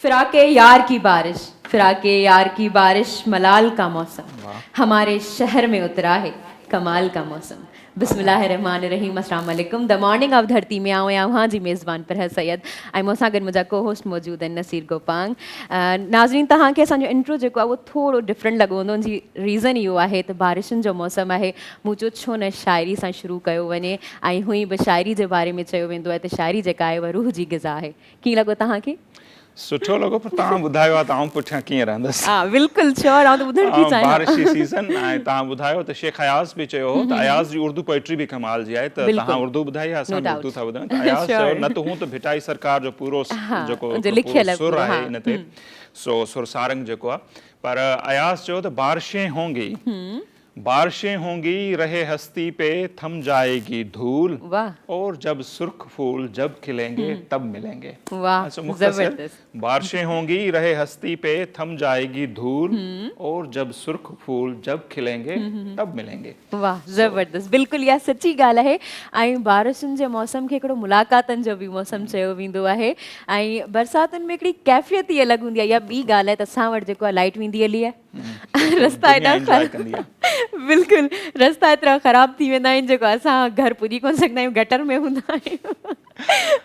फिराके यार की बारिश, फिराके यार की बारिश, मलाल का मौसम हमारे शहर में उतरा है, कमाल का मौसम। बिस्मिल्लाहिर्रहमानिर्रहीम, अस्सलाम वालेकुम। द मॉर्निंग ऑफ धरती में आऊँ वहाँ जी मेज़बान पर है सैयद ऐं मूंसां गॾु मुंहिंजा को होस्ट मौजूद आहिनि नसीर गोपांग। नाज़रीन, तव्हांखे असांजो इंट्रो जेको आहे उहो थोरो डिफरेंट लॻो हूंदो, जी रीज़न इहो आहे त बारिशुनि जो मौसम आहे। मूं चयो छो न शाइरी सां शुरू कयो वञे, ऐं हुई बि शाइरी जे बारे में चयो वेंदो आहे त शाइरी जेका आहे उहा रूह जी ग़िज़ा आहे। कीअं लॻो तव्हांखे? सुठो लॻो, पर तव्हां ॿुधायो आहे त आउं पुठियां कीअं रहंदसि। हा बिल्कुलु श्योर, आउं त ॿुधण थी चाहियां। बारिश जी सीज़न ऐं तव्हां ॿुधायो त शेख अयाज़ बि चयो हो त अयाज़ जी उर्दू पोइट्री बि कमाल जी आहे, त तव्हां उर्दू ॿुधाई आहे, असां बि उर्दू था ॿुधायूं। त अयाज़ चयो न त हूं त भिटाई सरकार जो पूरो जेको सुर आहे इन ते, सो सुरसारंग जेको आहे, पर अयाज़ चयो त बारिशें होंगी, बारिशें होंगी, रहे हस्ती पे थम जाएगी धूल, और जब सुर्ख फूल जब खिलेंगे तब मिलेंगे। बारिशें होंगी, रहे हस्ती पे थम जाएगी धूल, और जब सुर्ख फूल जब खिलेंगे तब मिलेंगे। वाह, ज़बरदस्त, बिल्कुलु इहा सची ॻाल्हि आहे। ऐं बारिशुनि जे मौसम खे हिकिड़ो मुलाक़ातनि जो बि मौसम चयो वेंदो आहे। ऐं बरसातुनि में हिकिड़ी कैफ़ियत ई अलॻि हूंदी आहे। या ॿी ॻाल्हि आहे त असां वटि जेको आहे लाइट वेंदी हली आहे, रस्ता एॾा बिल्कुलु रस्ता एतिरा ख़राब थी वेंदा आहिनि जेको असां घर पुॼी कोन सघंदा आहियूं, गटर में हूंदा आहियूं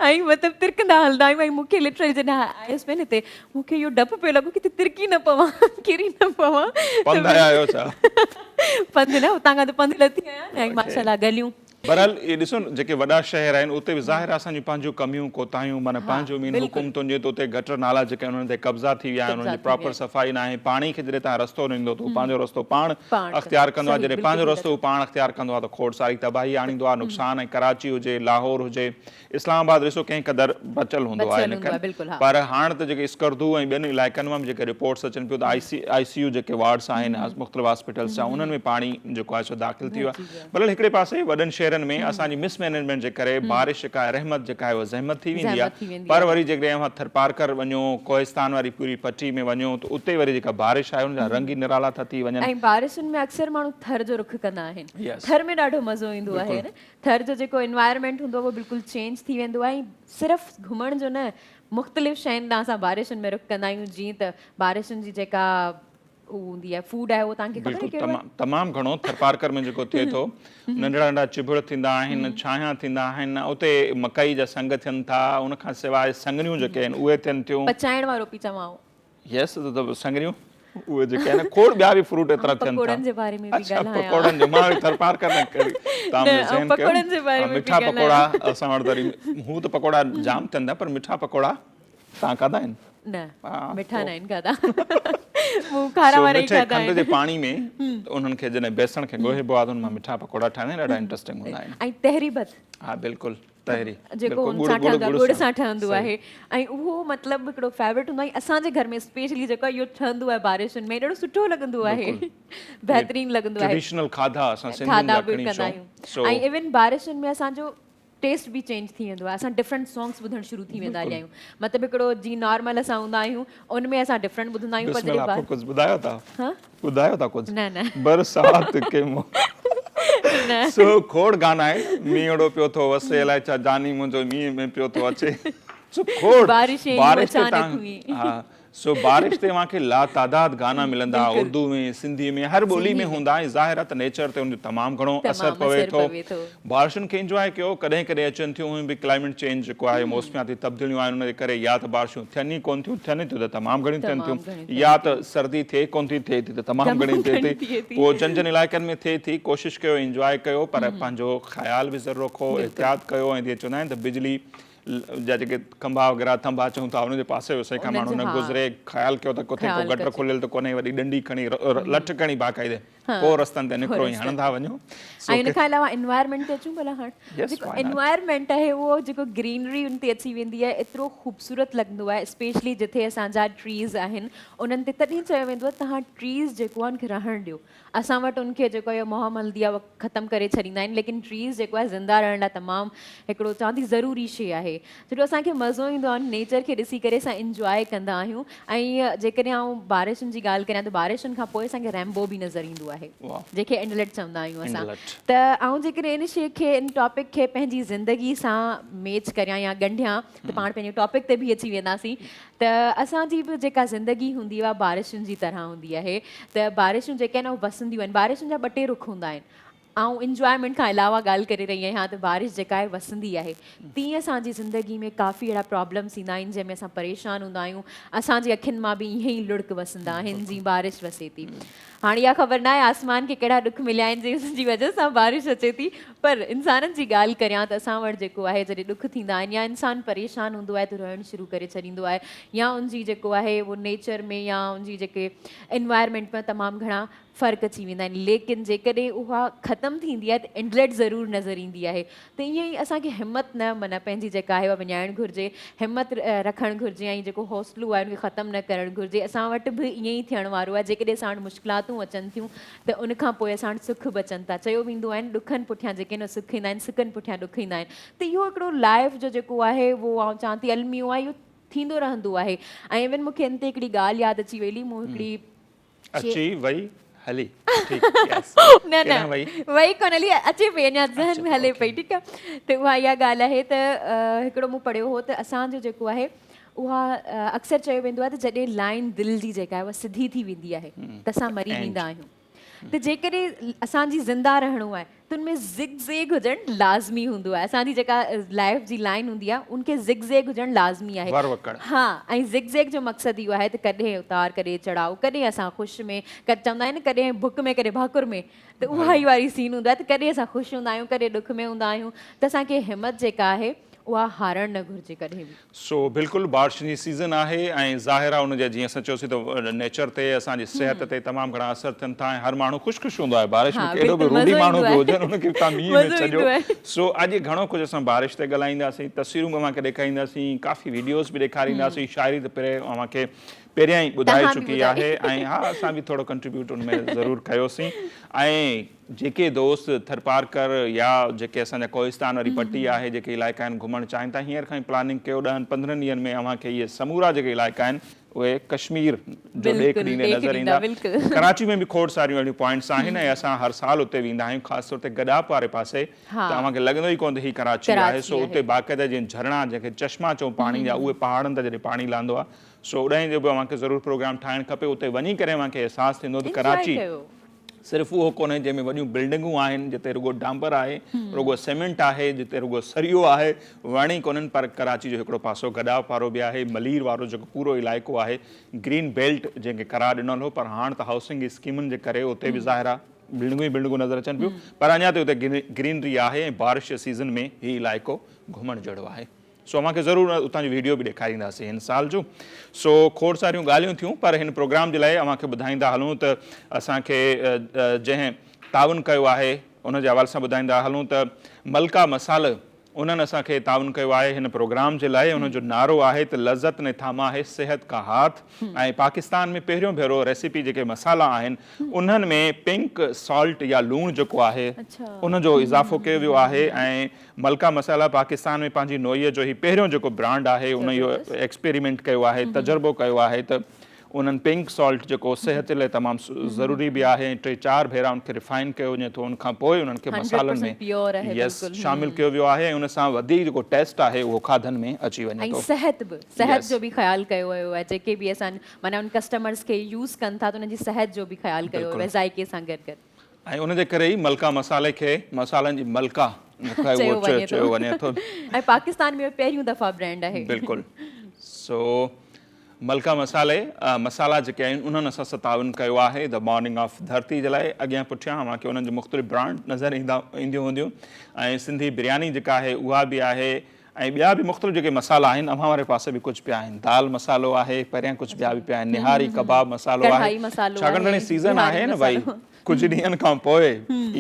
ऐं मतिलबु तिरकंदा हलंदा आहियूं। ऐं मूंखे लिटरली जॾहिं आयसि पिए न हिते, मूंखे इहो डपु पियो लॻो किथे तिरकी न पवां, किरी न पवां। पंधु न, हुतां खां त पंधु लथी आहियां ऐं माशाल्लाह गलियूं। बहरहाल ये ॾिसो न, जेके वॾा शहर आहिनि उते बि ज़ाहिर आहे असांजी पंहिंजूं कमियूं कोताहियूं, माना पंहिंजो मेन हुकूमतुनि जे, त उते गटर नाला जेके आहिनि उन्हनि ते कब्ज़ा थी विया आहिनि, उन्हनि जी प्रॉपर सफ़ाई न आहे। पाणी खे जॾहिं तव्हां रस्तो ॾींदो त उहो पंहिंजो रस्तो पाण अख़्तियार कंदो आहे, जॾहिं पंहिंजो रस्तो उहो पाण अख़्तियार कंदो आहे त खोड़ सारी तबाही आणींदो आहे, नुक़सान। ऐं कराची हुजे, लाहौर हुजे, इस्लामाबाद ॾिसो कंहिं क़दुरु बचियलु हूंदो आहे इन करे, पर हाणे त जेके स्कर्दू ऐं ॿियनि इलाइक़नि मां बि जेके रिपोर्ट्स अचनि पियूं त ICU जेके वार्ड्स आहिनि मुख़्तलिफ़ हॉस्पिटल्स जा, उन्हनि में पाणी जेको आहे सो दाख़िल थी वियो आहे। भले हिकिड़े पासे वॾनि शहरनि में असांजी मिसमैनेजमेंट जे करे बारिश जेका आहे रहमत जेका आहे उहा ज़हमत थी वेंदी आहे, पर वरी जेकॾहिं अव्हां थरपारकर वञो, कोहिस्तान वारी पूरी पट्टी में वञो, त उते वरी जेका बारिश आहे उनजा रंग ई निराला था थी वञनि। ऐं बारिशुनि में अक्सर माण्हू थर जो रुख कंदा आहिनि, थर में ॾाढो मज़ो ईंदो आहे न। थर जो जेको एनवायरमेंट हूंदो आहे उहो बिल्कुलु चेंज थी वेंदो आहे। ऐं सिर्फ़ु घुमण जो न, मुख़्तलिफ़ शयुनि लाइ असां बारिशुनि में रुख कंदा आहियूं। जीअं त बारिशुनि जी जेका हूंदी आहे फूड आहे उहो तव्हांखे ख़बर आहे? तमामु घणो थरपारकर में जेको थिए थो, नंढड़ा नंढड़ा चिबड़ थींदा आहिनि, छांया थींदा आहिनि, उते मकई जा संग थियनि था, उनखां सवाइ संगरियूं जेके आहिनि उहे थियनि थियूं। पचाइण वारो पई चवां। यस, त संगरियूं उहे जेके आहिनि, खोड़ ॿिया बि फ्रूट एतिरा थियनि था। पकोड़नि जे बारे में बि ॻाल्हायां। पकोड़नि जो मां थरपारकर न करी, तव्हां मुंहिंजो ज़हन कयो। मिठा पकोड़ा असां वटि वरी, हू त पकोड़ा जाम थियनि था, पर मिठा पकोड़ा तव्हां खाधा आहिनि? न, मिठा न आहिनि खाधा। मूं खारा वारा ई खाधा आहिनि। खंड जे पाणी में उन्हनि खे जॾहिं बेसण खे ॻोहिबो आहे त उन मां मिठा पकोड़ा ठाहींदा आहिनि, ॾाढा इंट्रेस्टिंग हूंदा आहिनि। ऐं तहरी बत, हा बिल्कुलु, तहरी जेको गुड़ सां ठहंदो आहे, ऐं उहो मतिलबु हिकिड़ो फेवरेट हूंदो आहे। असांजे घर में स्पेशली जेको आहे इहो ठहंदो आहे बारिशुनि में, ॾाढो सुठो लॻंदो आहे, बहितरीनु लॻंदो आहे। ट्रेडिशनल खाधा असां सिंधियुनि जा बि कंदा आहियूं। ऐं इवन बारिशुनि में असांजो टेस्ट बि चेंज थी वेंदो आहे। असां डिफरेंट सॉन्ग्स ॿुधणु शुरू थी वेंदा आहियूं। मतिलबु हिकिड़ो जीअं नॉर्मल असां हूंदा आहियूं उन में असां डिफरेंट ॿुधंदा आहियूं। कुझु ॿुधायो था? ॿुधायो था कुझु? न बरसात के सो खोड़ गाना आहिनि। मींहड़ो पियो थो वसे, अलाए छा जानी मुंहिंजो मींहं में पियो थो अचे, सो खोड़ बारिश सो बारिश ते तव्हांखे लातादाद गाना मिलंदा, उर्दू में, सिंधी में, हर ॿोली में हूंदा। ऐं ज़ाहिर आहे त नेचर ते उनजो तमामु घणो असरु पवे थो। बारिशुनि खे इंजॉय कयो, कॾहिं कॾहिं अचनि थियूं, उहे बि क्लाइमेट चेंज जेको आहे, मौसमियाती तब्दीलियूं आहिनि, उनजे करे या त बारिशूं थियनि ई कोन थियूं, थियनि थियूं त तमामु घणियूं थियनि थियूं, या त सर्दी थिए कोन थी, थिए थी त तमामु घणी थिए थी। पोइ जन जन इलाइक़नि में थिए थी, कोशिशि कयो, इंजॉय कयो, पर पंहिंजो ख़्यालु बि ज़रूरु रखो, एहतियात कयो। ऐं जीअं चवंदा आहिनि त बिजली जा जेके खंभा वग़ैरह थंभा चऊं था उनजे पासे वेसे खां माण्हू न गुज़रे, ख़्यालु कयो त किथे को गटर खुलियल त कोन्हे, वॾी डंडी खणी लठ खणी बाक़ाइदे पोइ रस्तनि ते निकिरो ऐं हणंदा वञो। ऐं इन खां अलावा एनवायरमेंट ते अचूं भला। हाणे जेको एनवायरमेंट आहे उहो जेको ग्रीनरी उन ते अची वेंदी आहे, एतिरो ख़ूबसूरत लॻंदो आहे, स्पेशली जिथे असांजा ट्रीज़ आहिनि उन्हनि ते। तॾहिं चयो वेंदो आहे तव्हां ट्रीज़ जेको आहे उनखे रहणु ॾियो। असां वटि उनखे जेको आहे मोहम हल्दी आहे उहा ख़तमु करे छॾींदा आहिनि, लेकिन ट्रीज़ जेको आहे ज़िंदा रहण लाइ तमामु हिकिड़ो चवां थी ज़रूरी शइ आहे। छो असांखे मज़ो ईंदो आहे नेचर खे ॾिसी करे, असां इंजॉय कंदा आहियूं। ऐं जेकॾहिं आउं बारिशुनि जी ॻाल्हि करियां त बारिशुनि खां पोइ असांखे रैम्बो बि नज़र ईंदो आहे वाह। जेके इंडलेट चवंदा आहियूं असां Inlet। त आउं जेकॾहिं इन शइ खे इन टॉपिक खे पंहिंजी ज़िंदगी सां मैच करियां या ॻंढियां त पाण पंहिंजे टॉपिक ते बि अची वेंदासीं त असांजी बि जेका ज़िंदगी हूंदी आहे बारिशुनि जी तरह हूंदी आहे त बारिशूं जेके आहिनि उहे वसंदियूं आहिनि बारिशुनि जा 2 टे रुख हूंदा आहिनि ऐं इंजॉयमेंट खां अलावा ॻाल्हि करे रही आहियां त बारिश जेका आहे वसंदी आहे तीअं असांजी ज़िंदगी में काफ़ी अहिड़ा प्रॉब्लम्स ईंदा आहिनि जंहिंमें असां परेशान हूंदा आहियूं असांजी अखियुनि मां बि ईअं ई लुड़क वसंदा आहिनि जीअं बारिश वसे थी हाणे इहा ख़बर न आहे आसमान खे कहिड़ा ॾुख मिलिया आहिनि जंहिंजी वजह सां बारिश अचे थी पर इंसाननि जी ॻाल्हि करियां त असां वटि जेको आहे जॾहिं ॾुख थींदा आहिनि या इंसानु परेशान हूंदो आहे त रोइणु शुरू करे छॾींदो आहे या उनजी जेको आहे उहो नेचर में या उनजी जेके एनवायरमेंट में तमामु घणा फ़र्क़ु अची वेंदा आहिनि लेकिन जेकॾहिं उहा ख़तमु थींदी आहे त इंडलेट ज़रूरु नज़र ईंदी आहे त ईअं ई असांखे हिमत न माना पंहिंजी जेका आहे उहा विञाइणु घुरिजे हिमत रखणु घुरिजे ऐं जेको हौसलो आहे उनखे ख़तमु न करणु घुरिजे असां वटि बि ईअं ई थियण वारो आहे जेकॾहिं असां वटि मुश्किलातूं अचनि थियूं त उनखां पोइ असां वटि सुख बि अचनि था चयो वेंदो आहे ॾुखनि पुठियां जेके न सुख ईंदा आहिनि सुखनि पुठियां ॾुख ईंदा आहिनि त इहो हिकिड़ो लाइफ जो जेको आहे उहो आउं चवां थी अलमियो आहे इहो थींदो रहंदो आहे ऐं इवन मूंखे हिन ते हिकिड़ी ॻाल्हि यादि अची वेई मूं हिकिड़ी अची वई हली न न वई कोन हली अचे पई अञा ज़हन में हले पई ठीकु आहे त उहा इहा ॻाल्हि आहे त हिकिड़ो मूं पढ़ियो हो त असांजो जेको आहे उहा अक्सर चयो वेंदो आहे त जॾहिं लाइन दिलि जी जेका आहे उहा सिधी थी वेंदी आहे त असां मरी वेंदा आहियूं त जेकॾहिं असांजी ज़िंदा रहणो आहे त उनमें ज़िग हुजणु लाज़मी हूंदो आहे असांजी जेका लाइफ जी लाइन हूंदी आहे उनखे ज़िग हुजणु लाज़मी आहे हा ऐं ज़िग जो मक़सदु इहो आहे त कॾहिं उतार कॾहिं चढ़ाव कॾहिं असां ख़ुशि में चवंदा आहिनि कॾहिं बुक में कॾहिं भाकुर में त उहा ई वारी सीन हूंदो आहे त कॾहिं असां ख़ुशि हूंदा आहियूं कॾहिं ॾुख में हूंदा आहियूं त असांखे हिमत जेका आहे उहा हारणु न घुरिजे कॾहिं बि सो बिल्कुलु बारिश जी सीज़न आहे ऐं ज़ाहिर आहे उनजा जीअं असां चयोसीं त नेचर ते असांजी सिहत ते तमामु घणा असर थियनि था ऐं हर माण्हू ख़ुशि हूंदो आहे बारिश में केॾो बि रूढ़ी माण्हू बि हुजनि उनखे तव्हां मींहं में छॾियो सो अॼु घणो कुझु असां बारिश ते ॻाल्हाईंदासीं तस्वीरूं बि अव्हांखे ॾेखारींदासीं काफ़ी वीडियोज़ बि ॾेखारींदासीं शाइरी त अव्हांखे पहिरियां ई ॿुधाए चुकी आहे ऐं हा असां बि थोरो कंट्रीब्यूट उन में ज़रूरु कयोसीं ऐं जेके दोस्त थरपारकर या जेके असांजा कोहिस्तान वारी पट्टी आहे जेके इलाइक़ा आहिनि घुमणु चाहिनि था हींअर खां ई प्लानिंग कयो 10-15 ॾींहंनि में अव्हांखे इहे समूरा जेके इलाइक़ा आहिनि उहे कश्मीर जो ॾेख ॾींदे नज़र ईंदा कराची में बि खोड़ सारियूं अहिड़ियूं पॉइंट्स आहिनि ऐं असां हर साल उते वेंदा आहियूं ख़ासि तौर ते गडाप वारे पासे त अव्हांखे लॻंदो ई कोन त हीअ कराची आहे सो उते बाक़ाइदा जीअं झरणा जेके चश्मा चऊं पाणी जा उहे पहाड़नि ते जॾहिं पाणी लहंदो आहे सो उॾाईं जो बि अव्हांखे ज़रूरु प्रोग्राम ठाहिणु खपे उते वञी करे अव्हांखे अहसासु थींदो त कराची सिर्फ़ु उहो कोन्हे जंहिंमें वॾियूं बिल्डिंगूं आहिनि जिते रुगो डांबर आहे रुगो सीमेंट आहे जिते रुगो सरियो आहे वण ई कोन्हनि पर कराची जो हिकिड़ो पासो गडाप वारो बि आहे मलीर वारो जेको पूरो इलाइक़ो आहे ग्रीन बेल्ट जंहिंखे करार ॾिनल हो पर हाणे त हाउसिंग स्कीमुनि जे करे उते बि ज़ाहिर आहे बिल्डिंगूं ई बिल्डिंगूं नज़र अचनि पियूं पर अञा त उते ग्रीनरी आहे ऐं बारिश जे सीज़न में हीउ इलाइक़ो घुमणु जहिड़ो आहे सो अव्हांखे ज़रूरु उतां जी वीडियो बि ॾेखारींदासीं हिन साल जो सो खोड़ सारियूं ॻाल्हियूं थियूं पर हिन प्रोग्राम जे लाइ अव्हांखे ॿुधाईंदा हलूं त असांखे जंहिं ताउन कयो आहे उन जे हवाले सां ॿुधाईंदा हलूं त मलका मसाल उन्हनि असांखे ताउन कयो आहे हिन प्रोग्राम जे लाइ उनजो नारो आहे त लज़त ने थामा है सेहत का हाथ ऐं पाकिस्तान में पहिरियों भेरो रेसिपी जेके मसाला आहिनि उन्हनि में पिंक सॉल्ट या लूणु जेको आहे उनजो इज़ाफ़ो कयो वियो आहे ऐं मलका मसाला पाकिस्तान में पंहिंजी नोईअ जो ई पहिरियों जेको ब्रांड आहे उन इहो एक्सपेरिमेंट कयो आहे तजुर्बो कयो आहे त उन्हनि पिंक सॉल्ट जेको सिहत लाइ तमामु ज़रूरी बि आहे ऐं 3-4 भेरा उनखे रिफाइन कयो वञे थो उनखां पोइ उन्हनि खे मसालनि में यस शामिलु कयो वियो आहे ऐं उन सां वधीक जेको टेस्ट आहे उहो खाधनि में अची वञे थो सिहत जो बि ख़्यालु कयो वियो आहे जेके बि असां माना उन कस्टमर्स खे यूज़ कनि था त उन्हनि जी सिहत जो बि ख़्यालु कयो वियो आहे ज़ाइके सां गॾु ऐं उनजे करे ई मलका मसाले खे मसालनि जी मलका चयो वञे थो ऐं पाकिस्तान में पहिरियों दफ़ा ब्रांड आहे बिल्कुलु सो मलका मसाला जेके आहिनि उन्हनि असां सां ताउन कयो आहे द मॉर्निंग ऑफ धरती जे लाइ अॻियां पुठियां अव्हांखे उन्हनि जो मुख़्तलिफ़ ब्रांड नज़र ईंदियूं हूंदियूं ऐं सिंधी बिरयानी जेका आहे उहा बि आहे ऐं ॿिया बि मुख़्तलिफ़ जेके मसाला आहिनि अव्हां वारे पासे बि कुझु पिया आहिनि दाल मसालो आहे परियां कुझु ॿिया बि पिया आहिनि निहारी कबाब मसालो आहे छाकाणि त सीज़न आहे न भई कुझु ॾींहंनि खां पोइ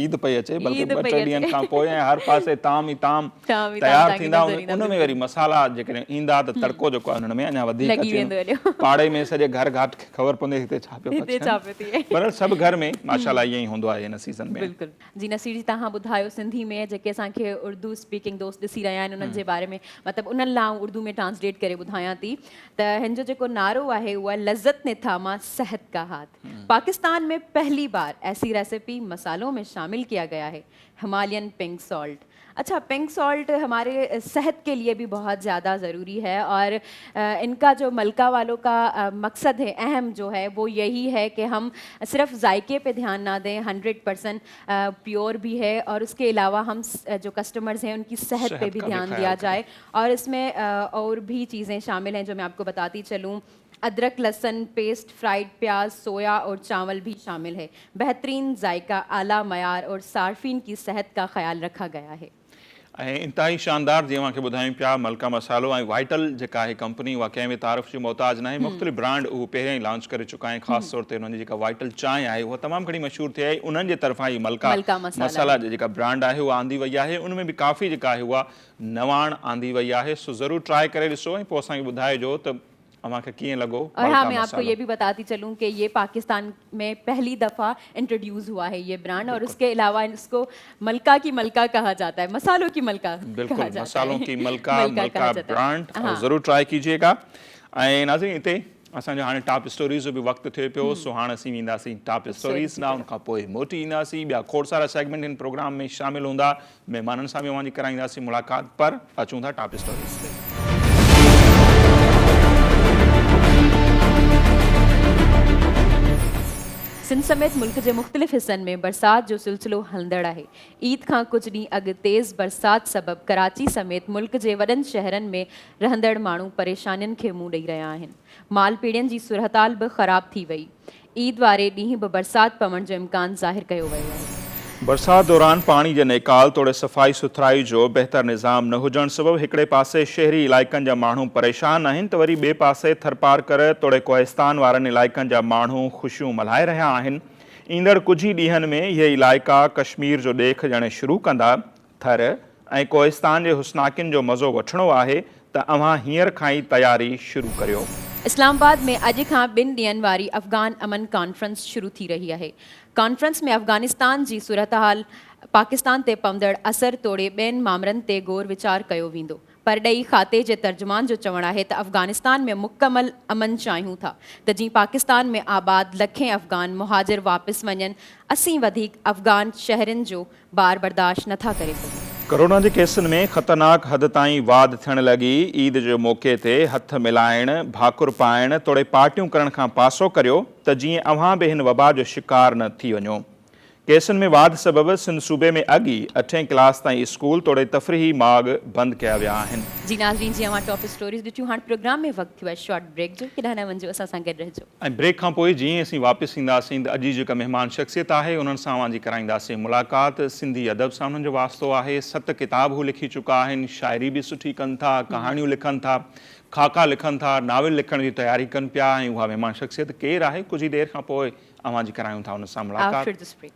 ईद पई अचे बल्कि 2-3 ॾींहंनि खां पोइ ऐं हर पासे ताम ई ताम तयारु थींदा उन में वरी मसाला जेकॾहिं ईंदा त तड़को जेको आहे हुन में अञा वधीक अची पाड़े में सॼे घर घाट खे ख़बर पवंदी हिते छा पियो पर सभु घर में माशाल्लाह ईअं ई हूंदो आहे हिन सीज़न में बिल्कुलु जी नसीर जी तव्हां ॿुधायो सिंधी में जेके असांखे उर्दू स्पीकिंग दोस्त ॾिसी रहिया आहिनि उन्हनि जे बारे में मतिलबु उन्हनि लाइ उर्दू में ट्रांसलेट करे ॿुधायां थी त हिन जो जेको नारो आहे उहा लज़त ने थामा सेहत का हाथ पाकिस्तान में पहली बार ऐसी रेसिपी मसालों में शामिल किया गया है हिमालयन पिंक सॉल्ट। अच्छा, पिंक सॉल्ट हमारे सेहत के लिए भी बहुत ज़्यादा ज़रूरी है और इनका जो मलका वालों का मकसद है अहम जो है वो यही है कि हम सिर्फ जायके पे ध्यान ना दें, 100% प्योर भी है और उसके अलावा हम जो कस्टमर्स हैं उनकी सेहत पे भी का भी ध्यान ख्याल दिया करें। जाए। और इसमें और भी चीज़ें शामिल हैं जो मैं आपको बताती चलूँ। अदरक लहसुन पेस्ट, फ्राइड प्याज, सोया और चावल भी शामिल है। बेहतरीन जायका, आला मयार और सार्फिन की सेहत का ख्याल रखा गया है। ऐं इंतहाई शानदार जीअं मूंखे ॿुधायूं पिया मलका मसालो ऐं वाइटल जेका आहे कंपनी उहा कंहिं बि तारीफ़ जी मोहताज न आहे। मुख़्तलिफ़ ब्रांड उहो पहिरियों ई लॉन्च करे चुका आहिनि। ख़ासि तौर ते उन्हनि जी जेका वाइटल चांहि आहे उहा तमामु घणी मशहूरु थी आहे। उन्हनि जे तरफ़ां ई मलका मलका मसाला मसाला जी जेका ब्रांड आहे उहा आंदी वई आहे। उन में बि काफ़ी जेका आहे उहा नवाण आंदी वई आहे। सो ज़रूरु ट्राए करे ॾिसो ऐं पोइ असांखे ॿुधाइजो त अव्हांखे कीअं लॻो और हाँ, मलका मैं आपको मसालो। ये भी बताती चलूँ कि ये पाकिस्तान में पहली दफ़ा इंट्रोड्यूस हुआ है ये ब्रांड और उसके अलावा इसको मलका की मलका कहा जाता है, मसालों की मलका कहा बिल्कुल, जाता मसालों है। की मलका कहा मलका जाता है। ब्रांड हाँ। ज़रूरु ट्राए कीजिएगा। ऐं नाज़रीन हिते असांजो हाणे टॉप स्टोरीज़ जो बि वक़्तु थिए पियो। सो हाणे असीं वेंदासीं टॉप स्टोरीज़ ॾांहुं, उन खां पोइ मोटी ईंदासीं। ॿिया खोड़ सारा सेगमेंट हिन प्रोग्राम में शामिल हूंदा। महिमाननि सां बि अवांजी कराईंदासीं मुलाक़ात, पर अचूं था टॉप स्टोरीज़ ते। सिंध समेत मुल्क के मुख़्तलिफ़ हिस्सनि में बरसात जो सिलसिलो हलंदड़ आहे। ईद खां कुछ ॾींहं अॻु तेज़ बरसात सबबि कराची समेत मुल्क जे वॾनि शहरनि में रहंदड़ माण्हू परेशानियुनि खे मुंहुं ॾेई रहिया आहिनि। मालपीड़ियनि जी सूरतहाल बि ख़राब थी वई। ईद वारे ॾींहुं बि बरसात पवण जो इम्कान ज़ाहिर कयो वियो आहे। बरसात दौरान पानी जे नेकाल तोड़े सफ़ाई सुथराई जो बहितर निज़ाम न हुजण सबबि हिकिड़े पासे शहरी इलाइक़नि जा माण्हू परेशान आहिनि त वरी ॿिए पासे थरपार कर तोड़े कोहिस्तान वारनि इलाइक़नि जा माण्हू ख़ुशियूं मल्हाए रहिया आहिनि। ईंदड़ कुझु ई ॾींहनि में इहे इलाइक़ा कश्मीर जो ॾेख ॼणे शुरू कंदा। थर ऐं कोहिस्तान जे हुस्नाकिन जो मज़ो वठणो आहे त अव्हां हींअर खां ई तयारी शुरू करियो। इस्लामाबाद में अॼु खां 2 ॾींहनि वारी अफ़गान अमन कॉन्फ्रेंस शुरू थी रही आहे। कॉन्फ्रेंस में अफ़गानिस्तान जी सूरतहाल, पाकिस्तान ते पवंदड़ असर तोड़े ॿियनि मामलनि ते गौर वीचार कयो वेंदो। परॾेही खाते जे तर्जुमान जो चवणु आहे त अफ़गानिस्तान में मुकमल अमन चाहियूं था त जीअं पाकिस्तान में आबाद लखें अफ़गान मुहाजिर वापसि वञनि। 80 वधीक अफ़गान शहरनि जो ॿार बर्दाश्त नथा करे सघनि। कोरोना जे केसनि में ख़तरनाक हद ताईं वाध थियण लॻी। ईद जे मौक़े ते हथ मिलाइण, भाकुर पाइण तोड़े पार्टियूं करण खां पासो करियो त जीअं अव्हां बि हिन वबा जो शिकार न थी वञो। केसनि में वाध सबबि सिंध सूबे में अॻु ई 8वीं क्लास ताईं स्कूल तोड़े तफ़रीही माॻ बंदि कया विया आहिनि। जी नाज़रीन, जी अवां टॉप स्टोरीज़ ॾिठियूं। हाणे प्रोग्राम में वक़्तु थियो आहे शॉर्ट ब्रेक जो। केॾांहुं न वञिजो, असां सां गॾु रहिजो। ऐं ब्रेक खां पोइ जीअं असीं वापसि ईंदासीं त अॼु जी जेका महिमान शख़्सियत आहे उन्हनि सां अवांजी कराईंदासीं मुलाक़ात। सिंधी अदब सां उन्हनि जो वास्तो आहे। 7 किताब हू लिखी चुका आहिनि। शाइरी बि सुठी कनि था, कहाणियूं लिखनि था, खाका लिखनि था, नाविल लिखण जी तयारी कनि पिया। ऐं उहा महिमान शख़्सियत केरु आहे, कुझु ई देरि खां पोइ अवांजी करायूं था उन सां मुलाक़ात। After this break.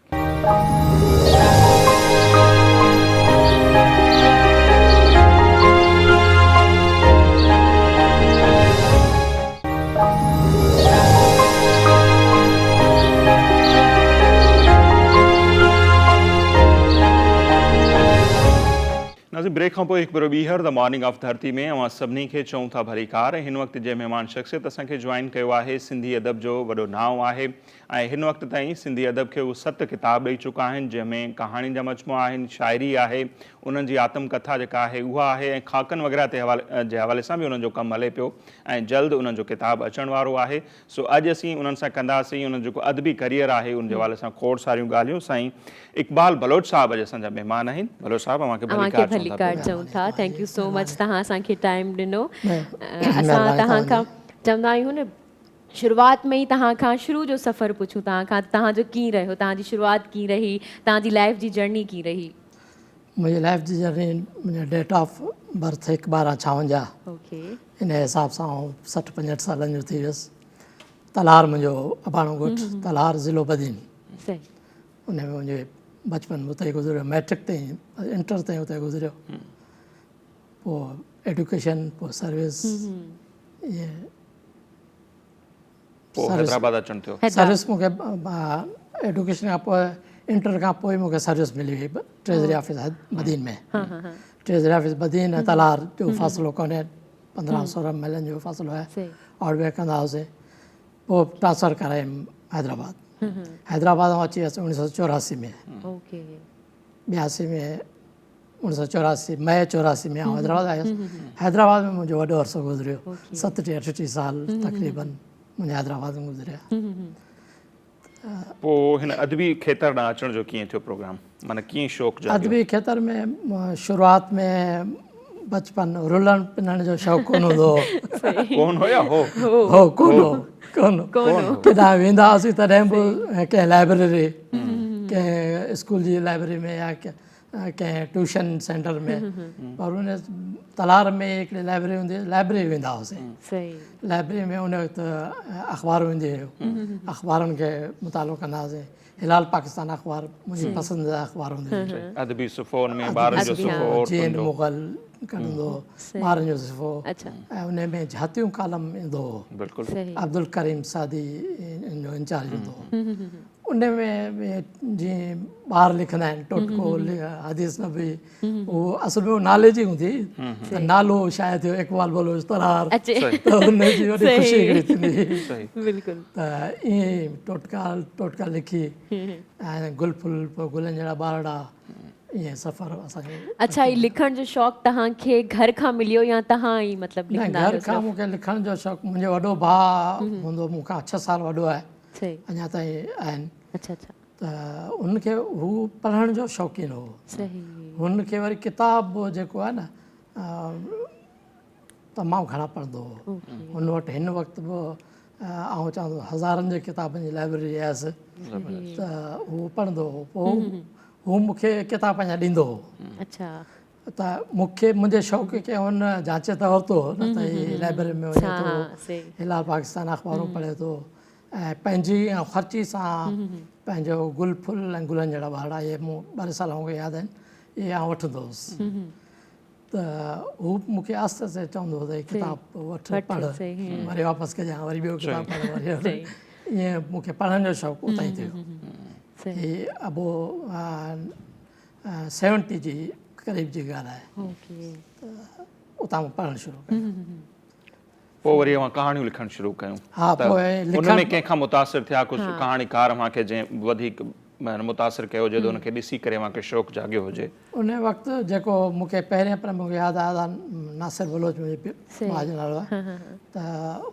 नाज़रीन, ब्रेक खां पोइ हिकु भेरो ॿीहर द मॉर्निंग ऑफ धरती में अवां सभिनी खे चऊं था भलीकार। ऐं हिन वक़्तु जे महिमान शख़्सियत असांखे जॉइन कयो आहे। सिंधी अदब जो वॾो नाओ आहे ऐं हिन वक़्तु ताईं सिंधी अदब खे उहे 7 किताब ॾेई चुका आहिनि, जंहिंमें कहाणियुनि जा मजमूआ आहिनि, शाइरी आहे, उन्हनि जी आत्मकथा जेका आहे उहा आहे ऐं खाकनि वग़ैरह जे हवाले सां बि उन्हनि जो कमु हले पियो ऐं जल्द उन्हनि जो किताबु अचण वारो आहे। सो अॼु असीं उन्हनि सां कंदासीं उन्हनि जेको अदबी करियर आहे उन जे हवाले सां खोड़ सारियूं ॻाल्हियूं। साईं इक़बाल बलोच साहब अॼु असांजा महिमान आहिनि। बलोच साहब अव्हांखे भलीकार चऊं था। थैंक यू सो मच, तव्हां असांखे टाइम ॾिनो। असां तव्हां खां चवंदा आहियूं न, शुरूआति में ई तव्हां खां शुरू जो सफ़र पुछूं तव्हां खां, तव्हांजो कीअं रहियो, तव्हांजी शुरूआति कीअं रही, तव्हांजी लाइफ जी जर्नी कीअं रही? मुंहिंजी लाइफ जी जर्नी, मुंहिंजो डेट ऑफ बर्थ 1/12/56। ओके। इन हिसाब सां 60-65 सालनि जो थी वियुसि। तलार मुंहिंजो अबाणो ॻोठु, तलार ज़िलो बदीन। सही। उन में मुंहिंजो बचपन उते ई गुज़रियो, मैट्रिक ताईं, इंटर ताईं उते गुज़रियो। पोइ एडुकेशन, पोइ सर्विस, इहे पोइ हैदराबाद अचणु थियो। सर्विस मूंखे एडुकेशन खां पोइ, इंटर खां पोइ मूंखे सर्विस मिली हुई ट्रेज़री ऑफिस बदीन में। ट्रेज़री ऑफिस बदीन ऐं तलार जो फ़ासिलो कोन्हे, 15-16 मीलनि जो फ़ासिलो आहे। ऑर्डर कंदा हुआसीं। पोइ ट्रांसफ़र करायमि हैदराबाद। हैदराबाद में अची वियसि 1984 में, ओके 82 में, 1984 मई 84 में आउं हैदराबाद आयुसि। हैदराबाद में मुंहिंजो वॾो अरसो गुज़रियो, 37-38 साल तक़रीबन मुंहिंजे हैदराबाद में गुज़रिया। पोइ हिन अदबी खेतर ॾांहुं अचण जो कीअं थियो प्रोग्राम, माना कीअं शौक़ु जाॻियो? अदबी खेतर में शुरूआत में बचपन रुलण पिनण जो शौक़ु कोन हूंदो कोन हुया हो हो, कोन केॾांहुं वेंदा हुआसीं तॾहिं बि कंहिं लाइब्रेरी, कंहिं स्कूल जी लाइब्रेरी में या कंहिं ट्यूशन सेंटर में, पर उन तलार में हिकिड़ी लाइब्रेरी हूंदी, लाइब्रेरी वेंदा हुआसीं। सही लाइब्रेरी में उन वक़्तु अख़बारूं ईंदियूं हुयूं, अख़बारुनि खे मुतालो कंदा हुआसीं। हिलाल पाकिस्तान अख़बार मुंहिंजी पसंदीदा अख़बार हूंदी हुई। अदबी सुफ़ोन में ॿारनि जो सुफ़ो, जीन मुग़ल कढंदो, ॿारनि जो सुफ़ो, अच्छा ऐं उन में झातियूं कालम ईंदो हो, बिल्कुलु सही अब्दुल करीम सादी जो इंचार्ज हूंदो हो। उन में जीअं ॿार लिखंदा आहिनि टोटको हदीस नबी, उहो असल में नाले जी हूंदी, त नालो शायदि थियो इकबाल बलोच तरार, अच्छे त हुनजी वॾी ख़ुशी हिकिड़ी थींदी हुई। बिल्कुलु त ईअं टोटका लिखी ऐं गुल फुल पोइ गुलनि जहिड़ा ॿारड़ा, ईअं सफ़र असांजो। अच्छा ही लिखण जो शौक़ु तव्हांखे घर खां मिलियो या तव्हां ई मतिलबु न लिखंदा घर आहियो? खां मूंखे लिखण जो शौक़ु, मुंहिंजो वॾो भाउ हूंदो मूंखां 6 साल वॾो आहे, सही अञा ताईं आहिनि, अच्छा अच्छा त उनखे हू पढ़ण जो शौक़ीन हो। सही हुनखे वरी किताब जेको आहे न तमामु घणा पढ़ंदो हो। हुन वटि हिन वक़्तु बि आउं चवंदो हज़ारनि जे किताबनि जी लाइब्रेरी आहेसि, त हू पढ़ंदो हो। पोइ हू मूंखे किताब पंहिंजा ॾींदो हो, अच्छा त मूंखे मुंहिंजे शौक़ खे हुन जांचे त वरितो न त हीअ लाइब्रेरी में वञे थो, सही हिलाल पाकिस्तान अख़बारूं पढ़े थो, ऐं पंहिंजी ख़र्ची सां पंहिंजो गुल फुल ऐं गुलनि जहिड़ा ॿारड़ा, इहे मूं 2 साल मूंखे यादि आहिनि, इहे आउं वठंदो हुउसि। त हू मूंखे आस्ते आस्ते चवंदो हो त हीअ किताब वठ पढ़, वरी वापसि कजां, वरी ॿियो किताब पढ़, वरी ईअं मूंखे पढ़ण जो शौक़ु उतां ई थियो। हीअ अबो 70 जी क़रीब जी ॻाल्हि आहे, ओके उतां मां पढ़णु शुरू कयो। पोइ वरी अवां कहाणियूं लिखणु शुरू कयूं, हा, त पोइ उन में कंहिंखां मुतासिर थिया, कुझु कहाणीकार अव्हांखे जंहिं वधीक मुतासिर कयो हुजे त हुनखे ॾिसी करे अव्हांखे शौक़ु जाॻियो हुजे? उन वक़्तु जेको मूंखे पहिरें पर मूंखे यादि आयो आहे, नासिर बलोच मुंहिंजे भाउ जो नालो आहे, त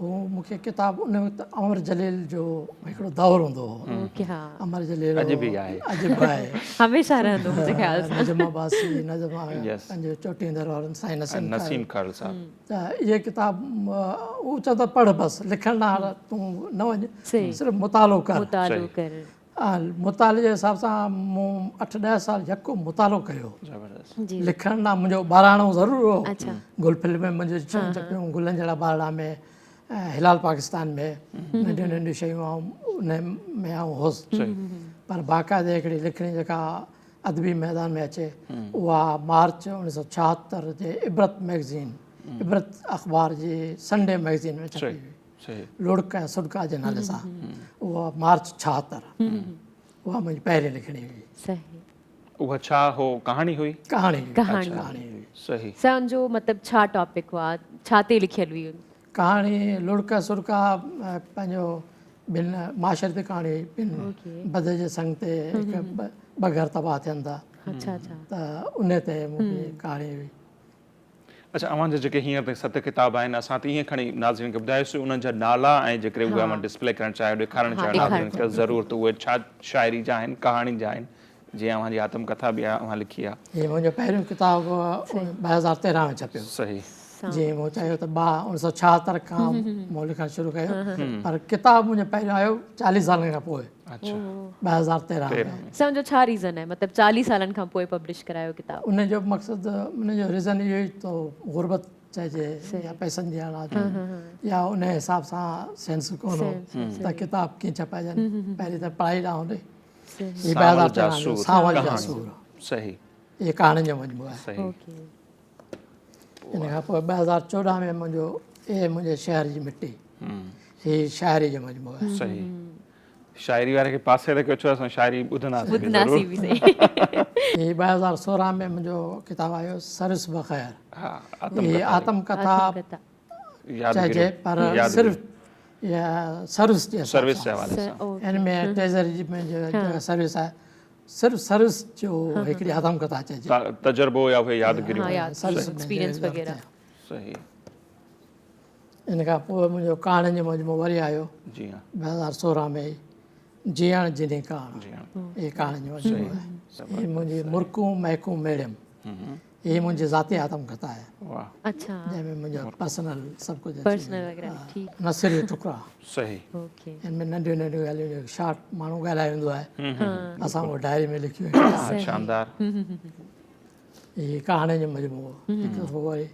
हू मूंखे किताब उन वक़्तु अमर जलील जो हिकिड़ो दौर हूंदो हो। ओके हा अमर जलील अॼु बि आहे, अॼु बि आहे, हमेशा रहंदो मुंहिंजे ख़्याल सां। नजम अब्बासी, नजम पंहिंजो चोटींदर वारनि साईं नसीम खाल साहब, त इहे किताब हू चवंदो पढ़ बसि, लिखण लाइ तूं न वञ, सिर्फ़ु मुतालो कर। मुतालो कर मुताले जे हिसाब सां मूं 8-10 साल यको मुतालो कयो। ज़बरदस्त, लिखण लाइ मुंहिंजो ॿाराणो ज़रूरु हो, अच्छा गुल फिल्म में मुंहिंजो चपियूं गुलनि जहिड़ा ॿारड़ा में, हिलाल पाकिस्तान में नंढियूं नंढियूं शयूं उन में आउं हुउसि, पर बाक़ाइदे हिकिड़ी लिखणी जेका अदबी मैदान में अचे, उहा मार्च 1976 जे इबरत मैगज़ीन, इबरत अख़बार जी संडे मैगज़ीन में छपी हुई, लुड़क ऐं सुडका जे नाले सां, उहा मार्च 76, उहा मुंहिंजी पहिरीं लिखणी हुई। सही उहा छा हो, कहाणी हुई? कहाणी कहाणी हुई। सही, सम्झो मतिलबु छा टॉपिक हुआ, छा ते लिखियल हुई? कहाणी लुड़क सुडका पंहिंजो ॿिनि माशरती कहाणी हुई, ॿिनि बद जे संग ते ॿ घर तबाह थियनि था, अच्छा अच्छा त उन ते मूंखे कहाणी हुई। अच्छा, अव्हांजा जेके हींअर ताईं 7 किताब आहिनि, असां त ईअं खणी नाज़रीन खे ॿुधायोसीं उन्हनि जा नाला ऐं जेकॾहिं उहे मां डिस्प्ले करणु चाहियो, ॾेखारणु चाहियो नाज़रीन खे ज़रूरु, त उहे छा शाइरी जा आहिनि, कहाणी जा आहिनि, जीअं अव्हांजी आत्मकथा बि आहे, अव्हां लिखी आहे? हीअ मुंहिंजो पहिरियों किताबु 2013 में छपियो। सही, जीअं मूं चयो त 1976 खां मूं लिखणु शुरू कयो, पर किताबु मुंहिंजो पहिरियों आयो 40 सालनि खां पोइ, अच्छा 2013 में। सम्झो छा रीज़न आहे, मतिलबु 40 सालनि खां पोइ पब्लिश करायो किताब? उनजो मक़सदु, उनजो रीज़न इहो ई त गुरबत चइजे या पैसनि जी हालात, या उन हिसाब सां सेंस कोन हो त किताब कीअं छपाइजनि। पहिरीं त पढ़ाई ॾांहुं हूंदी, हीअ 2013 जो सावल जा सूर, सही, इहे कहाणियुनि जो मजमूओ आहे। सही, इन खां पोइ 2014 में मुंहिंजो ए मुंहिंजे शहर जी मिटी, हीअ शाइरी जो मजमूओ आहे। सही, शाइरी वारे खे पासे रखियो, छो असां शाइरी ॿुधंदासीं बि ॿुधंदासीं बि सही। हीअ 2016 में मुंहिंजो किताबु आयो सरिस बख़ैर, हा, हीअ आत्मकथा आत्मकथा चइजे, पर सिर्फ़ु या सर्विस जे हिसाब सर्विस सां। जे हवाले सां हिन में ट्रेज़री में जेका सर्विस आहे सिर्फ़ु सर्विस जो हिकिड़ी आदमकथा चइजे। तजुर्बो या उहे यादगिरियूं हाँ याद सर्विस में एक्सपीरियंस जे वगैरह सही इन खां पोइ मुंहिंजो कहाणियुनि जो मजमो वरी आयो जी हाँ 2016 में जीअण जिनी कहाण जी हाँ ये कहाणियुनि जो मजमो आहे। ये मुंहिंजी मुर्कूं महकूं मेड़ियम ये मुंहिंजी ज़ाती आत्मकथा आहे वाह अच्छा जंहिंमें मुंहिंजो पर्सनल सभु कुझु अची पर्सनल वगैरह ठीक वेंदो। नसीरी टुकड़ा सही ओके हिन में नंढियूं नंढियूं ॻाल्हियूं जेके शार्ट माण्हू ॻाल्हाए वेंदो आहे हाँ असां उहो डायरी में लिखियूं आहिनि। हाँ, शानदार ये कहाणी जो मजमो हो। हिकु दफ़ो वरी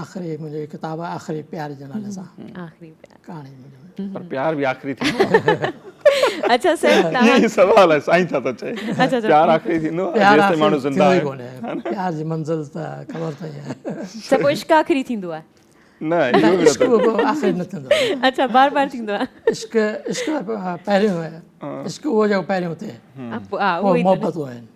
आख़िरी मुंहिंजी किताब आहे आख़िरी प्यार जे नाले सां आखिरी प्यार कहाणी जो मजमो। पर प्यार भी आखिरी थी अच्छा सर तव्हां ये सवाल है साईं छा थो चए अच्छा प्यार आखिरी थींदो आहे प्यार जेसिताईं माण्हू आख़िरी ज़िंदा थींदो ई आहे कोन्हे प्यार जी मंज़िल त ख़बर त ई आहे। सर पोइ इश्क आखिरी थींदो आहे न इहो बि इश्क नथो आख़िरी न थींदो आहे। अच्छा बार बार थींदो आहे इश्क इश्क पहिरियों आहे इश्क उहो जेको पहिरियों थिए हा पोइ उहो ई मोहबतूं आहिनि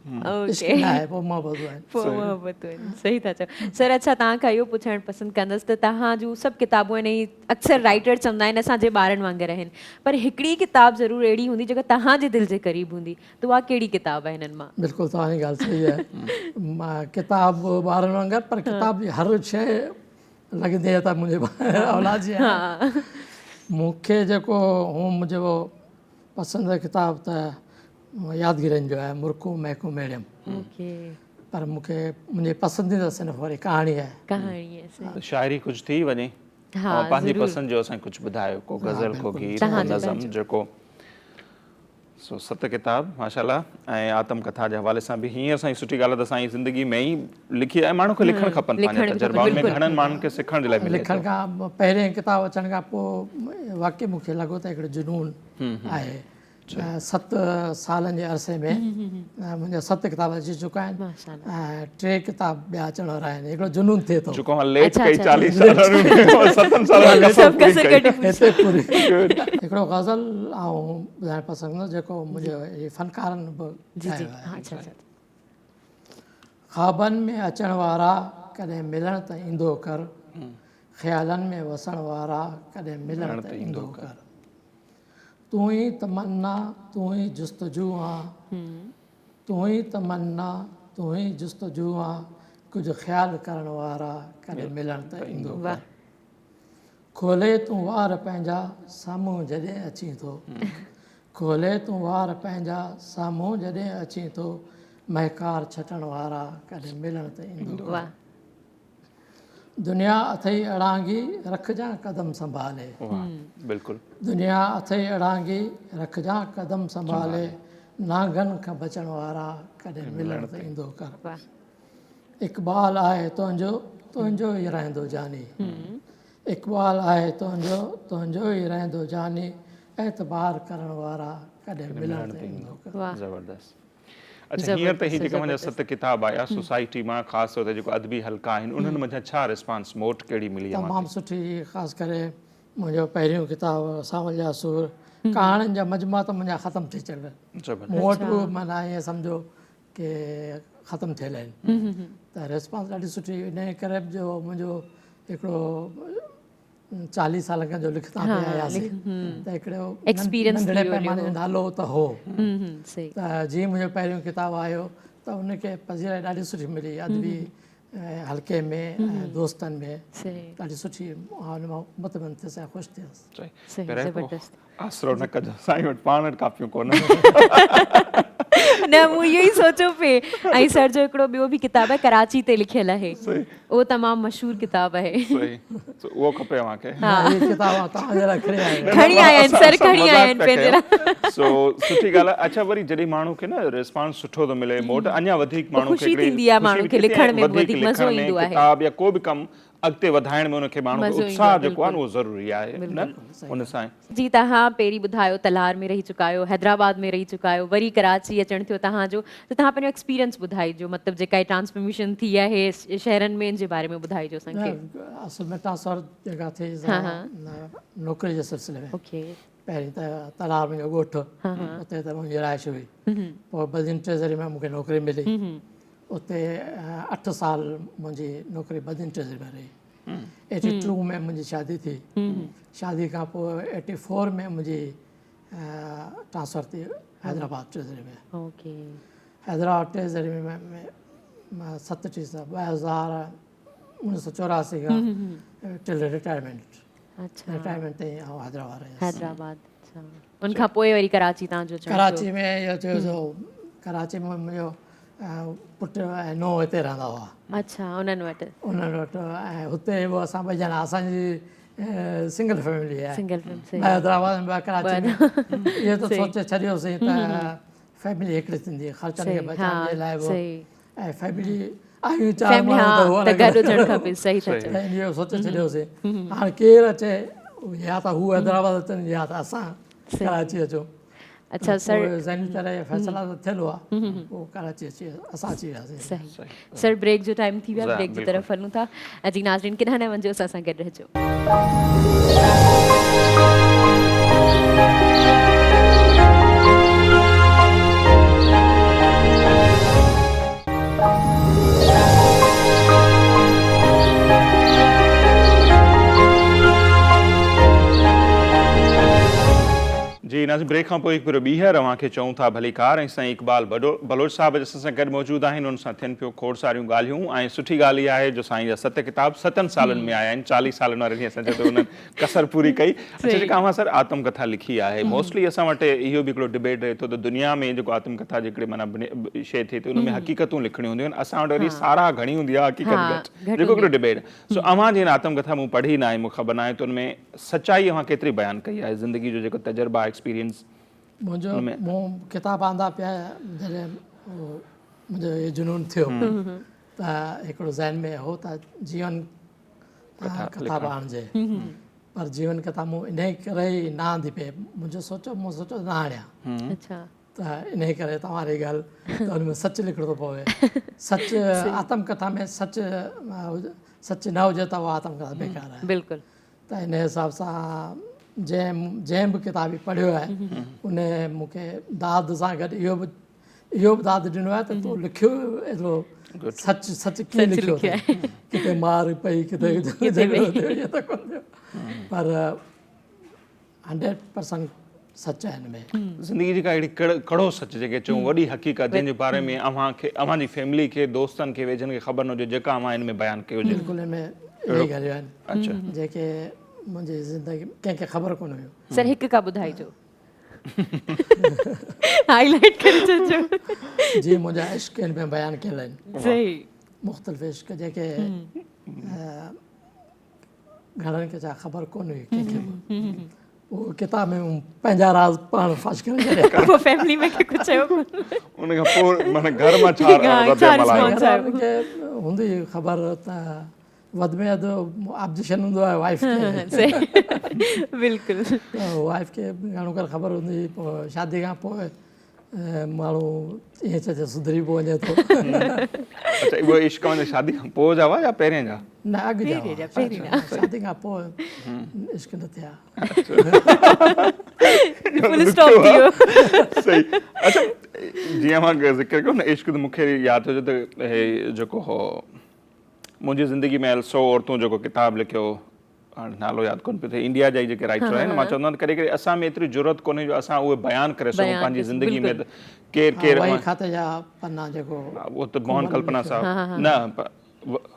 इश्क ओके न आहे पोइ मोहबतूं आहिनि। पोइ मोहबतूं आहिनि सही था चओ सर अच्छा तव्हांखां इहो पुछणु पसंदि कंदसि त तव्हां जूं सभु किताबूं आहिनि अक्सर राइटर चवंदा आहिनि असांजे ॿारनि वांगुरु आहिनि पर हिकिड़ी किताब ज़रूरु अहिड़ी हूंदी जेका तव्हांजे दिलि जे क़रीब हूंदी त उहा कहिड़ी किताब आहे हिननि मां बिल्कुलु तव्हांजी ॻाल्हि सही आहे मां किताब ॿारनि वांगुरु पर किताब जी हर शइ लॻंदी आहे त मुंहिंजे औलाद जी आहे। मूंखे जेको हूं मुंहिंजो पसंदीदा किताब त यादगिरियुनि जो आहे मुर्कूं महकूं मेड़ियम ओके पर मूंखे मुंहिंजी पसंदीदा सिर्फ़ु वरी कहाणी आहे। कहाणी आहे सही शायरी कुझु थी वञे हाँ, ऐं पंहिंजी ज़रूरु। पसंदि जो असांखे कुझु ॿुधायो को गज़ल को गीत को तव्हां नज़म जेको सो 7 किताब माशाल्लाह ऐं आत्मकथा जे हवाले सां बि हीअं असांजी सुठी ॻाल्हि आहे त असांजी ज़िंदगी में ई लिखी आहे माण्हू खे लिखणु खपनि लिखणु पंहिंजे बि तजुर्बाउनि में खपनि, घणनि माण्हुनि खे सिखण जे लाइ मिले लिखण खां पहिरें किताब अचण खां पोइ वाक़ई मूंखे लॻो त हिकिड़ो जुनून आहे 7 सालनि जे अरसे में मुंहिंजा 7 किताब अची चुका आहिनि माशाल्लाह ऐं 3 किताब ॿिया अचण वारा आहिनि हिकिड़ो जुनून थिए थो जेको हां लेट अच्छा, कई अच्छा, 40 सालनि में 7 सालनि में सभु कसर कढी हिते पूरी हिकिड़ो गज़ल ऐं ॿुधाइणु पसंदि कंदुसि जेको मुंहिंजो इहे फनकारनि बि जी जी ॻायो आहे। हाँ अच्छा अच्छा ख़्वाबनि में अचण वारा कॾहिं मिलण त ईंदो कर ख़्यालनि में वसण वारा कॾहिं मिलण त ईंदो कर तूं ई तमन्ना तूं ई जुस्तजू आं तूं ई तमन्ना तूं ई जुस्तजू आं कुझु ख़्यालु करण वारा कॾहिं मिलण त ईंदो कर वाह खोले तूं वार पंहिंजा साम्हूं जॾहिं अची थो खोले तूं वार पंहिंजा साम्हूं जॾहिं अची थो महकार छटण वारा कॾहिं मिलण त ईंदो कर वाह दुनिया अथई अड़ांगी रखजां कदम संभाले वाह बिल्कुलु दुनिया अथई अड़ांगी रखजां कदम संभाले नांगनि खां बचण वारा कॾहिं मिलण त ईंदो कर वाह इक़बाल आहे तुंहिंजो तुंहिंजो ई रहंदो जानी इक़बाल आहे तुंहिंजो तुंहिंजो ई रहंदो जानी एतबार करण वारा कॾहिं मिलण त ईंदो कर वाह ज़बरदस्त अच्छा हींअर त ही जेका मुंहिंजा 7 किताब आया सोसाइटी मां ख़ासि तौर ते जेको अदबी हल्का आहिनि उन्हनि मंझां छा रिस्पॉन्स मोट कहिड़ी मिली आहे तमामु सुठी ख़ासि करे मुंहिंजो पहिरियों किताबु सावल जा सूर कहाणियुनि जा मजमा त मुंहिंजा ख़तमु थी चुका ज़बरदस्त मूं वटि बि माना ईअं सम्झो की ख़तमु थियल आहिनि त रिस्पॉन्स ॾाढी सुठी इन करे बि जो मुंहिंजो हिकिड़ो 40 साल खां जो लिखंदा पिया आयासीं त हिकिड़ो Experience नंढड़े थी वियो पैमाने जो नालो त हो सही त जीअं मुंहिंजो पहिरियों किताबु आयो त उनखे पज़ीराई ॾाढी सुठी मिली अदबी हल्के में ऐं दोस्तनि में सही ॾाढी सुठी हुन मां मुतमइन थियसि ऐं ख़ुशि थियसि सही सही पहिरियों ज़बरदस्त आसरो न कजो साईं वटि पाण वटि कापियूं कोन न मूं इहो ई सोचियो पिए ऐं सर जो हिकिड़ो ॿियो बि किताबु आहे कराची ते लिखियल आहे उहो तमामु मशहूरु किताबु आहे सही उहो खपे मूंखे हीअ किताब तव्हांजे लाइ खणी आया खणी आया आहिनि सर खणी आया आहिनि पंहिंजे लाइ सो सुठी ॻाल्हि आहे अच्छा वरी जॾहिं माण्हू खे न रिस्पॉन्स सुठो थो मिले मोट अञा वधीक माण्हू खे ख़ुशी हिकिड़ी थींदी आहे ख़ुशी माण्हू खे थींदी आहे, लिखण में वधीक वधीक मज़ो लिखण में, ईंदो आहे किताब या को बि कमु अॻिते वधाइण में उनखे माण्हू खे मज़ो ईंदो उत्साह आहे, जेको आहे न उहो ज़रूरी आहे न उन सां जी तव्हां पहिरीं ॿुधायो तलार में रही चुका आहियो हैदराबाद में रही चुका आहियो वरी कराची अचणु थियो तव्हांजो त तव्हां पंहिंजो एक्सपीरियंस ॿुधाइजो मतिलबु जेका ट्रांसफॉर्मेशन थी आहे शहरनि में इन जे बारे में ॿुधाइजो असांखे असल में ट्रांसफर जेका थी नौकिरी जे सिलसिले में ओके पहिरीं त तलार मुंहिंजो ॻोठु उते त मुंहिंजी रिहाइश हुई पोइ बदिन ट्रेज़री में मूंखे नौकिरी मिली उते 8 साल मुंहिंजी नौकिरी बदिन ट्रेज़री में रही 82 में मुंहिंजी शादी थी। शादी खां पोइ 84 में मुंहिंजी ट्रांसफ़र थी हैदराबाद ट्रेज़री में। ओके। हैदराबाद ट्रेज़री में 1984 खां टिल रिटायरमेंट। अच्छा। रिटायरमेंट ताईं आउं हैदराबाद रहियुसि। हैदराबाद। अच्छा। उनखां पोइ वरी कराची तव्हांजो चवण कराची में इहो थियो जो कराची में मुंहिंजो पुटु ऐं नुंहुं हिते रहंदा हुआ। अच्छा, उन्हनि वटि उन्हनि वटि ऐं हुते बि असां ॿई ॼणा, असांजी सिंगल फैमिली आहे। सिंगल फिल्म से ॿ हैदराबाद में ॿ कराची में। इहो त सोचे छॾियोसीं त फैमिली हिकिड़ी थींदी, ख़र्चनि खे बचाइण जे लाइ बि सही ऐं फैमिली आहियूं चारि फैमिली माण्हू त उहो हाँ त अलॻि। गॾु हुजणु खपे। सही था चओ। ऐं इहो सोचे छॾियोसीं हाणे केरु अचे, या त हू हैदराबाद अचनि या त असां कराची अचूं। अच्छा सर। पोइ ज़ाहिरी तरह फैसला त थियल हुआ, पोइ कराची असां अची वियासीं। सही। सर ब्रेक जो टाइम थी वियो आहे, ज़ा- ब्रेक जी बिल्कुलु। तरफ़ हलूं था। ऐं जी नाज़रीन किन न वञो, असां सां गॾु रहिजो। जी नाज़रीन, ब्रेक खां पोइ हिकु भेरो ॿीहर अव्हांखे चऊं था भली कार। ऐं साईं इकबाल बलोच साहिब असां सां गॾु मौजूदु आहिनि। उन सां थियनि पियो खोड़ सारियूं ॻाल्हियूं। ऐं सुठी ॻाल्हि इहा आहे जो साईं जा 7 किताब 7 सालनि में आया आहिनि। 40 सालनि वारे ॾींहुं असां चयो त उन्हनि कसर पूरी कई। अच्छा, जेका अव्हां सर आत्मकथा लिखी आहे, मोस्टली असां वटि इहो बि हिकिड़ो डिबेट रहे थो त दुनिया में जेको आत्मकथा जेकॾहिं माना शइ थिए थी, उन में हक़ीक़तूं लिखणियूं हूंदियूं आहिनि। असां वटि वरी सारा घणी हूंदी आहे, हक़ीक़त हाँ, घटि, घटि जेको हिकिड़ो डिबेट। सो अव्हां जी आत्मकथा मूं पढ़ी न आहे, मूंखे ख़बर न आहे त उन में सचाई अव्हां केतिरी बयानु कई आहे, ज़िंदगी जो जेको तजुर्बा एक्सपीरियंस। मूं किताब आंदा पिया जॾहिं मुंहिंजो इहो जुनून थियो त हिकिड़ो ज़हन में हो त जीवन कथा आणिजे, पर जीवन कथा मूं इन करे ई न आंदी पई। मूं सोचो न आणियां। अच्छा। त इन करे तव्हांजी ॻाल्हि त हुन में सच लिखिणो थो पवे। सच आत्मकथा में सच न हुजे त उहा आत्मकथा बेकार आहे। बिल्कुलु। त इन हिसाब सां जंहिं बि किताब पढ़ियो आहे उन मूंखे दाद सां गॾु इहो बि दाद ॾिनो आहे त तूं लिखियो एतिरो सच कीअं लिखियो अथई। किथे मार पई, किथे झगड़ो थियो, इहो त कोन थियो, पर 100% सच आहे हिन में। ज़िंदगी जेका अहिड़ी कड़ो सच जेके चऊं, वॾी हक़ीक़त जंहिंजे बारे में अव्हांजी फैमिली खे, दोस्तनि खे, वेझनि खे ख़बर न हुजे, जेका अव्हां हिन में बयानु कयो हुजे। बिल्कुलु हिन में इहे ॻाल्हियूं आहिनि अच्छा। जेके मुंहिंजी ज़िंदगी कंहिंखे ख़बर कोन हुयूं। सर हिकु का ॿुधाइजो, हाईलाइट करे छॾिजो। जी मुंहिंजा इश्क हिन में बयानु कयल आहिनि। सही। मुख़्तलिफ़ इश्क जेके घणनि खे छा ख़बर कोन हुई कंहिंखे बि। उहो किताब में पंहिंजा राज़ पाण फाश करे छॾिया। पोइ फैमिली में कुझु चयो कोन? उन खां पोइ माना घर मां छा रद्द-ए-अमल आहे? घर खे हूंदी ख़बर त वधि में वधि ऑब्जेक्शन हूंदो आहे वाइफ खे। बिल्कुलु। त वाइफ खे घणो करे ख़बर हूंदी। पोइ शादी खां पोइ माण्हू ईअं चए सुधरी पोइ वञे थो। अच्छा, उहे इश्क वञे शादी खां पोइ जा हुआ या पहिरियों जा? न अॻु जा हुआ। शादी खां पोइ इश्क न थिया। फुल स्टॉप थी वियो। सही। अच्छा, जीअं मां ज़िक्र कयो न इश्क, त मूंखे यादि हुजे त हे जेको हो मुंहिंजी ज़िंदगी में 100 औरतूं जेको किताब लिखियो, हाणे नालो यादि कोन पियो थिए, इंडिया जा ई जेके राइटर आहिनि, मां चवंदो आहियां कॾहिं कॾहिं असां में एतिरी ज़रूरत कोन्हे जो असां उहे बयानु करे सघूं पंहिंजी ज़िंदगी में। त केरु हवाई खाते जा पन्ना जेको उहो त मोहन कल्पना साहब न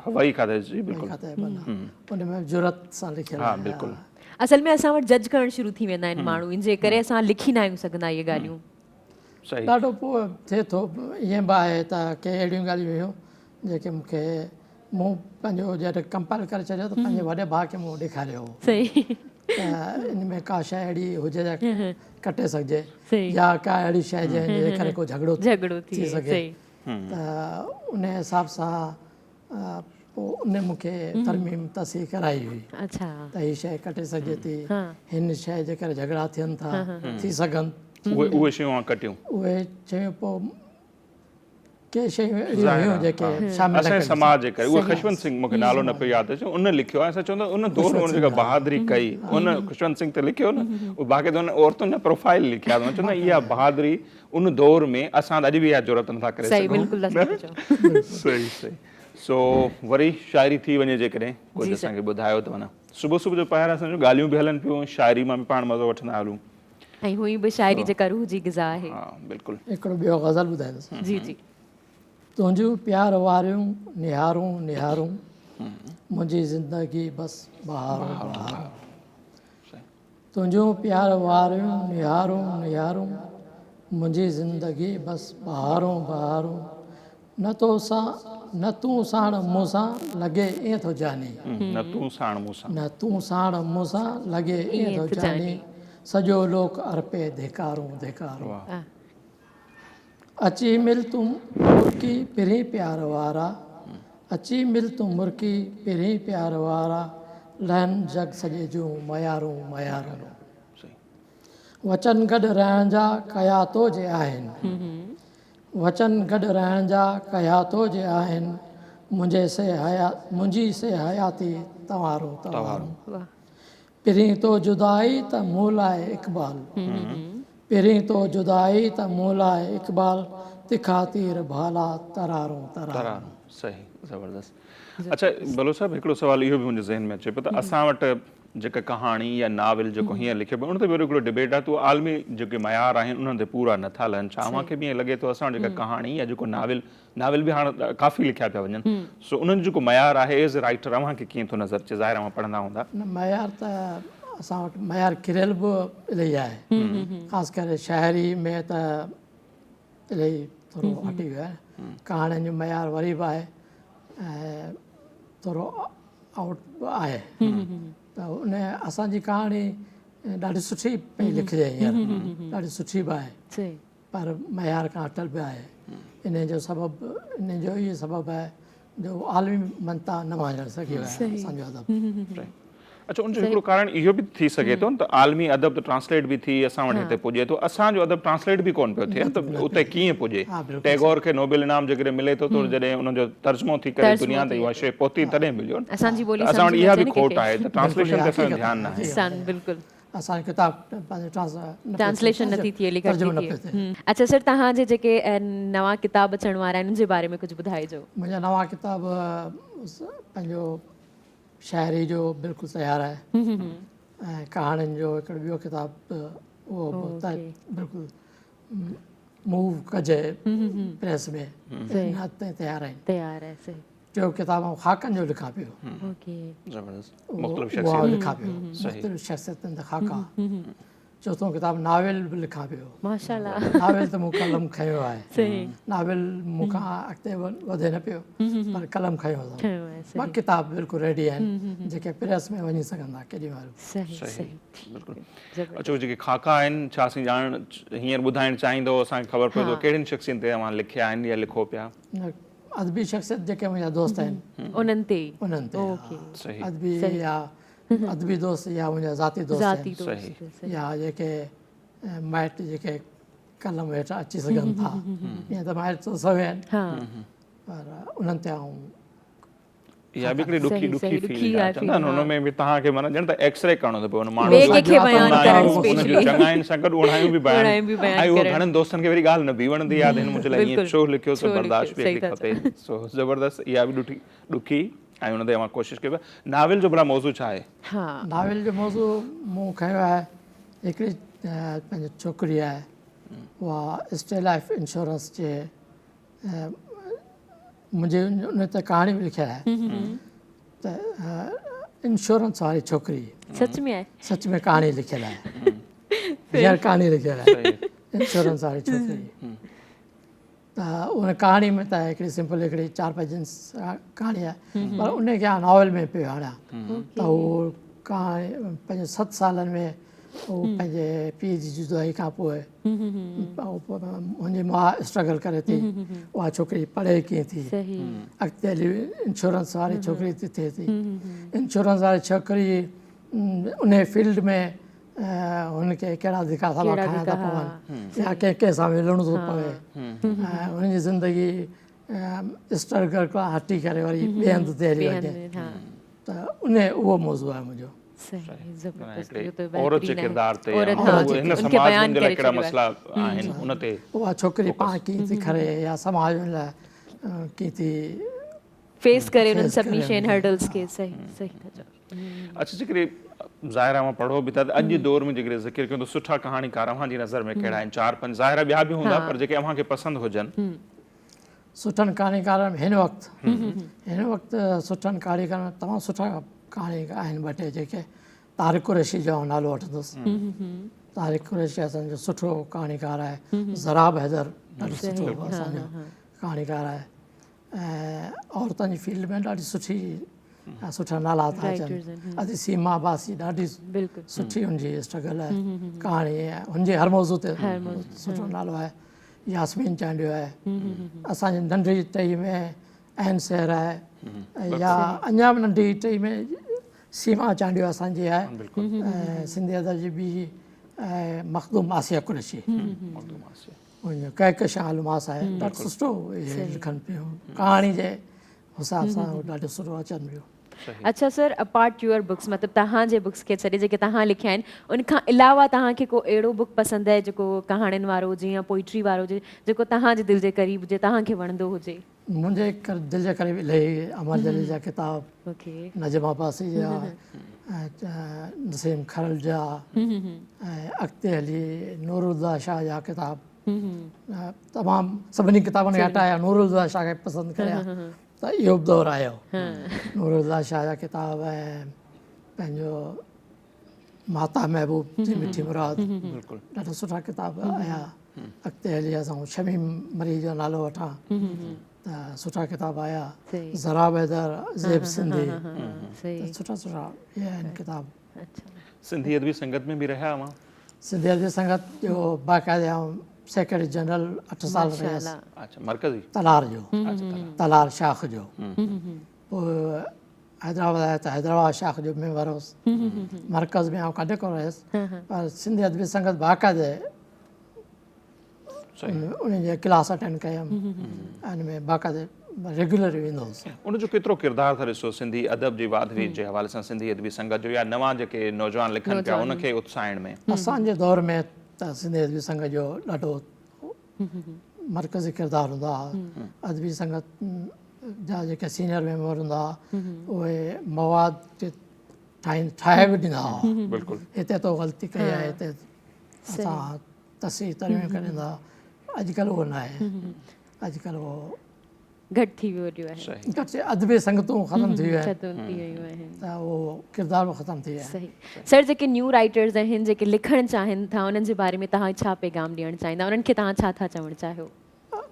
हवाई खाते जी बिल्कुलु खाते जा पन्ना उन में ज़रूरत सां लिखियल हा आहे। बिल्कुलु। असल में असां वटि जज करणु शुरू थी वेंदा आहिनि माण्हू, इन जे करे असां लिखी न आहियूं सघंदा इहे ॻाल्हियूं। सही। ॾाढो पोइ थिए थो ईअं बि आहे त के अहिड़ियूं ॻाल्हियूं हुयूं जेके मूंखे मूं पंहिंजो जॾहिं कंपाइल करे छॾियो त पंहिंजे वॾे भाउ खे मूं ॾेखारियो हो सही। त इन में का शइ अहिड़ी हुजे त कटे सघिजे सही। या का अहिड़ी शइ जंहिंजे करे को झगड़ो थी सघे। सही। त उन हिसाब सां पोइ उन मूंखे तरमीम तसीह कराई हुई अच्छा। त हीअ शइ कटे सघिजे थी, हिन शइ जे करे झगड़ा थियनि था, थी सघनि। उहे शयूं कटियूं। उहे शयूं पोइ के शयूं अहिड़ियूं हुयूं जेके शामिल असांजे समाज जे करे। उहे खुशवंत सिंह, मूंखे नालो न पियो यादि अचे, उन लिखियो आहे। असां चवंदा उन दौर में उन जेका बहादुरी कई, उन खुशवंत सिंह त लिखियो न, उहो बाक़ी त उन औरतुनि जा प्रोफाइल लिखिया अथऊं। चवंदा इहा बहादुरी उन दौर में असां अॼु बि इहा ज़रूरत नथा करे सही। सघूं। बिल्कुलु सही सही। सो वरी शाइरी थी वञे जेकॾहिं कुझु असांखे ॿुधायो त माना सुबुह सुबुह जो ॿाहिरि असांजो ॻाल्हियूं बि हलनि पियूं शाइरी मां बि पाण मज़ो वठंदा हलूं ऐं हुई बि शाइरी जेका रूह जी ग़िज़ा आहे हा बिल्कुलु हिकिड़ो ॿियो गज़ल ॿुधाईंदुसि जी जी तुंहिंजूं प्यार वारियूं निहारूं निहारूं मुंहिंजी ज़िंदगी बसि बहारूं बहारूं तुंहिंजूं प्यार वारियूं निहारूं निहारूं मुंहिंजी ज़िंदगी बसि बहारूं बहारूं न तूं साण मूंसां लॻे ईअं थो जानी न तूं साण मूंसां न तूं साण मूंसां लॻे ईअं थो जानी सॼो लोक अर्पे धिकारूं धिकारूं वाह अची मिल तूं मुर्की पिरी प्यार वारा अची मिल तूं मुर्की पिरी प्यार वारा लहन जग सॼे जूं मयारूं मयारूं वचन गॾु रहण जा कया तो जे आहिनि वचन गॾु रहण जा कया तो जे आहिनि मुंहिंजी से हयाती तवारो तवारो वाह पिरी तो जुदाई त मूं लाइ इक़बाल पिरी तो जुदाई त मूं लाइ इक़बाल तिखा तीर भाला तरारूं तरारूं सही ज़बरदस्त अच्छा बलो साहब हिकिड़ो सवाल इहो बि मुंहिंजे ज़हन में अचे पियो त असां वटि जेका कहाणी या नाविल जेको हीअं लिखियो पियो उन ते वरी हिकिड़ो डिबेट आहे त उहो आलमी जेके मयार आहिनि उन्हनि ते पूरा नथा लहनि छा मूंखे बि ईअं लॻे थो असां जेका कहाणी या जेको नाविल बि हाणे काफ़ी लिखिया पिया वञनि सो उन्हनि जेको मयार आहे एज़ ए राइटर अव्हांखे कीअं थो नज़र अचे ज़ाहिर अव्हां पढ़ंदा हूंदा न मयार त असां वटि मयार किरियल बि इलाही आहे ख़ासि करे शाइरी में त इलाही थोरो हटी वियो आहे कहाणियुनि जो मयार वरी बि आहे ऐं थोरो आउट बि आहे त उन असांजी कहाणी ॾाढी सुठी पई लिखिजे हींअर ॾाढी सुठी बि आहे सही पर मयार खां अटल बि आहे इन जो इहो सबबु आहे जो आलमी मंता न वञणु सघियो आहे असांजो अदब अच्छा उनजो हिकिड़ो कारण इहो बि थी सघे थो न त आलमी अदब त ट्रांसलेट बि थी असां वटि हिते पुॼे थो असांजो अदब ट्रांसलेट बि कोन पियो थिए त उते कीअं पुॼे टैगोर खे नोबेल इनाम जेकॾहिं मिले थो त जॾहिं उनजो तर्जुमो थी करे दुनिया ते उहा शइ पहुती तॾहिं मिलियो न असांजी ॿोली असां वटि इहा बि खोट आहे त ट्रांसलेशन ते असांजो ध्यानु न आहे सन बिल्कुलु असांजी किताब पंहिंजे ट्रांसलेशन नथी थिए लिखण थी थिए अच्छा सर तव्हांजे जेके नवां किताब अचण वारा आहिनि उन जे बारे में कुझु ॿुधाइजो मुंहिंजा नवां किताब पंहिंजो शाइरी जो बिल्कुलु तयारु आहे ऐं कहाणियुनि जो हिकिड़ो ॿियो किताबु उहो बिल्कुलु मूव कजे प्रेस में तयारु आहिनि तयारु आहे सही टियों किताब आउं ख़ाकनि जो लिखां पियो ओके ज़बरदस्त उहो लिखां पियो मुख़्तलिफ़ शख़्सियतनि ते ख़ाका चोथों किताब नाविल बि लिखां पियो माशाल्लाह नाविल त मूं कलम खयो आहे सही नाविल मूंखां अॻिते वधे न पियो पर कलम खयो अथमि खयो आहे सही ॿ किताब बिल्कुलु रेडी आहिनि जेके प्रेस में वञी सघंदा केॾी महिल सही सही बिल्कुलु अच्छा जेके ख़ाका आहिनि छा असीं ॼाण हींअर ॿुधाइणु चाहींदो असांखे ख़बर पए थो कहिड़ियुनि शख़्सियतुनि ते तव्हां लिखिया आहिनि या लिखो पिया अदबी शख़्सियत जेके मुंहिंजा दोस्त आहिनि उन्हनि ते उन्हनि ते सही अदबी या अदबी दोस्त या मुंहिंजा ज़ाती दोस्त ज़ाती आहिनि दोस्त या जेके माइट जेके कलम हेठि अची सघनि था ईअं त माइट त सभु आहिनि पर उन्हनि ते आऊं इहा बि हिकिड़ी ॾुखी ॾुखी फीलिंग आहे चवंदा आहिनि हुन में बि तव्हांखे माना ॼण त एक्सरे करणो थो पए हुन माण्हू जो चङाइनि सां गॾु उणायूं बि बयान ऐं उहो घणनि दोस्तनि खे वरी ॻाल्हि न बि वणंदी आहे हिन मुंहिंजे लाइ ईअं छो लिखियो त बर्दाश्त बि हिकिड़ी खपे सो ज़बरदस्त इहा बि ॾुखी ऐं हुन ते मां कोशिशि कई आहे नाविल जो भला मौज़ू छा आहे नाविल जो मौज़ू मूं खयो आहे हिकिड़ी पंहिंजी छोकिरी आहे उहा स्टे लाइफ इंश्योरेंस जे मुंहिंजे उन ते कहाणी बि लिखियलु आहे त इंश्योरेंस वारी छोकिरी सच में आहे सच में कहाणी लिखियलु आहे हींअर कहाणी लिखियलु आहे इंश्योरेंस वारी छोकिरी त उन कहाणी में त हिकिड़ी सिंपल हिकिड़ी 4 पेजनि कहाणी आहे पर उनखे नॉवल में पियो आणियां त उहो कहाणी पंहिंजे 7 सालनि में उहो पंहिंजे पीउ जी जुदाई खां पोइ मुंहिंजी माउ स्ट्रगल करे थी उहा छोकिरी पढ़े कीअं थी अॻिते हली इंश्योरेंस वारी छोकिरी थी थिए थी इंश्योरेंस वारी छोकिरी उन फील्ड में हुनखे कहिड़ा धिका सभा खाइणा था पवनि या कंहिं सां मिलणो थो पवे ऐं हुनजी ज़िंदगी स्ट्रगल खां हटी करे वरी ॿिए हंधि ते हली वञे त उहो मौज़ू आहे मुंहिंजो उहा छोकिरी पाण कीअं थी करे या समाज लाइ कीअं थी फेस करे उन्हनि Face सभिनी करे शयुनि उनखे, हर्डल्स खे सही सही था चओ अच्छा जेकॾहिं ज़ाहिरा मां पढ़ो बि था त अॼु दौर में जेकॾहिं ज़िक्र कयूं त सुठा कहाणीकार अव्हांजी नज़र में कहिड़ा आहिनि 4-5 ज़ाहिरा ॿिया बि हूंदा पर जेके अव्हांखे पसंदि हुजनि सुठनि कहाणीकारनि में हिन वक़्तु सुठनि कहाणीकारनि में तमामु सुठा कहाणी आहिनि ॿ टे जेके तारिक कुरैशी जो नालो वठंदुसि तारिक कुरैशी असांजो सुठो कहाणीकार आहे ज़राब हैदर ॾाढो सुठो असांजो कहाणीकार आहे ऐं औरतुनि जी फील्ड में ॾाढी सुठा नाला था अचनि अॼु सीमा अब्बासी ॾाढी बिल्कुलु सुठी हुनजी स्ट्रगल आहे कहाणी आहे हुनजे हर मौज़ू ते सुठो नालो आहे यास्मीन चांडियो आहे असांजी नंढी टई में अहन सहर आहे या अञा बि नंढी टई में सीमा चांडियो असांजी आहे ऐं सिंधी अदब जी ॿी मखदूम आसिया कुरैशी हुनजो कहकशां अलमास आहे ॾाढो सुठो इहे लिखनि पियूं कहाणी जे हिसाब सां ॾाढो सुठो अचनि पियूं अच्छा सर अपार्ट यूअर बुक्स मतिलबु तव्हांजे बुक्स खे छॾे जेके तव्हां लिखिया आहिनि उनखां अलावा तव्हांखे को अहिड़ो बुक पसंदि आहे जेको कहाणियुनि वारो हुजे या पोइट्री वारो हुजे जेको तव्हांजे दिलि जे क़रीब हुजे तव्हांखे वणंदो हुजे मुंहिंजे दिलि जे क़रीब इलाही अमर जलील जा किताब ओके नजम अब्बासी जा नसीम खरल जा ऐं अॻिते हली नूरुल्ला शाह जा किताब तमामु सभिनी किताबनि खे हटाया नूरुल्ला शाह खे पसंदि कया त इहो बि दौरु आयो नूरुल्ला शाह जा किताब ऐं पंहिंजो माता महबूब जी मिठी मुराद ॾाढा सुठा किताब आया अॻिते हली असां शमीम मरी जो नालो वठां त सुठा किताब आया ज़राब हैदर ज़ेब सिंधी त सुठा इहे आहिनि किताब सिंधी अदबी संगत में बि रहिया हुआ सिंधी अदबी संगत जो बाक़ाइदा सेक्रेटरी जनरल 8 साल रहियसि अच्छा मरकज़ी तलार जो तलार शाख जो पोइ हैदराबाद आया त हैदराबाद शाख जो मेंबर हुउसि मरकज़ में आउं कॾहिं कोन रहियसि पर सिंधी अदबी संगत बाक़ाइदे उनजे क्लास अटेंड कयमि हिन में बाक़ाइदे रेगुलर वेंदो हुउसि उनजो केतिरो किरदारु था ॾिसो सिंधी अदब जी वाधवी जे हवाले सां सिंधी अदबी संगत जो या नवां जेके नौजवान लिखनि पिया उनखे उत्साहिण में असांजे दौर में त सिंधी अदबी संगत जो ॾाढो मरकज़ी किरदारु हूंदो आहे अदबी संगत जा जेके सीनियर मेंबर हूंदा हुआ उहे मवाद खे ठाहे बि ॾींदा हुआ बिल्कुलु हिते तो ग़लती कई आहे हिते असां तस्हीह तरमीम करे ॾींदा अॼुकल्ह उहो न आहे अॼुकल्ह उहो घटि थी वियो आहे घटि अदबी संगतूं ख़तमु थी वियूं आहिनि त उहो किरदारु ख़तमु थी विया आहिनि सही सर जेके न्यू राइटर्स आहिनि जेके लिखणु चाहिनि था उन्हनि जे बारे में तव्हां छा पैगाम ॾियणु चाहींदा उन्हनि खे तव्हां छा था चवणु चाहियो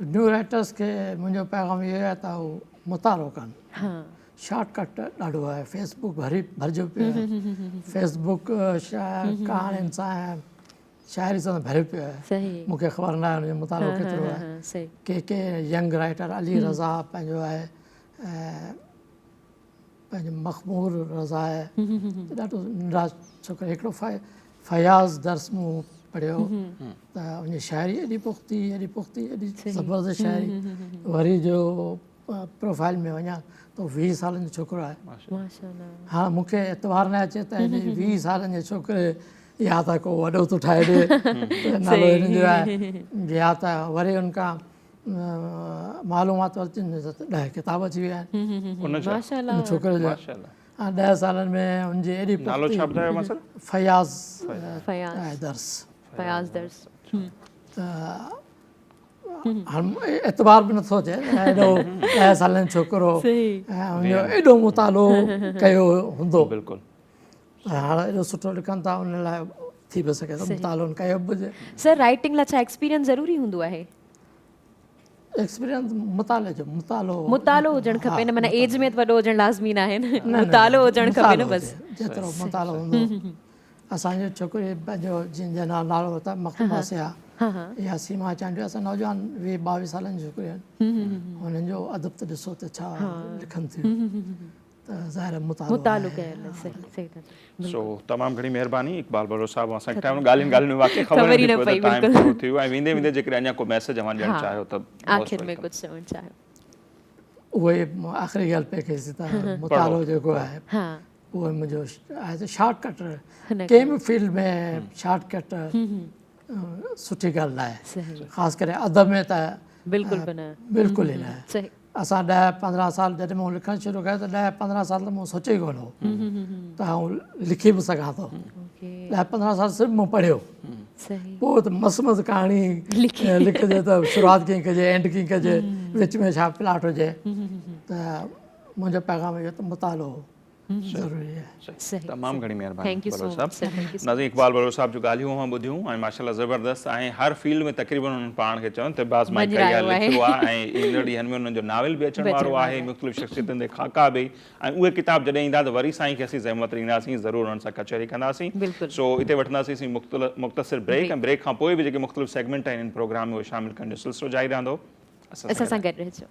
न्यू राइटर्स खे मुंहिंजो पैगाम इहो आहे त उहो मुतालो कनि शॉर्टकट ॾाढो आहे फेसबुक भरिजो पियो आहे फेसबुक कहाणियुनि सां शाइरी सां भरियो पियो आहे मूंखे ख़बर न आहे हुनजो मुतालो केतिरो आहे के यंग राइटर अली रज़ा पंहिंजो आहे ऐं पंहिंजो मखमूर रज़ा आहे ॾाढो निराश छोकिरो हिकिड़ो फयाज़ दर्स मूं पढ़ियो त उनजी शाइरी एॾी पुख़्ती एॾी ज़बरदस्त शाइरी वरी जो प्रोफाइल में वञा त 20 सालनि जो छोकिरो आहे हा मूंखे एतवार न अचे त 20 सालनि जे छोकिरे या त को वॾो थो ठाहे ॾिए नालो हिन जो आहे या त वरी उनखां मालूमात वरितियूं 10 किताब अची विया आहिनि छोकिरे जो 10 सालनि में हुनजी एॾी नालो छा ॿुधायो मां सर फयाज़ दर्स त एतबार बि नथो अचे एॾो 10 सालनि जो छोकिरो ऐं हुनजो एॾो मुतालो कयो हूंदो बिल्कुलु हाणे एॾो सुठो लिखनि था उन लाइ थी बि सघे थो मुतालो कयो बि हुजे सर राइटिंग लाइ छा एक्सपीरियंस ज़रूरी हूंदो आहे एक्सपीरियंस मुताले जो मुतालो हुजणु खपे न माना एज में वॾो हुजणु लाज़मी न आहे मुतालो हुजणु खपे न बसि जेतिरो मुतालो हूंदो असांजो छोकिरी पंहिंजो जंहिंजो नालो वरिता मखदूम आसिया या सीमा चांडियो असां नौजवान 22 सालनि जी छोकिरियूं आहिनि हुननि जो अदब त ॾिसो त छा लिखनि थियूं त ज़ाहिर मुतालो कयल सही सो तमामु घणी महिरबानी इकबाल बलोच साहब असांखे टाइम ॻाल्हियुनि में वाक़ई ख़बर ई न पई टाइम पूरो थी वियो ऐं वेंदे वेंदे जेकॾहिं अञा को मैसेज अव्हां ॾियणु चाहियो त आख़िर में कुझु चवणु चाहियो उहे आख़िरी ॻाल्हि पे कईसीं त मुतालो जेको आहे उहो मुंहिंजो आहे त शॉर्टकट कंहिं बि फील्ड में शॉर्टकट सुठी ॻाल्हि न आहे ख़ासि करे अदब में त बिल्कुलु ई न आहे असां 10-15 साल जॾहिं मूं लिखणु शुरू कयो त 10-15 साल त मूं सोचियो ई कोन हो त आउं लिखी बि सघां थो। ओके 10-15 साल सिर्फ़ु मूं पढ़ियो, सही पोइ त मस्त मस्त कहाणी लिखजे त शुरूआति कीअं कजे, एंड कीअं कजे, विच में छा प्लाट हुजे। त मुंहिंजो पैगाम इहो त मुतालो ज़रूरी आहे। सही तमामु घणी महिरबानी थैंक यू सो बलोच साहब। मच सर, थैंक यू नाज़रीन, इक़बाल बलोच साहब जो ॻाल्हियूं मां ॿुधियूं ऐं माशाल्लाह ज़बरदस्त ऐं हर फील्ड में तक़रीबन उन्हनि पाण खे चवनि त बाज़माई कई आहे, लिखियो आहे ऐं ईंदड़ ॾींहंनि में उन्हनि जो नावल बि अचण वारो आहे, मुख़्तलिफ़ शख़्सियतुनि ते खाका बि। ऐं उहे किताब जॾहिं ईंदा त वरी साईं खे असीं ज़हमत ॾींदासीं, ज़रूरु उन्हनि सां कचहरी कंदासीं। सो हिते वठंदासीं मुख़्तसिर ब्रेक ऐं ब्रेक खां पोइ बि जेके मुख़्तलिफ़ सेगमेंट आहिनि इन प्रोग्राम में उहे शामिल करण जो सिलसिलो जारी रहंदो। असां सां गॾु रहिजो।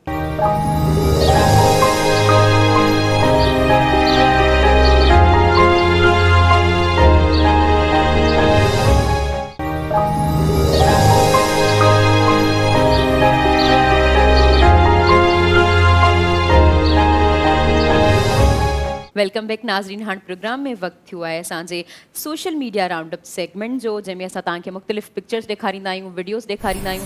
वेलकम बैक नाज़रीन। हाणे प्रोग्राम में वक़्तु थियो आहे असांजे social media round up segment जो, जंहिंमें असां तव्हांखे मुख़्तलिफ़ पिक्चर्स ॾेखारींदा आहियूं, वीडियोस ॾेखारींदा आहियूं।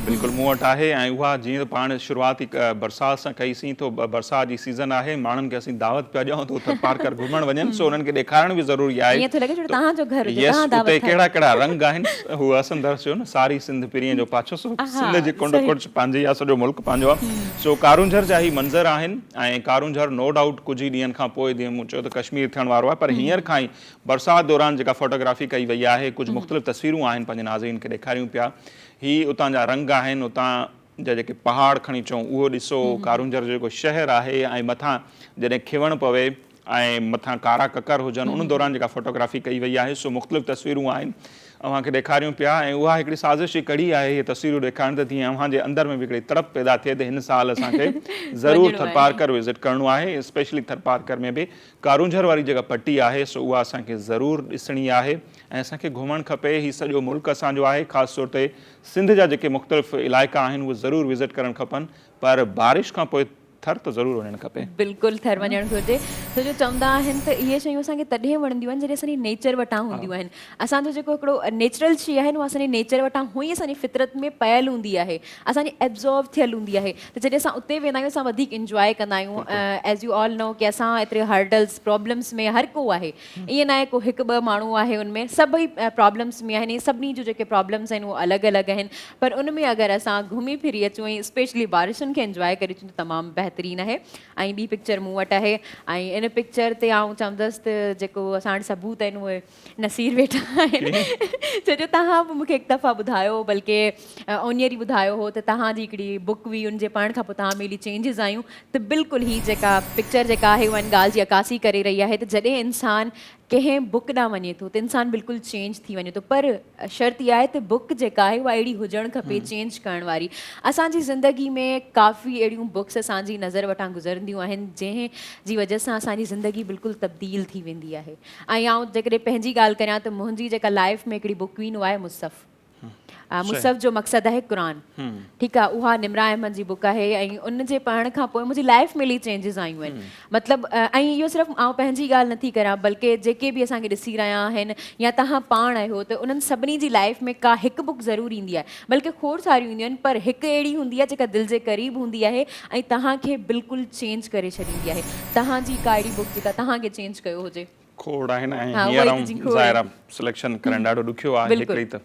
बिल्कुलु मूं वटि आहे ऐं उहा जीअं त पाण शुरूआती बरसाति सां कईसीं तो बरसाति जी सीज़न आहे, माण्हुनि खे असीं दावत पिया ॾियूं त उते पार्कर घुमणु वञनि, सो उन्हनि खे ॾेखारणु बि ज़रूरी आहे। ईअं थो लॻे ॼणु तव्हांजो घर हुजे, यस, तव्हां दावत उते खायो। कहिड़ा कहिड़ा रंग आहिनि हू असंदर चयो न, सारी सिंध पिरीअ जो पाछो, सो सिंध जी कुंड कुर्च पंहिंजी आहे, सॼो मुल्क पंहिंजो आहे। सो कारूंझर जा ई मंज़र आहिनि ऐं कारूंझर नो डाउट कुझु ई ॾींहंनि खां पोइ जीअं मूं चयो त कश्मीर थियण वारो आहे, पर हींअर खां ई बरसाति दौरान जेका फोटोग्राफी कई वई आहे, कुझु मुख़्तलिफ़ तस्वीरूं आहिनि पंहिंजे नाज़रीन खे ॾेखारियूं पिया। ही उतां जा रंग आहिनि, उतां जा जेके पहाड़ खणी अचूं उहो ॾिसो, कारूंझर जो जेको शहर आहे ऐं मथां जॾहिं खिवण पवे ऐं मथां कारा ककर हुजनि, उन दौरान जेका फोटोग्राफी कई वई आहे, सो मुख़्तलिफ़ तस्वीरूं आहिनि अव्हांखे ॾेखारियूं पिया। ऐं उहा हिकिड़ी साज़िश जी कड़ी आहे इहे तस्वीरूं ॾेखारण त तीअं अव्हांजे अंदरि में बि हिकिड़ी तड़प पैदा थिए त हिन साल असांखे ज़रूरु थरपारकर विज़िट करिणो आहे, स्पेशली थरपारकर में बि कारूंझर वारी जेका पट्टी आहे सो उहा असांखे ज़रूरु ॾिसणी आहे ऐं असांखे घुमणु खपे। हीउ सॼो मुल्क असांजो आहे, ख़ासि तौर ते सिंध जा जेके मुख़्तलिफ़ इलाइक़ा आहिनि उहे ज़रूरु विज़िट करणु खपनि, पर बारिश खां पोइ थर त ज़रूरु वञणु खपे। बिल्कुलु थर वञणु घुरिजे। छो जो चवंदा आहिनि त इहे शयूं असांखे तॾहिं वणंदियूं आहिनि जॾहिं असांजी नेचर वटां हूंदियूं आहिनि। असांजो जेको हिकिड़ो नेचुरल शइ आहे न, उहा असांजे नेचर वटां हुई असांजी फितरत में पयल हूंदी आहे, असांजी एब्ज़ॉर्व थियल हूंदी आहे। त जॾहिं असां उते वेंदा आहियूं असां वधीक इंजॉय कंदा आहियूं। एज़ यू ऑल नो कि असां एतिरे हर्डल्स प्रॉब्लम्स में हर को आहे, ईअं न आहे को हिकु ॿ माण्हू आहे उनमें, सभई प्रॉब्लम्स में आहिनि। सभिनी जूं जेके प्रॉब्लम्स आहिनि उहे अलॻि अलॻि आहिनि, पर उन में अगरि असां घुमी फिरी अचूं ऐं स्पेशली बारिशुनि खे इंजॉय करे अचूं त तमामु बहितरीनु आहे। ऐं ॿी पिक्चर मूं वटि आहे ऐं इन पिक्चर ते आउं चवंदसि त जेको असां वटि सबूत आहिनि उहे नसीर वेठा आहिनि। छो जो तव्हां बि मूंखे हिकु दफ़ा ॿुधायो, बल्कि ओनियर ई ॿुधायो हो त तव्हांजी हिकिड़ी बुक हुई, उनजे पढ़ण खां पोइ तव्हां में एॾी चेंजिस आयूं। त बिल्कुलु ही जेका पिक्चर जेका आहे उहा इन ॻाल्हि जी अकासी करे रही आहे त जॾहिं इंसानु कंहिं बुक ॾांहुं वञे थो त इंसानु बिल्कुलु चेंज थी वञे थो, पर शर्त इहा आहे त बुक जेका आहे उहा अहिड़ी हुजणु खपे चेंज करण वारी। असांजी ज़िंदगी में काफ़ी अहिड़ियूं बुक्स असांजी नज़र वटां गुज़रंदियूं आहिनि जंहिं जी वजह सां असांजी ज़िंदगी बिल्कुलु तब्दील थी वेंदी आहे। ऐं आउं जेकॾहिं पंहिंजी ॻाल्हि करियां त मुंहिंजी जेका लाइफ में हिकिड़ी बुक हुई उहा आहे मुसफ़। मुसफ़ जो मक़सदु आहे क़ुरान, ठीकु आहे। उहा निमरा अहमद जी बुक आहे ऐं उनजे पढ़ण खां पोइ मुंहिंजी लाइफ में इलाही चेंजिस आयूं आहिनि। मतिलबु ऐं इहो सिर्फ़ु आउं पंहिंजी ॻाल्हि नथी करियां, बल्कि जेके बि असांखे ॾिसी रहिया आहिनि या तव्हां पाण आहियो त उन्हनि सभिनी जी लाइफ में का हिकु बुक ज़रूरु ईंदी आहे, बल्कि खोड़ सारियूं ईंदियूं आहिनि, पर हिकु अहिड़ी हूंदी आहे जेका दिलि जे क़रीब हूंदी आहे ऐं तव्हांखे बिल्कुलु चेंज करे छॾींदी आहे। तव्हांजी का अहिड़ी बुक जेका तव्हांखे चेंज कयो हुजे? खोड़ आहिनि ऐं हींअर ज़ाहिर सिलेक्शन करणु ॾाढो ॾुखियो आहे हिकिड़ी त।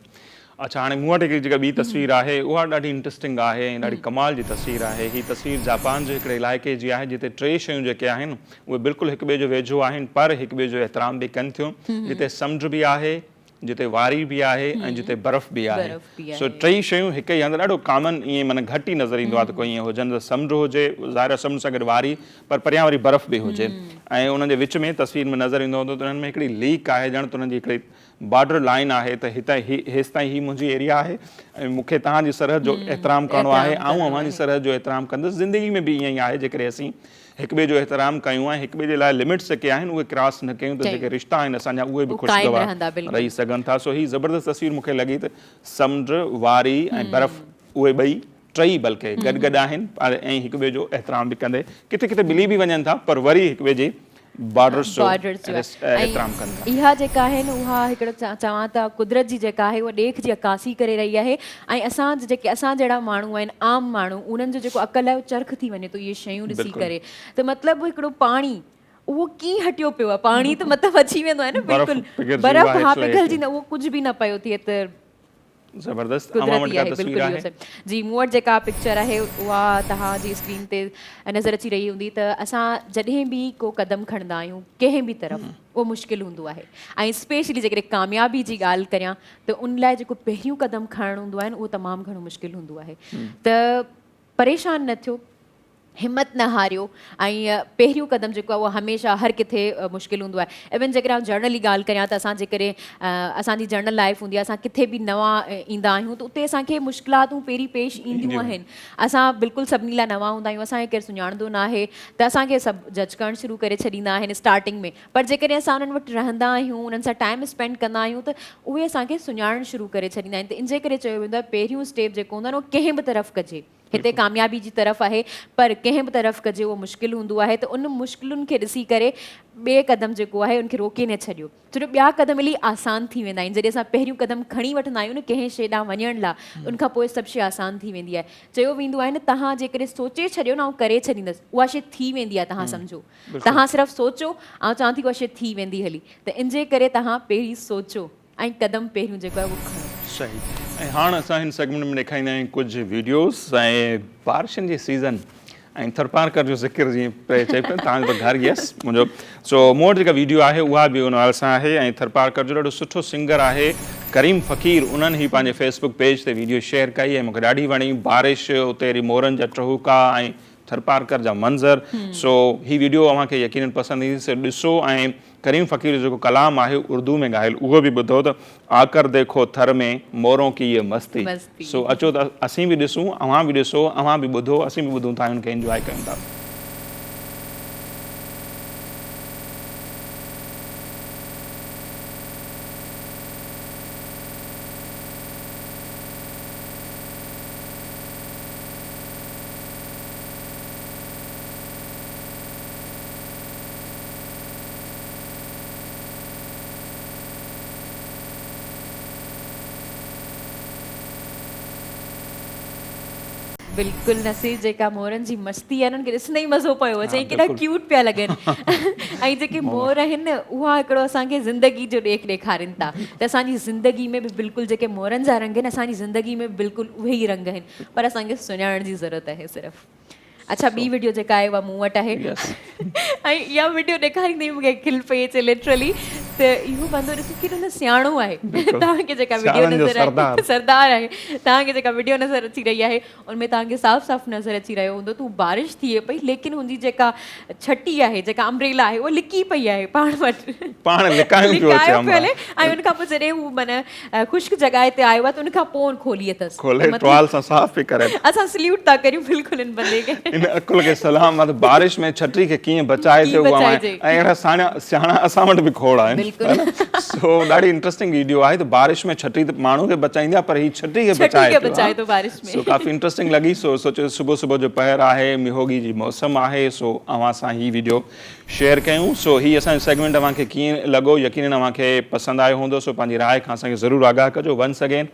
अच्छा, हाणे मूं वटि हिकिड़ी जेका ॿी तस्वीर आहे उहा ॾाढी इंट्रस्टिंग आहे ऐं ॾाढी कमाल जी तस्वीर आहे। हीअ तस्वीर जापान जे हिकिड़े इलाइक़े जी आहे जिते टे शयूं जेके आहिनि उहे बिल्कुलु हिक ॿिए जो वेझो आहिनि, पर हिक ॿिए जो एतिराम बि कनि थियूं। जिते समुंड बि आहे, जिते वारी बि आहे ऐं जिते बर्फ़ बि आहे। सो टई शयूं हिक ई हंधि ॾाढो कॉमन ईअं माना घटि ई नज़र ईंदो आहे त कोई ईअं हुजनि त समुंड हुजे, ज़ाहिर समुंड सां गॾु वारी, पर परियां वरी बर्फ़ बि हुजे। ऐं उन्हनि जे विच में तस्वीर में नज़र ईंदो हूंदो त उन्हनि में हिकिड़ी लीक आहे, ॼण त उन्हनि जी हिकिड़ी बॉर्डर लाइन आहे त हितां हेसि ताईं हीअ मुंहिंजी एरिया आहे ऐं मूंखे तव्हांजी सरहद जो एतिराम करिणो आहे, ऐं अव्हांजी सरहद जो एतिराम कंदुसि। ज़िंदगी में बि ईअं ई आहे, जेकॾहिं असीं हिक ॿिए जो एतिराम कयूं ऐं हिक ॿिए जे लाइ लिमिट्स जेके आहिनि उहे क्रॉस न कयूं त जेके रिश्ता आहिनि असांजा उहे बि ख़ुशगवार रही सघनि था। सो हीअ ज़बरदस्त तस्वीर मूंखे लॻी त समुंड, वारी ऐं बर्फ़ उहे ॿई टई बल्कि गॾु गॾु आहिनि ऐं हिक ॿिए जो एतिराम बि कंदे किथे किथे मिली बि वञनि था, पर वरी हिक ॿिए जी बॉर्डर्स जो बॉर्डर्स जो एहतराम कनि था। इहा जेका आहे न उहा हिकिड़ो चवां त कुदरत जी जेका आहे उहा ॾेख जी अकासी करे रही आहे ऐं असां जहिड़ा माण्हू आहिनि आम माण्हू उन्हनि जो जेको अक़ल आहे उहो चरख़ थी वञे थो इहे शयूं ॾिसी करे त मतिलबु हिकिड़ो पाणी उहो कीअं हटियो पियो आहे पाणी त मतिलबु अची वेंदो आहे न बिल्कुलु बर्फ़ हा पिघलजी न उहो कुझु बि न पियो थिए त ज़बरदस्त कुदरती आहे बिल्कुलु इहो सभु जी मूं वटि जेका पिक्चर आहे उहा तव्हांजी स्क्रीन ते नज़र अची रही हूंदी त असां जॾहिं बि को क़दम खणंदा आहियूं कंहिं बि तरफ़ उहो मुश्किल हूंदो आहे ऐं स्पेशली जेकॾहिं कामयाबी जी ॻाल्हि करियां त उन लाइ जेको पहिरियों क़दम खणणु हूंदो आहे न उहो तमामु घणो मुश्किल हूंदो आहे त परेशान न थियो हिमत न हारियो ऐं पहिरियों क़दम जेको आहे उहो हमेशह हर किथे मुश्किल हूंदो आहे इवन जेकर आउं जर्नल जी ॻाल्हि करियां त असां जेकॾहिं असांजी जर्नल लाइफ हूंदी आहे असां किथे बि नवां ईंदा आहियूं त उते असांखे मुश्किलातूं पहिरीं पेश ईंदियूं आहिनि असां बिल्कुलु सभिनी लाइ नवां हूंदा आहियूं असांखे केरु सुञाणंदो न आहे त असांखे सभु जज करणु शुरू करे छॾींदा आहिनि स्टार्टिंग में पर जेकॾहिं असां उन्हनि वटि रहंदा आहियूं उन्हनि सां टाइम स्पेंड कंदा आहियूं त उहे असांखे सुञाणणु शुरू करे छॾींदा आहिनि त इन जे करे चयो वेंदो आहे पहिरियों स्टेप जेको हूंदो आहे उहो कंहिं बि तरफ़ कजे हिते कामयाबी जी तरफ़ आहे पर कंहिं बि तरफ़ कजे उहो मुश्किल हूंदो आहे त उन मुश्किलुनि खे ॾिसी करे ॿिए क़दम जेको आहे उनखे रोके न छॾियो छो जो ॿिया क़दम इलाही आसान थी वेंदा आहिनि जॾहिं असां पहिरियों क़दम खणी वठंदा आहियूं न कंहिं शइ ॾांहुं वञण लाइ उनखां पोइ सभु शइ आसान थी वेंदी आहे चयो वेंदो आहे न तव्हां जेकॾहिं सोचे छॾियो न आउं करे छॾींदसि उहा शइ थी वेंदी आहे तव्हां सम्झो तव्हां सिर्फ़ु सोचो ऐं चवां थी उहा शइ थी वेंदी हली त इन जे करे तव्हां पहिरीं सोचो ऐं क़दम पहिरियों जेको आहे उहो खणो सही ऐं हाणे असां हिन सेगमेंट में ॾेखारींदा आहियूं कुझु वीडियोस ऐं बारिशनि जे सीज़न ऐं थरपारकर जो ज़िक्र जीअं चई पियो तव्हांजो घर यस मुंहिंजो सो मूं वटि जेका वीडियो आहे उहा बि उन नाले सां आहे ऐं थरपारकर जो ॾाढो सुठो सिंगर आहे करीम फ़क़ीर उन्हनि ई पंहिंजे फेसबुक पेज ते वीडियो शेयर कई ऐं मूंखे ॾाढी वणी बारिश उते वरी मोरनि जा टहूका ऐं थरपारकर जा मंज़र सो ही वीडियो अव्हांखे यकीनन पसंदि ईंदी से ॾिसो ऐं करीम फ़क़ीर जो जेको कलाम आहे उर्दू में ॻायल उहो बि ॿुधो त आकर देखो थर में मोरों की ये मस्ती सो अचो त असीं बि ॾिसूं अव्हां बि ॾिसो अव्हां बि ॿुधो असीं बि ॿुधूं था हुनखे इंजॉय कयूं था बिल्कुलु नसीर जेका मोरनि जी मस्ती आहे उन्हनि खे ॾिसंदे ई मज़ो पियो अचे ऐं केॾा क्यूट पिया लॻनि ऐं जेके मोर आहिनि न उहा हिकिड़ो असांखे ज़िंदगी जो ॾेख ॾेखारीनि था त असांजी ज़िंदगी में बि बिल्कुलु जेके मोरनि जा रंग आहिनि असांजी ज़िंदगी में बिल्कुलु उहे ई रंग आहिनि पर असांखे सुञाणण जी ज़रूरत आहे सिर्फ़ु अच्छा ॿी वीडियो जेका आहे उहा मूं वटि आहे ऐं इहा वीडियो ॾेखारींदे मूंखे खिल पई अचे लिटरली त इहो बंदो ॾिसो केॾो न सियाणो आहे तव्हांखे जेका वीडियो नज़र आहे सरदार आहे तव्हांखे जेका वीडियो नज़र अची रही आहे उनमें तव्हांखे साफ़ साफ़ नज़र अची रहियो हूंदो तूं बारिश थिए पई लेकिन हुनजी जेका छटी आहे जेका अम्ब्रेला आहे उहा लिकी पई आहे पाण वटि लिकायो पियो हले ऐं उनखां पोइ जॾहिं हू माना ख़ुश्क जॻह ते आयो आहे त उनखां पोइ खोली अथसि असां सल्यूट था करियूं बिल्कुलु हिन बंदे खे इन अकुल खे सलाम आहे बारिश में छटी खे कीअं बचाइजे ऐं अहिड़ा सियाणा असां वटि बि खोड़ आहिनि सो ॾाढी इंटरेस्टिंग वीडियो आहे त बारिश में छटी त माण्हू खे बचाईंदी आहे पर ही छटी खे बचाए थो बारिश में सो काफ़ी इंटरेस्टिंग लॻी सो सोचियो सुबुह सुबुह जो पहर आहे मिहोगी जी मौसम आहे सो अव्हां सां ही वीडियो शेयर कयूं सो ही असांजो सेगमेंट अव्हांखे कीअं लॻो यकीनन अव्हांखे पसंदि आयो हूंदो सो पंहिंजी राय खां असांखे ज़रूरु आगाह कजो वंस अगेन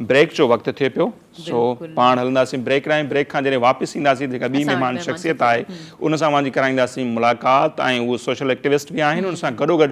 ब्रेक जो वक़्तु थिए पियो सो पाण हलंदासीं ब्रेक राਹੀਂ ब्रेक खां जॾहिं वापसि ईंदासीं जेका ॿी महिमान शख़्सियत आहे उन सां मुंहिंजी कराईंदासीं मुलाक़ात ऐं उहे सोशल एक्टिविस्ट बि आहिनि उन सां गॾोगॾु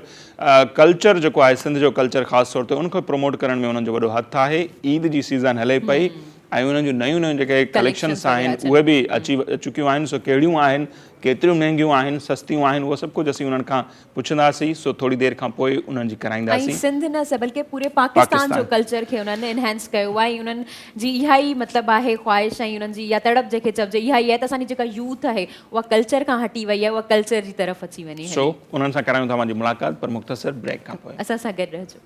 कल्चर जेको आहे सिंध जो कल्चर ख़ासि तौर ते उनखे प्रमोट करण में उन्हनि जो वॾो हथु आहे ईद जी सीज़न हले पई ऐं उन्हनि जूं नयूं नयूं जेके कलेक्शन्स आहिनि उहे बि अची चुकियूं आहिनि सो कहिड़ियूं आहिनि केतिरियूं महांगियूं आहिनि सस्तियूं आहिनि उहो सभु कुझु असीं उन्हनि खां पुछंदासीं सो थोरी देरि खां पोइ उन्हनि जी कराईंदासीं सिंध न बल्कि पूरे पाकिस्तान जो कल्चर खे उन्हनि एनहेंस कयो आहे उन्हनि जी इहा ई मतिलबु आहे ख़्वाहिश ऐं उन्हनि जी या तड़प जंहिंखे चइजे इहा ई आहे त असांजी जेका यूथ आहे उहा कल्चर खां हटी वई आहे उहा कल्चर जी तरफ़ अची वञे सो उन्हनि सां करायूं था मुंहिंजी मुलाक़ात पर मुख़्तसर ब्रेक खां पोइ असां सां गॾु रहिजो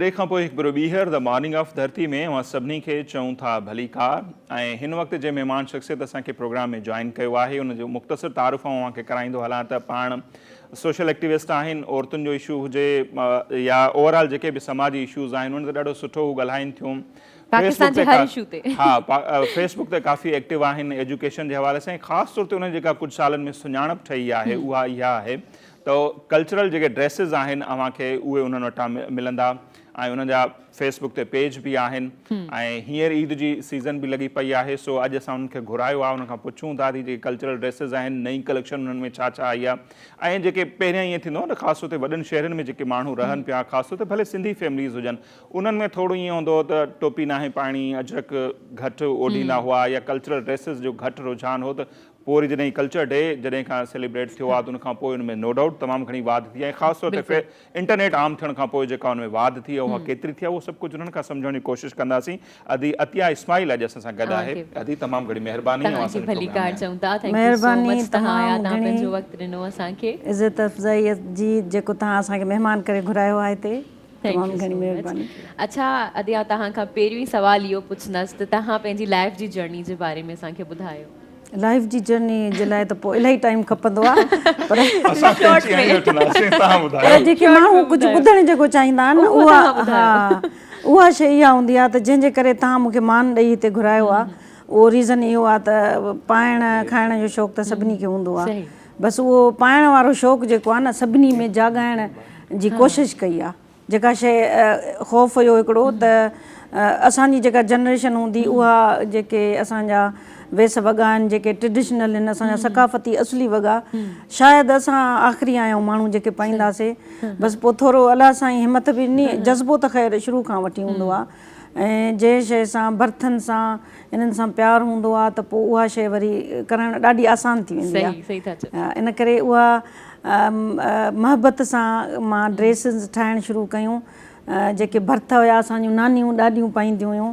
ब्रेक खां पोइ हिकु भेरो ॿीहर द मॉर्निंग ऑफ धरती में असां सभिनी खे चऊं था भली कार ऐं हिन वक़्तु जे महिमान शख़्सियत असांखे प्रोग्राम में जॉइन कयो आहे उनजो मुख़्तसिर तारुफ़ अव्हांखे कराईंदो हलां त पाण सोशल एक्टिविस्ट आहिनि औरतुनि जो इशू हुजे या ओवरऑल जेके बि समाजी इशूज़ आहिनि उन ते ॾाढो सुठो हू ॻाल्हाइनि थियूं पाकिस्तान जे हर इशू ते हा फेसबुक ते काफ़ी एक्टिव आहिनि एजुकेशन जे हवाले सां ख़ासि तौर ते उन जेका कुझु सालनि में सुञाणप ठही आहे उहा इहा आहे तो कल्चरल जेके ड्रेसिस आहिनि अव्हांखे उहे उन्हनि वटां मिलंदा ऐं उन्हनि जा फेसबुक ते पेज बि आहिनि ऐं हींअर ईद जी सीज़न बि लॻी पई आहे सो अॼु असां उन्हनि खे घुरायो आहे उनखां पुछूं था जेके कल्चरल ड्रेसिस आहिनि नई कलेक्शन उन्हनि में छा छा आई आहे ऐं जेके पहिरियां ईअं थींदो आहे न ख़ासि तौर ते वॾनि शहरनि में जेके माण्हू रहनि पिया ख़ासि तौर ते भले सिंधी फैमिलीज़ हुजनि उन्हनि में थोरो ईअं हूंदो हो त टोपी नाहे पाइणी अजरक घटि ओढ़ींदा हुआ या कल्चरल ड्रेसिस जो घटि रुझान हो त पोइ वरी जॾहिं कल्चर डे जॾहिं खां सेलिब्रेट थियो आहे त उनखां पोइ उनमें नो डाउट तमामु घणी वाध थी आहे ख़ासि तौर ते इंटरनेट आम थियण खां पोइ जेका उनमें वाध थी आहे उहा केतिरी थी आहे उहो सभु कुझु उन्हनि खां सम्झण जी कोशिशि कंदासीं अदी अतिया इस्माइल अॼु असां सां गॾु आहे अदी तमामु घणी महिरबानी इज़त अफ़ज़ाई जी जेको तव्हां असांखे महिमान करे घुरायो आहे हिते तमामु घणी महिरबानी। अच्छा अदिया तव्हां खां पहिरियों ई सुवाल इहो पुछंदसि त तव्हां पंहिंजी लाइफ जी जर्नी जे बारे में असांखे ॿुधायो। लाइफ जी जर्नी जे लाइ त पोइ इलाही टाइम खपंदो आहे पर जेके माण्हू कुझु ॿुधणु जेको चाहींदा आहिनि उहा शइ इहा हूंदी आहे त जंहिंजे करे तव्हां मूंखे मान ॾेई हिते घुरायो आहे उहो रीज़न इहो आहे त पाइण खाइण जो शौक़ु त सभिनी खे हूंदो आहे बसि उहो पाइण वारो शौक़ु जेको आहे न सभिनी में जाॻाइण जी कोशिशि कई आहे जेका शइ ख़ौफ़ हुयो हिकिड़ो त असांजी जेका जनरेशन हूंदी उहा जेके असांजा वेस वॻा आहिनि जेके ट्रेडिशनल आहिनि असांजा सकाफ़ती असली वॻा शायदि असां आख़िरी आहियूं माण्हू जेके पाईंदासीं बसि पोइ थोरो अलाह सां ई हिमत बि ॾिनी जज़्बो त ख़ैरु शुरू खां वठी हूंदो आहे ऐं जंहिं शइ सां बर्थनि सां इन्हनि सां प्यारु हूंदो आहे त पोइ उहा शइ वरी करणु ॾाढी आसान थी वेंदी आहे इन करे उहा महबत सां मां ड्रेसिस ठाहिणु शुरू कयूं जेके भर्थ हुया असांजूं नानियूं ॾाॾियूं पाईंदियूं हुयूं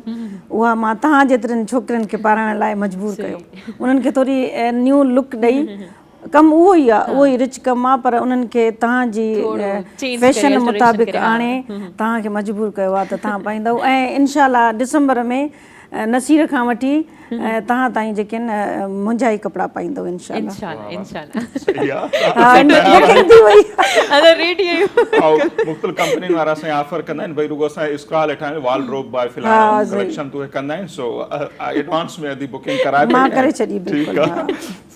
उहा मां तव्हां जेतिरनि छोकिरनि खे पाराइण लाइ मजबूर कयो उन्हनि खे थोरी न्यू लुक ॾेई कमु उहो ई आहे उहो ई रिच कमु आहे पर उन्हनि खे तव्हांजी फैशन मुताबिक़ आणे तव्हांखे मजबूर कयो आहे त तव्हां पाईंदव ऐं इनशाला डिसंबर में नसीर खां वठी तव्हां ताईं जेके आहिनि मुंहिंजा ई कपिड़ा पाईंदव मुख़्तलिफ़ कंपनियुनि वारा असांखे ऑफर कंदा आहिनि भई रुगो असां स्क्रॉल हेठां वालड्रोब बाय फिलहाल कलेक्शन तूं कंदा आहिनि सो एडवांस में अदी बुकिंग कराए मां करे छॾी बिल्कुलु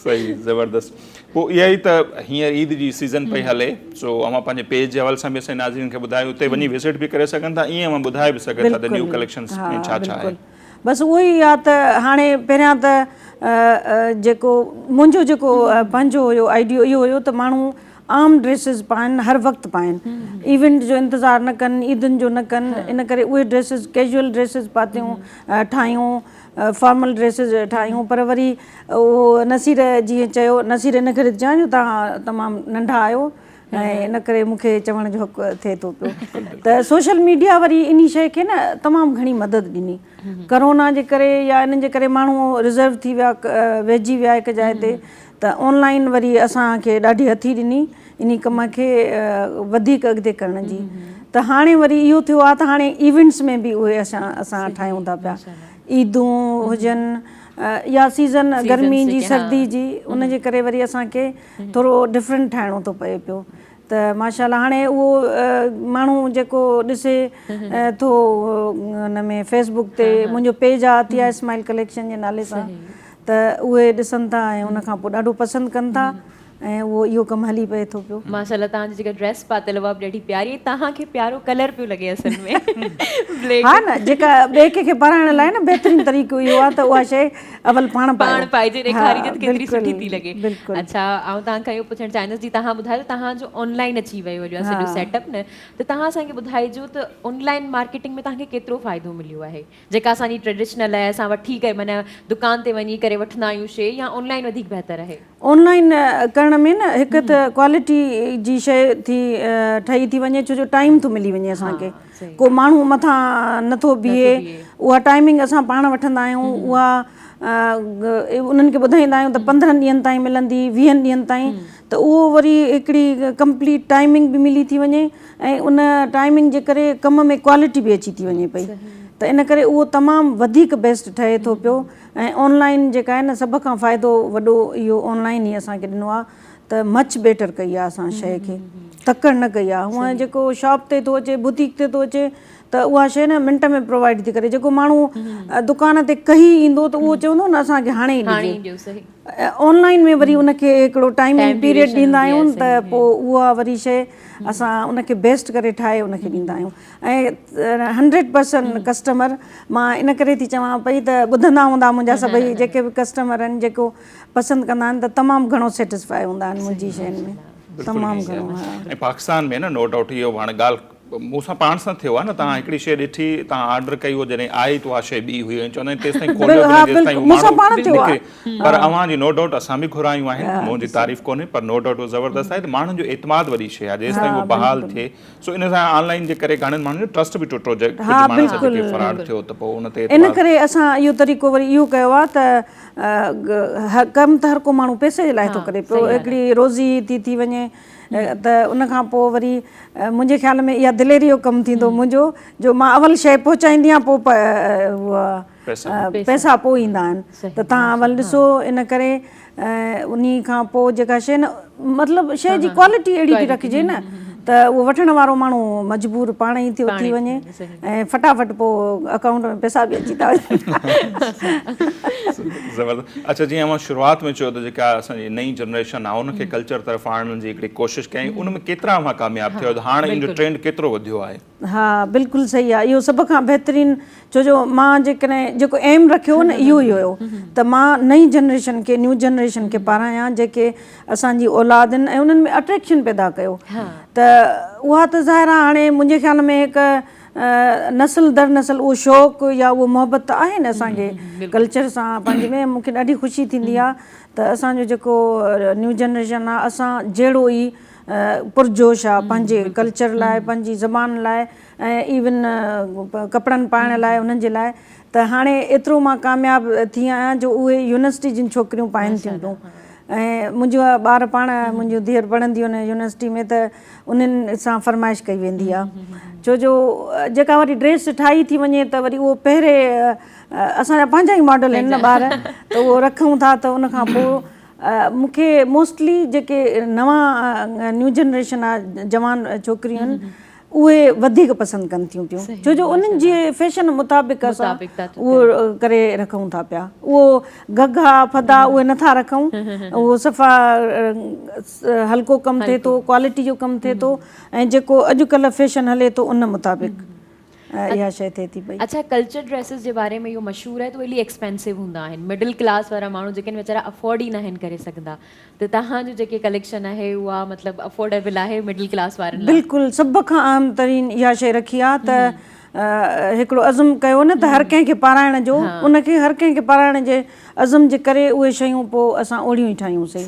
सही ज़बरदस्त पोइ इहा ई त हींअर ईद जी सीज़न पई हले सो अवां पंहिंजे पेज जे हवाले सां बि असांजे नाज़रीन खे ॿुधायो उते वञी विज़िट बि करे सघनि था ईअं अवां ॿुधाए बि सघनि था त न्यू कलेक्शन्स में छा छा आहे बसि उहो ई आहे त हाणे पहिरियां त जेको मुंहिंजो जेको पंहिंजो हुयो आइडियो इहो हुयो त माण्हू आम ड्रेसिस पाइनि हर वक़्तु पाइनि इवेंट जो इंतज़ारु न कनि ईदुनि जो न कनि इन करे उहे ड्रेसिस कैजुअल ड्रेसिस पातियूं ठाहियूं फॉर्मल ड्रेसिस ठाहियूं पर वरी उहो नसीर जीअं चयो नसीर इन करे चवां जो तव्हां तमामु नंढा आहियो ऐं इन करे मूंखे चवण जो हक़ थिए थो पियो त सोशल मीडिया वरी इन शइ खे न तमामु घणी मदद ॾिनी करोना जे करे या इन्हनि जे करे माण्हू रिज़र्व थी विया वेझी विया हिकु जाइ ते त ऑनलाइन वरी असांखे ॾाढी हथी ॾिनी इन कम खे वधीक अॻिते करण जी त हाणे वरी इहो थियो आहे त हाणे इवेंट्स में बि उहे असां ठाहियूं था पिया ईदूं हुजनि या सीज़न गर्मी जी सर्दी जी उन जे करे वरी असांखे थोरो डिफरेंट ठाहिणो थो पए पियो त माशाल्लाह हाणे उहो माण्हू जेको ॾिसे थो हुन में फेसबुक ते मुंहिंजो पेज आहे अतिया इस्माइल कलेक्शन जे नाले सां त उहे ॾिसनि था ऐं उनखां पोइ ॾाढो पसंदि कनि था ऐं उहो इहो कमु हली पए थो पियो माशाल्लाह तव्हांजी जेका ड्रेस पातल हुआ ॾाढी प्यारी तव्हांखे प्यारो कलर पियो लॻे असल में हा न जेका ॿिए कंहिंखे पाराइण लाइ न बहितरीनु तरीक़ो इहो आहे त उहा शइ अवल पाण पाइजे ॾेखारी केतिरी सुठी थी लॻे अच्छा ऐं तव्हांखां इहो पुछणु चाहींदसि जी तव्हां ॿुधायो तव्हांजो ऑनलाइन अची वियो आहे सॼो सेटअप न त तव्हां असांखे ॿुधाइजो त ऑनलाइन मार्केटिंग में तव्हांखे केतिरो फ़ाइदो मिलियो आहे जेका असांजी ट्रेडिशनल आहे असां वठी करे माना दुकान ते वञी करे वठंदा आहियूं शइ या ऑनलाइन वधीक बहितर आहे ऑनलाइन करण में न हिकु त क्वालिटी जी शइ थी ठही थी वञे छो जो टाइम थो मिली वञे असांखे को माण्हू मथां नथो बीहे उहा टाइमिंग असां पाण वठंदा आहियूं उहा उन्हनि खे ॿुधाईंदा आहियूं त 15 ॾींहंनि ताईं मिलंदी 20 ॾींहंनि ताईं त उहो वरी हिकिड़ी कंप्लीट टाइमिंग बि मिली थी वञे ऐं उन टाइमिंग जे करे कम में क्वालिटी बि अची थी वञे पई त इन करे उहो तमामु वधीक बेस्ट ठहे थो पियो ऐं ऑनलाइन जेका आहे न सभ खां फ़ाइदो वॾो इहो ऑनलाइन ई असांखे ॾिनो आहे त मच बेटर कई आहे असां शइ खे तकड़ि न कई आहे हूअं जेको शॉप ते थो अचे बुटीक ते थो अचे त उहा शइ न मिंट में प्रोवाइड थी करे जेको माण्हू दुकान ते कही ईंदो त उहो चवंदो न असांखे हाणे ई ॾिजे ऑनलाइन में वरी उनखे हिकिड़ो टाइमिंग पीरियड ॾींदा आहियूं त पोइ उहा वरी शइ असां उनखे बेस्ट करे ठाहे उनखे ॾींदा आहियूं ऐं 100% कस्टमर मां इन करे थी चवां पई त ॿुधंदा हूंदा मुंहिंजा सभई जेके बि कस्टमर आहिनि जेको पसंदि कंदा आहिनि त तमामु घणो सेटिस्फाई हूंदा आहिनि मुंहिंजी शयुनि में तमामु घणो ऐं पाकिस्तान में न नो डाउट इहो हाणे ॻाल्हि मूंसां पाण सां थियो आहे न तव्हां हिकिड़ी शइ ॾिठी तव्हां ऑर्डर कई हो जॾहिं आई त उहा शइ ॿी हुई ऐं चवंदा आहिनि तेसि ताईं खोलियो तेसि ताईं माण्हू पर अव्हांजी नो डाउट असां बि घुरायूं आहिनि मुंहिंजी तारीफ़ कोन्हे पर नो डाउट उहो ज़बरदस्त आहे त माण्हुनि जो एतमाद वॾी शइ आहे जेसि ताईं उहो बहाल थिए सो इन सां ऑनलाइन जे करे घणनि माण्हुनि जो ट्रस्ट बि टुटो फराड थियो त पोइ उन ते इन करे असां इहो तरीक़ो वरी इहो कयो आहे त कमु त हर को माण्हू पैसे जे लाइ थो करे पियो हिकिड़ी रोज़ी थी वञे त उनखां पोइ वरी मुंहिंजे ख़्याल में इहा दिलेरी जो कमु थींदो मुंहिंजो जो मां अवल शइ पहुचाईंदी आहियां पोइ उहा पैसा पोइ ईंदा आहिनि त तव्हां अवल ॾिसो इन करे उन खां पोइ जेका शइ न मतिलबु शइ जी क्वालिटी अहिड़ी थी रखिजे न त उहो वठण वारो माण्हू मजबूर पाण ई थियो थी वञे ऐं फटाफट पोइ अकाउंट में पैसा बि अची था वञनि ज़बरदस्त अच्छा जीअं मां शुरूआति में चयो त जेका असांजी नई जनरेशन आहे उनखे कल्चर तरफ़ आणण जी हिकिड़ी कोशिशि कई उन में केतिरा मां कामयाबु थियो हाणे इन जो ट्रेंड केतिरो वधियो आहे हा बिल्कुलु सही आहे इहो सभ खां बहितरीनु छो जो मां जेकॾहिं जेको एम रखियो न इहो ई हुयो त मां नई जनरेशन खे न्यू जनरेशन खे पारायां जेके असांजी औलाद आहिनि ऐं उन्हनि में अट्रैक्शन पैदा कयो त उहा त ज़ाहिर आहे हाणे मुंहिंजे ख़्याल में हिकु नस्ल दर नस्ल उहो शौक़ु या उहो मोहबत त आहे न असांखे कल्चर सां पंहिंजे में मूंखे ॾाढी ख़ुशी थींदी आहे त असांजो जेको न्यू जनरेशन आहे असां जहिड़ो ई पुरजोश आहे पंहिंजे कल्चर लाइ पंहिंजी ज़बान लाइ ऐं इवन कपिड़नि पाइण लाइ उन्हनि जे लाइ त हाणे एतिरो मां कामयाबु थी आहियां जो उहे यूनिवर्सिटी जिन छोकिरियूं पाइनि थियूं पियूं ऐं मुंहिंजा ॿार पाण मुंहिंजियूं धीअर पढ़ंदियूं आहिनि यूनिवर्सिटी में त उन्हनि सां फरमाइश कई वेंदी आहे छो जो जेका वरी ड्रेस ठाही थी वञे त वरी उहो पहिरें असांजा पंहिंजा ई मॉडल आहिनि न ॿार त उहो रखूं था त उनखां पोइ मूंखे मोस्टली जेके नवां न्यू जनरेशन आहे जवान छोकिरियूं आहिनि उहे वधीक पसंदि कनि थियूं पियूं छो जो उन्हनि जे फैशन मुताबिक़ असां उहो करे रखूं था पिया उहो गगा फदा उहे नथा रखूं उहो सफ़ा हल्को कमु थिए थो क्वालिटी जो कमु थिए थो ऐं जेको अॼुकल्ह फैशन हले थो उन मुताबिक़ इहा शइ थिए थी पई अच्छा कल्चर ड्रेसिस जे बारे में इहो मशहूरु आहे त उहे एॾी एक्सपेंसिव हूंदा आहिनि मिडिल क्लास वारा माण्हू जेके वीचारा अफोर्ड ई न आहिनि करे सघंदा त तव्हांजो जेके कलेक्शन आहे उहा मतिलबु अफोर्डेबल आहे मिडिल क्लास वारनि लाइ बिल्कुलु सभ खां अहम तरीन इहा शइ रखी आहे त हिकिड़ो अज़म कयो न त हर कंहिंखे पाराइण जो उनखे हर कंहिंखे पाराइण जे अज़म जे करे उहे शयूं पोइ असां ओड़ियूं ई ठाहियूंसीं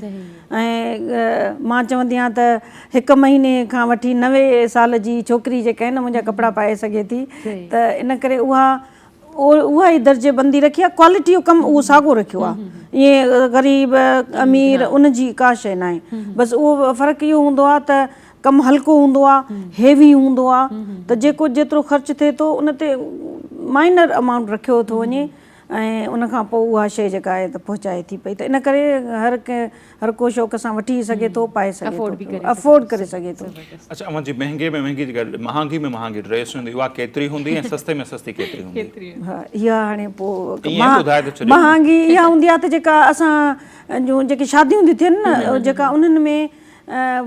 ऐं मां चवंदी आहियां त हिकु महीने खां वठी 90 साल जी छोकिरी जेका आहे न मुंहिंजा कपिड़ा पाए सघे थी त इन करे उहा ई दर्जेबंदी रखी आहे क्वालिटी जो कमु उहो साॻियो रखियो आहे ईअं ग़रीब अमीर उनजी का शइ न आहे बसि उहो फ़र्क़ु इहो हूंदो आहे त कमु हल्को हूंदो आहे हेवी हूंदो आहे त जेको जेतिरो ख़र्चु थिए थो उन ते माइनर अमाउंट रखियो थो वञे ऐं उनखां पोइ उहा शइ जेका आहे त पहुचाए थी पई त इन करे हर को शौक़ सां वठी सघे थो पाए सघे थो अफोर्ड करे सघे थो अच्छा अमां जी महांगे में महांगी जेका महांगी में महांगी ड्रेस हूंदी उहा केतिरी हूंदी ऐं सस्ते में सस्ती केतिरी हूंदी हा इहा हाणे पोइ महांगी इहा हूंदी आहे त जेका असां जूं जेके शादियूं थी थियनि न जेका उन्हनि में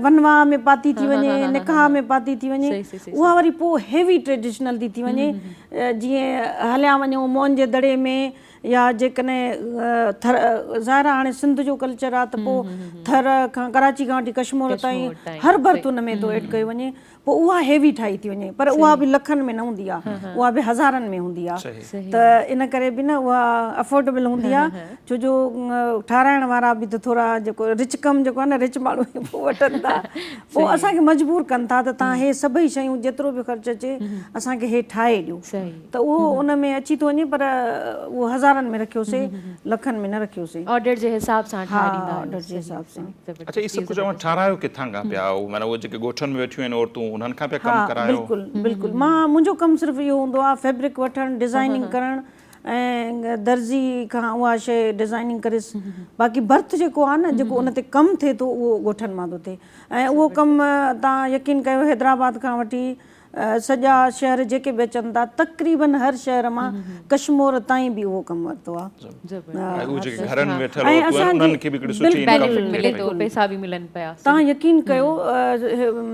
वनवा में पाती थी वञे निकाह में पाती थी वञे उहा वरी पोइ हेवी ट्रेडिशनल थी वञे जीअं हलिया वञूं मोहन जे दड़े में या जेकॾहिं थर ज़ाहिर हाणे सिंध जो कल्चर आहे त पोइ थर खां कराची खां वठी कश्मीर ताईं हर बर्थ उन में थो एड कयो वञे पोइ उहा हेवी ठाही थी वञे पर उहा बि लखनि में न हूंदी आहे उहा बि हज़ारनि में हूंदी आहे त इन करे बि न उहा अफोर्डेबल हूंदी आहे छो जो ठाराइण वारा बि त थोरा जेको रिच कमु जेको आहे न रिच माण्हू पोइ वठनि था पोइ असांखे मजबूर कनि था त तव्हां हे सभई शयूं जेतिरो बि ख़र्चु अचे असांखे हे ठाहे ॾियो त उहो उन में अची थो वञे पर उहो हज़ारनि हज़ारनि में रखियोसीं, लखनि में न रखियोसीं। ऑर्डर जे हिसाब सां हा ठाहींदा आहियो। ऑर्डर जे हिसाब सां। अच्छा इहे सभु कुझु तव्हां ठाराहियो किथां खां पिया माना उहे जेके ॻोठनि में वेठियूं आहिनि औरतूं उन्हनि खां पिया कमु करायो? बिल्कुलु बिल्कुलु। मुंहिंजो कमु सिर्फ़ु इहो हूंदो आहे फैब्रिक वठणु, डिज़ाइनिंग करणु ऐं दर्जी खां उहा शइ डिज़ाइनिंग करेसि। बाक़ी बर्थ जेको आहे न, जेको उन ते कमु थिए थो उहो ॻोठनि मां थो थिए। ऐं उहो कमु तव्हां यकीन कयो हैदराबाद खां वठी सॼा शहर जेके बि अचनि था, तक़रीबन हर शहर मां कश्मीर ताईं बि उहो कमु वरितो आहे। उहे जेके घरनि में वेठल औरतूं आहिनि उन्हनि खे बि हिकिड़ी सुठी इनकम बेनिफिट मिले थो, पैसा बि मिलनि पिया। तव्हां यकीन कयो,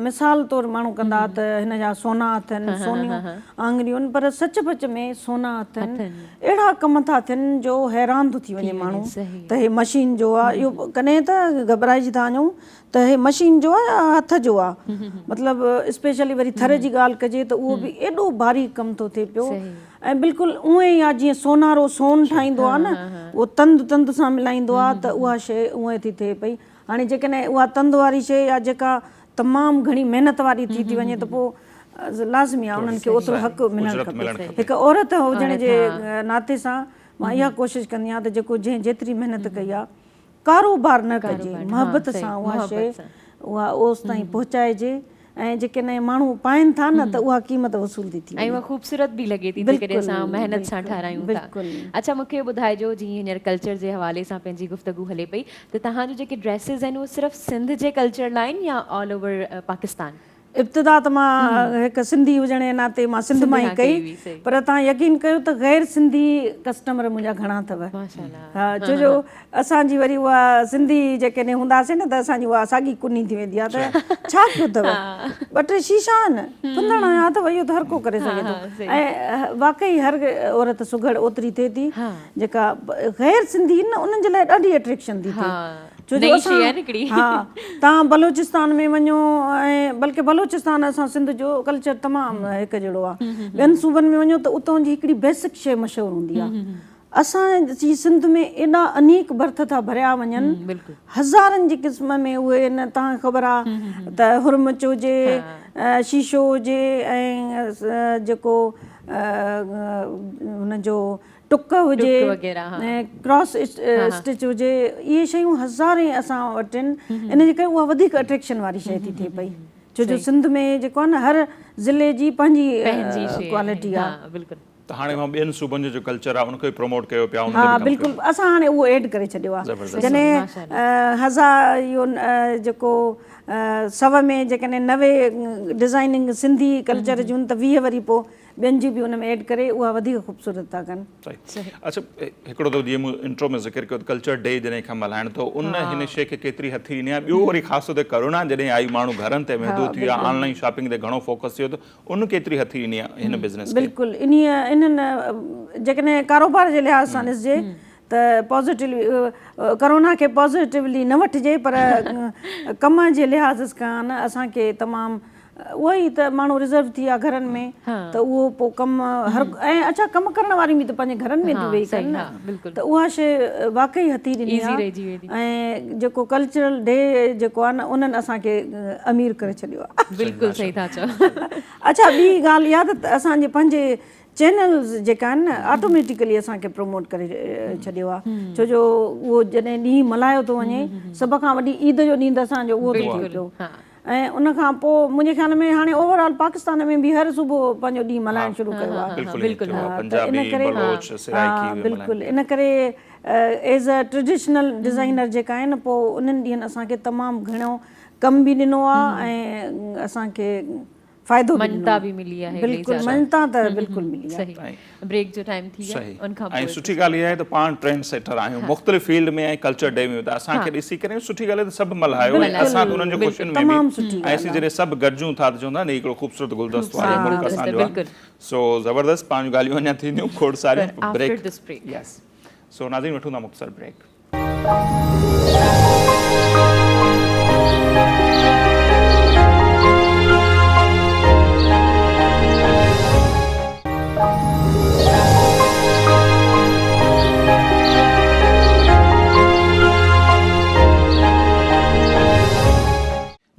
मिसाल तौरु माण्हू कंदा त हिन जा सोना अथनि, सोनियूं आङरियूं आहिनि, पर सच पच में सोना अथनि, अहिड़ा कम था थियनि जो हैरान थो थी वञे माण्हू त हे मशीन जो आहे। इहो कॾहिं त घबराइजी था वञूं त हे मशीन जो आहे या हथ जो आहे। मतिलबु स्पेशली वरी थर जी ॻाल्हि कजे त उहो बि एॾो बारीक़ कमु थो थिए पियो। ऐं बिल्कुलु उएं ई आहे जीअं सोनारो सोन ठाहींदो आहे न, उहो तंद सां मिलाईंदो आहे त उहा शइ उएं थी थिए पई। हाणे जेकॾहिं उहा तंद वारी शइ या जेका तमामु घणी महिनत वारी थी वञे त पोइ लाज़मी आहे उन्हनि खे ओतिरो हक़ु मिलणु खपे। हिकु औरत हुजण जे नाते सां मां इहा कोशिशि कंदी आहियां त जेको जंहिं जेतिरी महिनत कई आहे, कारोबार न कजे, मोहबत सां उहा शइ उहा ओसि ताईं पहुचाइजे। ऐं जेकॾहिं माण्हू पाइनि था न त उहा क़ीमत वसूल थी थिए ऐं उहा ख़ूबसूरत बि लॻे थी जेकॾहिं असां महिनत सां ठारायूं था। अच्छा मूंखे ॿुधाइजो, जीअं हींअर कल्चर जे हवाले सां पंहिंजी गुफ़्तगू हले पई, त तव्हांजो जेके ड्रेसिस आहिनि उहे सिर्फ़ु सिंध जे कल्चर लाइ आहिनि या ऑल ओवर पाकिस्तान? इब्तिदा त मां हिकु सिंधी हुजण जे नाते मां सिंध मां ई कई, पर तव्हां यकीन कयो त गैर सिंधी कस्टमर मुंहिंजा घणा अथव। हा, छो जो असांजी वरी उहा सिंधी जेकॾहिं हूंदासीं न त असांजी उहा साॻी कुनी थी वेंदी आहे त छा कयो अथव, ॿ टे शीशा आहिनि, कुंदण आया अथव, इहो त हर को करे सघे थो। ऐं वाक़ई हर औरत सुघड़ ओतिरी थिए थी जेका गैर सिंधी न, उन्हनि जे लाइ ॾाढी अट्रैक्शन थी थिए। छो जो हा, तव्हां बलोचिस्तान में वञो, ऐं बल्कि बलोचिस्तान असां सिंध जो कल्चर तमामु हिकु जहिड़ो आहे। ॿियनि सूबनि में वञो त उतां जी हिकिड़ी बेसिक शइ मशहूरु हूंदी आहे। असांजी सिंध में एॾा अनेक बर्थ था भरिया वञनि, हज़ारनि जी क़िस्म में उहे न। तव्हांखे ख़बर आहे त हुरमच हुजे, शीशो हुजे, ऐं जेको हुनजो टुक हुजे, ऐं क्रॉस स्टिच हुजे, इहे शयूं हज़ारे असां वटि आहिनि। इन जे करे उहा वधीक अट्रैक्शन वारी शइ थी थिए पई। छो जो सिंध में जेको आहे न, हर ज़िले जी पंहिंजी क्वालिटी आहे। त हाणे मां ॿियनि सूबनि जो कल्चर आहे उनखे प्रमोट कयो पिया। हा बिल्कुलु, असां हाणे उहो एड करे छॾियो आहे। जॾहिं हज़ार इहो जेको 100 में जेकॾहिं 90 डिज़ाइनिंग सिंधी कल्चर जूं त 20 वरी पोइ ॿियनि जी बि हुन में एड करे उहा वधीक ख़ूबसूरत था कनि। अच्छा हिकिड़ो त जीअं मूं इंट्रो में ज़िक्र कयो कल्चर डे जॾहिं खां मल्हाइण थो, उन हिन शइ खे केतिरी हथी ॾिनी आहे? ॿियो वरी ख़ासि तौर ते करोना जॾहिं आई, माण्हू घरनि ते महदूद थी विया, ऑनलाइन शॉपिंग ते घणो फोकस थियो, त उन केतिरी हथी ॾिनी आहे हिन बिज़नेस खे? बिल्कुलु, इन्हनि जेकॾहिं कारोबार जे लिहाज़ सां ॾिसिजे त पॉज़िटिवली करोना खे पॉज़िटिवली न वठिजे, पर कम जे लिहाज़ खां न असांखे तमामु उहो ई त माण्हू रिज़र्व थी विया घरनि में, त उहो पोइ कमु हर ऐं अच्छा कमु करण वारी बि त पंहिंजे घरनि में थी वेही कनि न, त उहा शइ वाक़ई हथी ॾिनी आहे। ऐं जेको कल्चरल डे जेको आहे न, उन्हनि असांखे अमीर करे छॾियो आहे। बिल्कुलु सही था चओ। अच्छा ॿी ॻाल्हि इहा त असांजे पंहिंजे चैनल्स जेका आहिनि न, ऑटोमेटिकली असांखे प्रमोट करे छॾियो आहे। छो जो उहो जॾहिं ॾींहुं मल्हायो थो वञे, सभ खां वॾी ईद जो ॾींहुं त असांजो उहो थो थिए पियो। ऐं उन खां पोइ मुंहिंजे ख़्याल में हाणे ओवरऑल पाकिस्तान में बि हर सुबुह पंहिंजो ॾींहुं मल्हाइणु शुरू कयो आहे। बिल्कुलु, इन करे एज़ अ ट्रेडिशनल डिज़ाइनर जेका आहिनि, पोइ उन्हनि ॾींहंनि असांखे तमामु घणो कमु बि ॾिनो आहे ऐं असांखे फ़ाइदो बि मिली आहे। बिल्कुलु, मञता त बिल्कुलु मिली आहे। ब्रेक जो टाइम थी वियो आहे, उन खां पोइ ऐं सुठी ॻाल्हि इहा आहे त पाण ट्रेंड सेटर आहियूं मुख़्तलिफ़ फील्ड में, ऐं कल्चर डे में त असांखे ॾिसी करे सुठी ॻाल्हि आहे त सभु मल्हायो, ऐं असां त उन्हनि जो ख़ुशियुनि में बि, ऐं असीं जॾहिं सभु गॾिजूं था त चवंदा आहिनि हिकिड़ो ख़ूबसूरत गुलदस्तो आहे मुल्क असांजो आहे। सो ज़बरदस्त, पाण ॻाल्हियूं अञा थींदियूं खोड़ सारियूं। ब्रेक। यस, सो नाज़रीन वठूं था मुख़्तसर ब्रेक।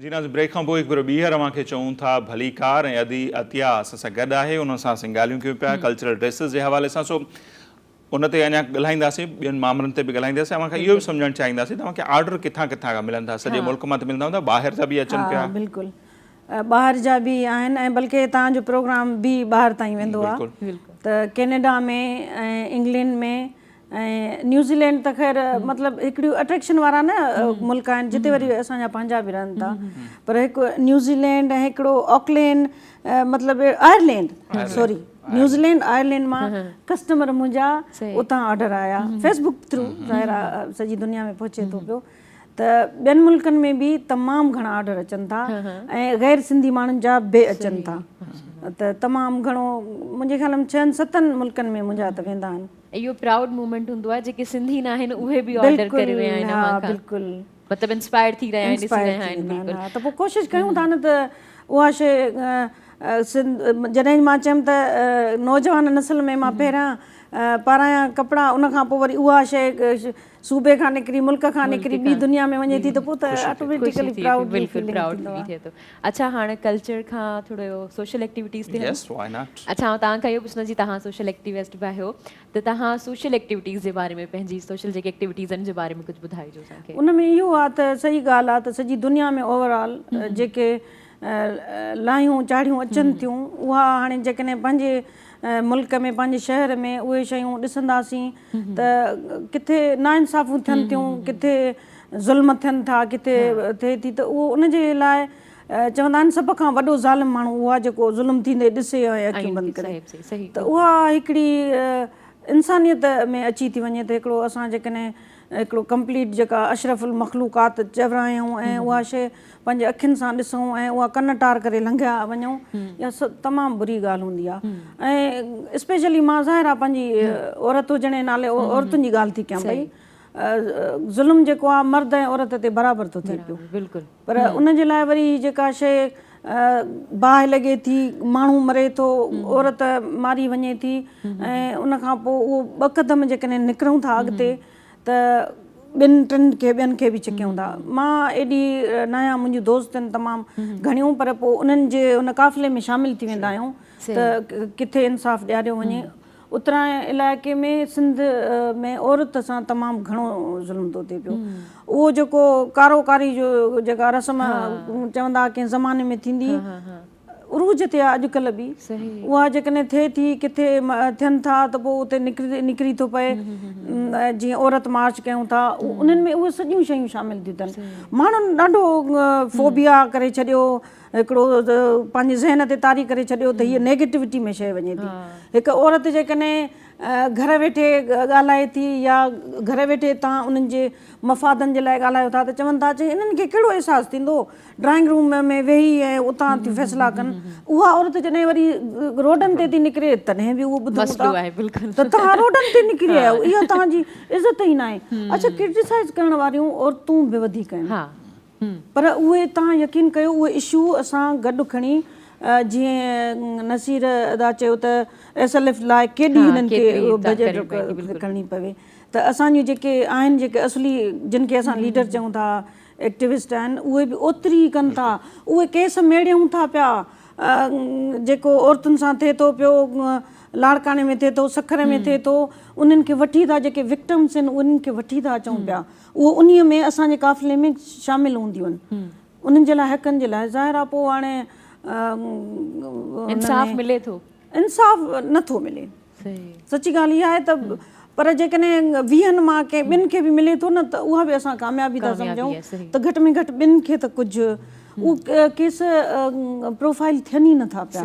जी नाज़ ब्रेक खां पोइ हिकु भेरो ॿीहर अव्हांखे चऊं था भली कार, ऐं अदी अतिया असां सां गॾु आहे, उन सां असां ॻाल्हियूं कयूं पिया कल्चरल ड्रेसिस जे हवाले सां। सो उन ते अञा ॻाल्हाईंदासीं, ॿियनि मामलनि ते बि ॻाल्हाईंदासीं। तव्हांखे इहो बि सम्झणु चाहींदासीं तव्हांखे ऑर्डर किथां किथां खां मिलनि था? सॼे मुल्क मां त मिलंदा हूंदा, ॿाहिरि जा बि अचनि पिया? बिल्कुलु ॿाहिरि जा बि आहिनि ऐं बल्कि तव्हांजो प्रोग्राम बि ॿाहिरि ताईं वेंदो आहे। त कैनेडा में ऐं इंग्लैंड में ऐं न्यूज़ीलैंड त ख़ैर मतिलबु हिकिड़ियूं अट्रैक्शन वारा न मुल्क आहिनि जिते वरी असांजा पंहिंजा बि रहनि था, पर हिकु न्यूज़ीलैंड ऐं हिकिड़ो ऑकलैंड मतिलबु आयरलैंड, सॉरी न्यूज़ीलैंड आयरलैंड मां कस्टमर मुंहिंजा उतां ऑर्डर आया फेसबुक थ्रू, ज़ाहिर आहे सॼी दुनिया में पहुचे थो पियो। त ॿियनि मुल्कनि में बि तमामु घणा ऑर्डर अचनि था ऐं गैर सिंधी माण्हुनि जा बि अचनि था। त तमामु घणो मुंहिंजे ख़्याल में 6-7 मुल्कनि में मुंहिंजा त वेंदा आहिनि। इहो प्राउड मूवमेंट हूंदो आहे जेके सिंधी न आहिनि उहे बि ऑर्डर करे रहिया आहिनि अव्हां खां। बिल्कुलु मतिलबु इंस्पायर थी रहिया आहिनि, ॾिसी रहिया आहिनि। बिल्कुलु त पोइ कोशिशि कयूं था न त उहा शइ जॾहिं मां चयमि त नौजवान नस्ल में मां पहिरियां पारायां कपिड़ा, उनखां पोइ वरी उहा शइ सूबे खां निकिरी, मुल्क खां निकिरी ॿी दुनिया में वञे थी, त पोइ त ऑटोमेटिकली प्राउड थिए थो। अच्छा, हाणे कल्चर खां थोरो सोशल एक्टिविटीज़ ते Yes, why not? अच्छा, आउं तव्हां खां इहो पुछंदसि जी तव्हां सोशल एक्टिविस्ट बि आहियो, त तव्हां सोशल एक्टिविटीज़ जे बारे में, पंहिंजी सोशल जेके एक्टिविटीज़ आहिनि जे बारे में कुझु ॿुधाइजो असांखे। उन में इहो आहे त सही ॻाल्हि आहे त सॼी दुनिया में ओवरऑल जेके लाहियूं चाढ़ियूं अचनि थियूं, उहा हाणे जेकॾहिं पंहिंजे मुल्क में, पंहिंजे शहर में उहे शयूं ॾिसंदासीं त किथे नाइंसाफ़ियूं थियनि थियूं, किथे ज़ुल्म थियनि था, किथे थिए थी, त उहो उनजे लाइ चवंदा आहिनि सभ खां वॾो ज़ालिम माण्हू उहा जेको ज़ुल्म थींदे ॾिसे ऐं अखियूं बंदि करे। त उहा हिकिड़ी इंसानियत में अची थी वञे त हिकिड़ो असां जेकॾहिं हिकिड़ो कंप्लीट जेका अशरफुल मखलूक़ात चवरायूं ऐं उहा शइ पंहिंजे अखियुनि सां ॾिसूं ऐं उहा कन टार करे लंघिया वञूं, इहा तमामु बुरी ॻाल्हि हूंदी आहे। ऐं स्पेशली मां ज़ाहिर आहे पंहिंजी औरत हुजण जे नाले औरतुनि जी ॻाल्हि थी कयां पई। ज़ुल्म जेको आहे मर्द ऐं औरत ते बराबरि थो थिए पियो, बिल्कुलु। पर उनजे लाइ वरी जेका शइ बाहि लॻे थी, माण्हू मरे थो, औरत मारी वञे थी, ऐं उनखां पोइ उहो 2 क़दम जेकॾहिं निकिरूं था अॻिते त 2-3 खे ॿियनि खे बि छिकियूं था। मां एॾी न आहियां, मुंहिंजियूं दोस्त आहिनि तमामु घणियूं, पर पोइ उन्हनि जे उन काफ़िले में शामिलु थी वेंदा आहियूं त किथे इंसाफ़ ॾियारियो वञे। उतराए इलाइक़े में सिंध में औरत सां तमामु घणो ज़ुल्म थो थिए पियो। उहो जेको कारोकारी जो जेका रस्म चवंदा कंहिं ज़माने में थींदी, उरूज ते आहे अॼुकल्ह बि, उहा जेकॾहिं थिए थी, किथे थियनि था त पोइ उते निकिरी थो पए, जीअं औरत मार्च कयूं था, उन्हनि में उहे सॼियूं शयूं शामिलु थियूं अथनि। माण्हुनि ॾाढो फोबिया करे छॾियो, हिकिड़ो पंहिंजे ज़हन ते तारी करे छॾियो त हीअ नेगेटिविटी में शइ वञे थी। हिकु औरत जेकॾहिं घर वेठे ॻाल्हाए थी या घर वेठे तव्हां उन्हनि जे मफ़ादनि जे लाइ ॻाल्हायो था त चवनि था इन्हनि खे कहिड़ो अहसासु थींदो ड्राइंग रूम में वेही ऐं उतां थियूं फ़ैसिला कनि। उहा औरत जॾहिं वरी रोडनि ते थी निकिरे तॾहिं बि उहो ॿुधूं था त तव्हां रोडनि ते निकिरी आहियो, इहा तव्हांजी इज़त ई न आहे। अच्छा, क्रिटिसाइज़ करण वारियूं औरतूं बि वधीक आहिनि, पर उहे तव्हां यकीन कयो उहे इशू असां गॾु खणी, जीअं नसीर अदा चयो त SLF लाइ केॾी हिननि खे बजट करणी पवे, त असांजूं जेके आहिनि, जेके असली जिन खे असां लीडर चऊं था, एक्टिविस्ट आहिनि, उहे बि ओतिरी कनि था। उहे केस मेड़ियूं था पिया, जेको औरतुनि सां थिए थो पियो, लाड़काने में थिए थो, सखर में थिए थो, उन्हनि खे वठी था, जेके विक्टिम्स आहिनि उन्हनि खे वठी था अचूं पिया। उहो उन्हीअ में असांजे काफ़िले में शामिलु हूंदियूं आहिनि, उन्हनि जे लाइ हक़नि जे लाइ। ज़ाहिर आहे पोइ हाणे इंसाफ़ मिले थो, इंसाफ़ नथो मिले, सची ॻाल्हि इहा आहे। त पर जेकॾहिं 20 मां कंहिं ॿिनि खे बि मिले थो न, त उहा बि असां कामयाबी था सम्झूं, त घटि में घटि ॿिनि खे त कुझु उहे केस प्रोफाइल थियनि ई नथा पिया।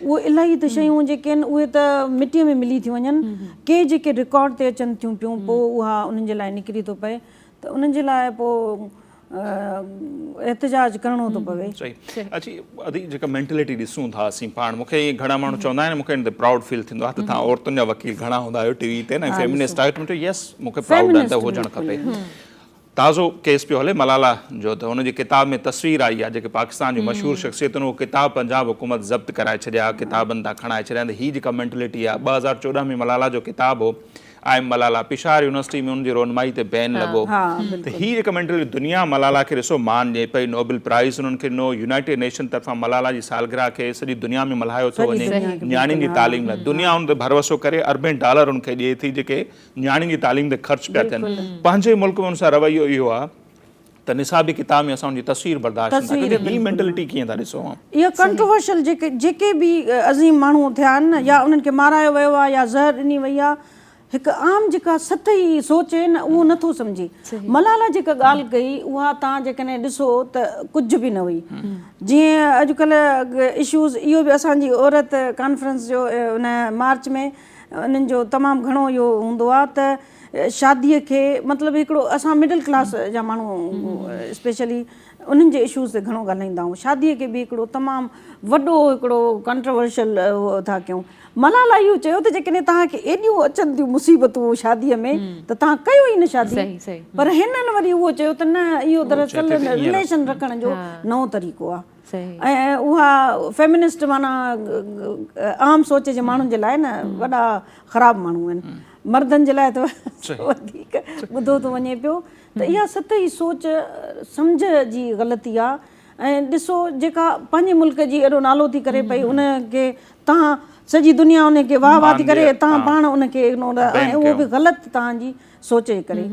उहे इलाही त शयूं जेके आहिनि उहे त मिटीअ में मिली थी वञनि, के जेके रिकॉर्ड ते अचनि थियूं पियूं, पोइ उहा उन्हनि जे लाइ निकिरी थो पए, त उन्हनि जे लाइ पोइ एहतिजाज करिणो थो पवे। सही। अच्छा, अदी जेका मेंटेलिटी ॾिसूं था असीं पाण, मूंखे ईअं घणा माण्हू चवंदा आहिनि, मूंखे इन ते प्राउड फील थींदो आहे त तव्हां औरतुनि जा वकील घणा हूंदा आहियो टीवी ते न, फेमिनिस्ट आहियो, त यस मूंखे प्राउड आहे त हुजणु खपे। ताज़ो केस पियो हले मलाला जो, त हुनजी किताब में तस्वीर आई आहे, जेके पाकिस्तान जी मशहूरु शख़्सियतुनि उहो किताब पंजाब हुकूमत ज़ब्त कराए छॾिया, किताबनि तां खणाए छॾिया। त हीअ जेका मेंटेलिटी आहे, 2014 में मलाला जो किताब हो, आई मलाला पिशार यूनिवर्सिटी में उनजी रोनमाई ते बैन लॻो त ही जेका मेंटली दुनिया मलाला खे ॾिसो मान ॾिए पई, नोबेल प्राइज़ उन्हनि खे ॾिनो, यूनाइटेड नेशन तरफ़ां मलाला जी सालगिरह खे सॼी दुनिया में मल्हायो थो वञे नियाणियुनि जी तालीम लाइ। दुनिया उन ते भरोसो करे अरबें डॉलर उनखे ॾिए थी जेके नियाणियुनि जी तालीम ते ख़र्च पिया थियनि। पंहिंजे मुल्क में उन सां रवैयो इहो आहे त निसाबी किताब में असां उनजी तस्वीर बर्दाश्त न कंदी। ही मेंटेलिटी कीअं था ॾिसो? इहा कंट्रोवर्शियल जेके बि अज़ीम माण्हू थिया आहिनि या उन्हनि खे मारायो वियो आहे या ज़हर ॾिनी वई आहे, हिकु आम जेका सतही सोच आहे न उहो नथो सम्झे। मलाला जेका ॻाल्हि कई उहा तव्हां जेकॾहिं ॾिसो त कुझु बि न हुई। जीअं अॼुकल्ह इशूज़ इहो बि असांजी औरत कॉन्फ्रेंस जो उन मार्च में उन्हनि जो तमामु घणो इहो हूंदो आहे त शादीअ खे मतिलबु हिकिड़ो असां मिडिल क्लास जा माण्हू स्पेशली उन्हनि जे इशूज़ ते घणो ॻाल्हाईंदा आहियूं। शादीअ खे बि हिकिड़ो तमामु वॾो हिकिड़ो कंट्रोवर्शियल था कयूं। मलाला इहो चयो त जेकॾहिं तव्हांखे एॾियूं अचनि थियूं मुसीबतूं शादीअ में त तव्हां कयो ई न शादी। पर हिननि वरी उहो चयो त न इहो दरअसल रिलेशन रखण जो नओं तरीक़ो आहे। ऐं उहा फेमिनिस्ट माना आम सोच जे माण्हुनि जे लाइ न वॾा ख़राबु माण्हू आहिनि। मर्दनि जे लाइ त वधीक ॿुधो थो वञे पियो त इहा सतही सोच सम्झ जी ग़लती आहे। ऐं ॾिसो जेका पंहिंजे मुल्क जी एॾो नालो थी करे पई उनखे तव्हां सॼी दुनिया उनखे वाह वाह थी करे, तव्हां पाण उनखे इग्नोर, ऐं उहो बि ग़लति तव्हांजी सोच जे करे।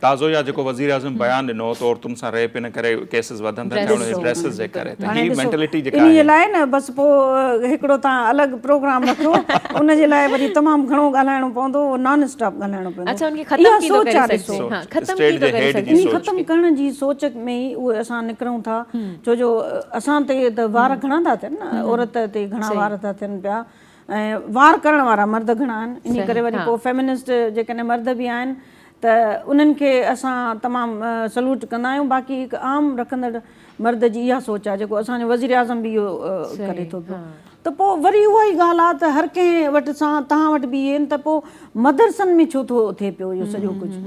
ताज़ो या जेको वज़ीर आज़म बयान ॾिनो त औरतुनि सां रेप इन करे केसिस वधनि था उन ड्रेसिस जे करे, त ही मेंटेलिटी जेका आहे इन लाइ न बसि पोइ हिकिड़ो तव्हां अलॻि प्रोग्राम रखो उन जे लाइ वरी तमामु घणो ॻाल्हाइणो पवंदो, नॉन स्टॉप ॻाल्हाइणो पवंदो। अच्छा, उनखे ख़त्म कीअं थो करे सघे? हां, ख़त्म कीअं थो करे सघे? इन ख़त्म करण जी सोच में ई उहे असां निकिरूं था। छो जो असां ते त वार घणा था थियनि न, औरत ते घणा वार था थियनि पिया, ऐं वार करण वारा मर्द घणा आहिनि। इन करे वरी पोइ फेमिनिस्ट जेकॾहिं मर्द बि आहिनि त उन्हनि खे असां तमामु सल्यूट कंदा आहियूं। बाक़ी हिकु आम रखंदड़ मर्द जी इहा सोच आहे जेको असांजो वज़ीर आज़म बि इहो करे थो पियो। त पोइ वरी उहा ई ॻाल्हि आहे त हर कंहिं वटि सां तव्हां वटि बि आहिनि त पोइ मदरसनि में छो थो थिए पियो इहो सॼो कुझु,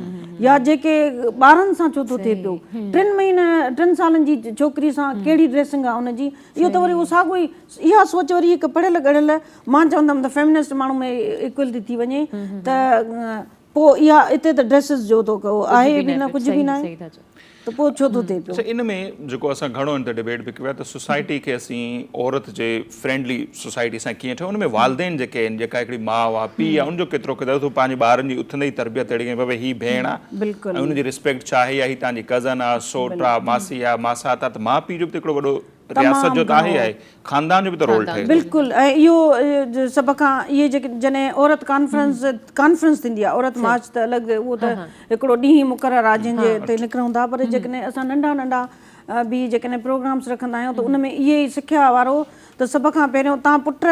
या जेके ॿारनि सां छो थो थिए पियो? 3 सालनि जी छोकिरी सां कहिड़ी ड्रेसिंग आहे उनजी? इहो त वरी उहो साॻियो ई इहा सोच वरी हिकु पढ़ियल ॻढ़ियल, मां चवंदमि त फेमिनिस्ट माण्हू में इक्वलिटी थी वञे त पोइ इहा हिते त ड्रेसिस जो थो कयो आहे बि न, कुझु बि न आहे, त पोइ छो थो थिए पियो? इन में जेको असां घणो इन ते डिबेट बि कयो आहे त सोसाइटी खे असीं औरत जे फ्रेंडली सोसाइटी सां कीअं ठाहियूं। उन में वालदेन जेके आहिनि, जेका हिकिड़ी माउ आहे, पीउ आहे, उनजो केतिरो किरदारु थो पंहिंजे ॿारनि जी उथंदे ई तरबियत अहिड़ी कई भई हीअ भेण आहे ऐं उनजी रिस्पेक्ट छा आहे, या हीअ तव्हांजी कज़न आहे, सोट आहे, मासी आहे, मासात आहे, त माउ पीउ जो बि त हिकिड़ो वॾो रियासत जो त आहे, ख़ानदान जो बि त रोल ठहे। बिल्कुलु। ऐं इहो सभ खां इहे जेके जॾहिं औरत कॉन्फ्रेंस थींदी आहे, औरत मार्च त अलॻि, उहो त हिकिड़ो ॾींहुं मुक़ररु आहे जंहिंजे ते निकिरूं था। पर जेकॾहिं असां नंढा नंढा बि जेकॾहिं प्रोग्राम्स रखंदा आहियूं त उन में इहे ई सिखिया वारो त सभ खां पहिरियों तव्हां पुट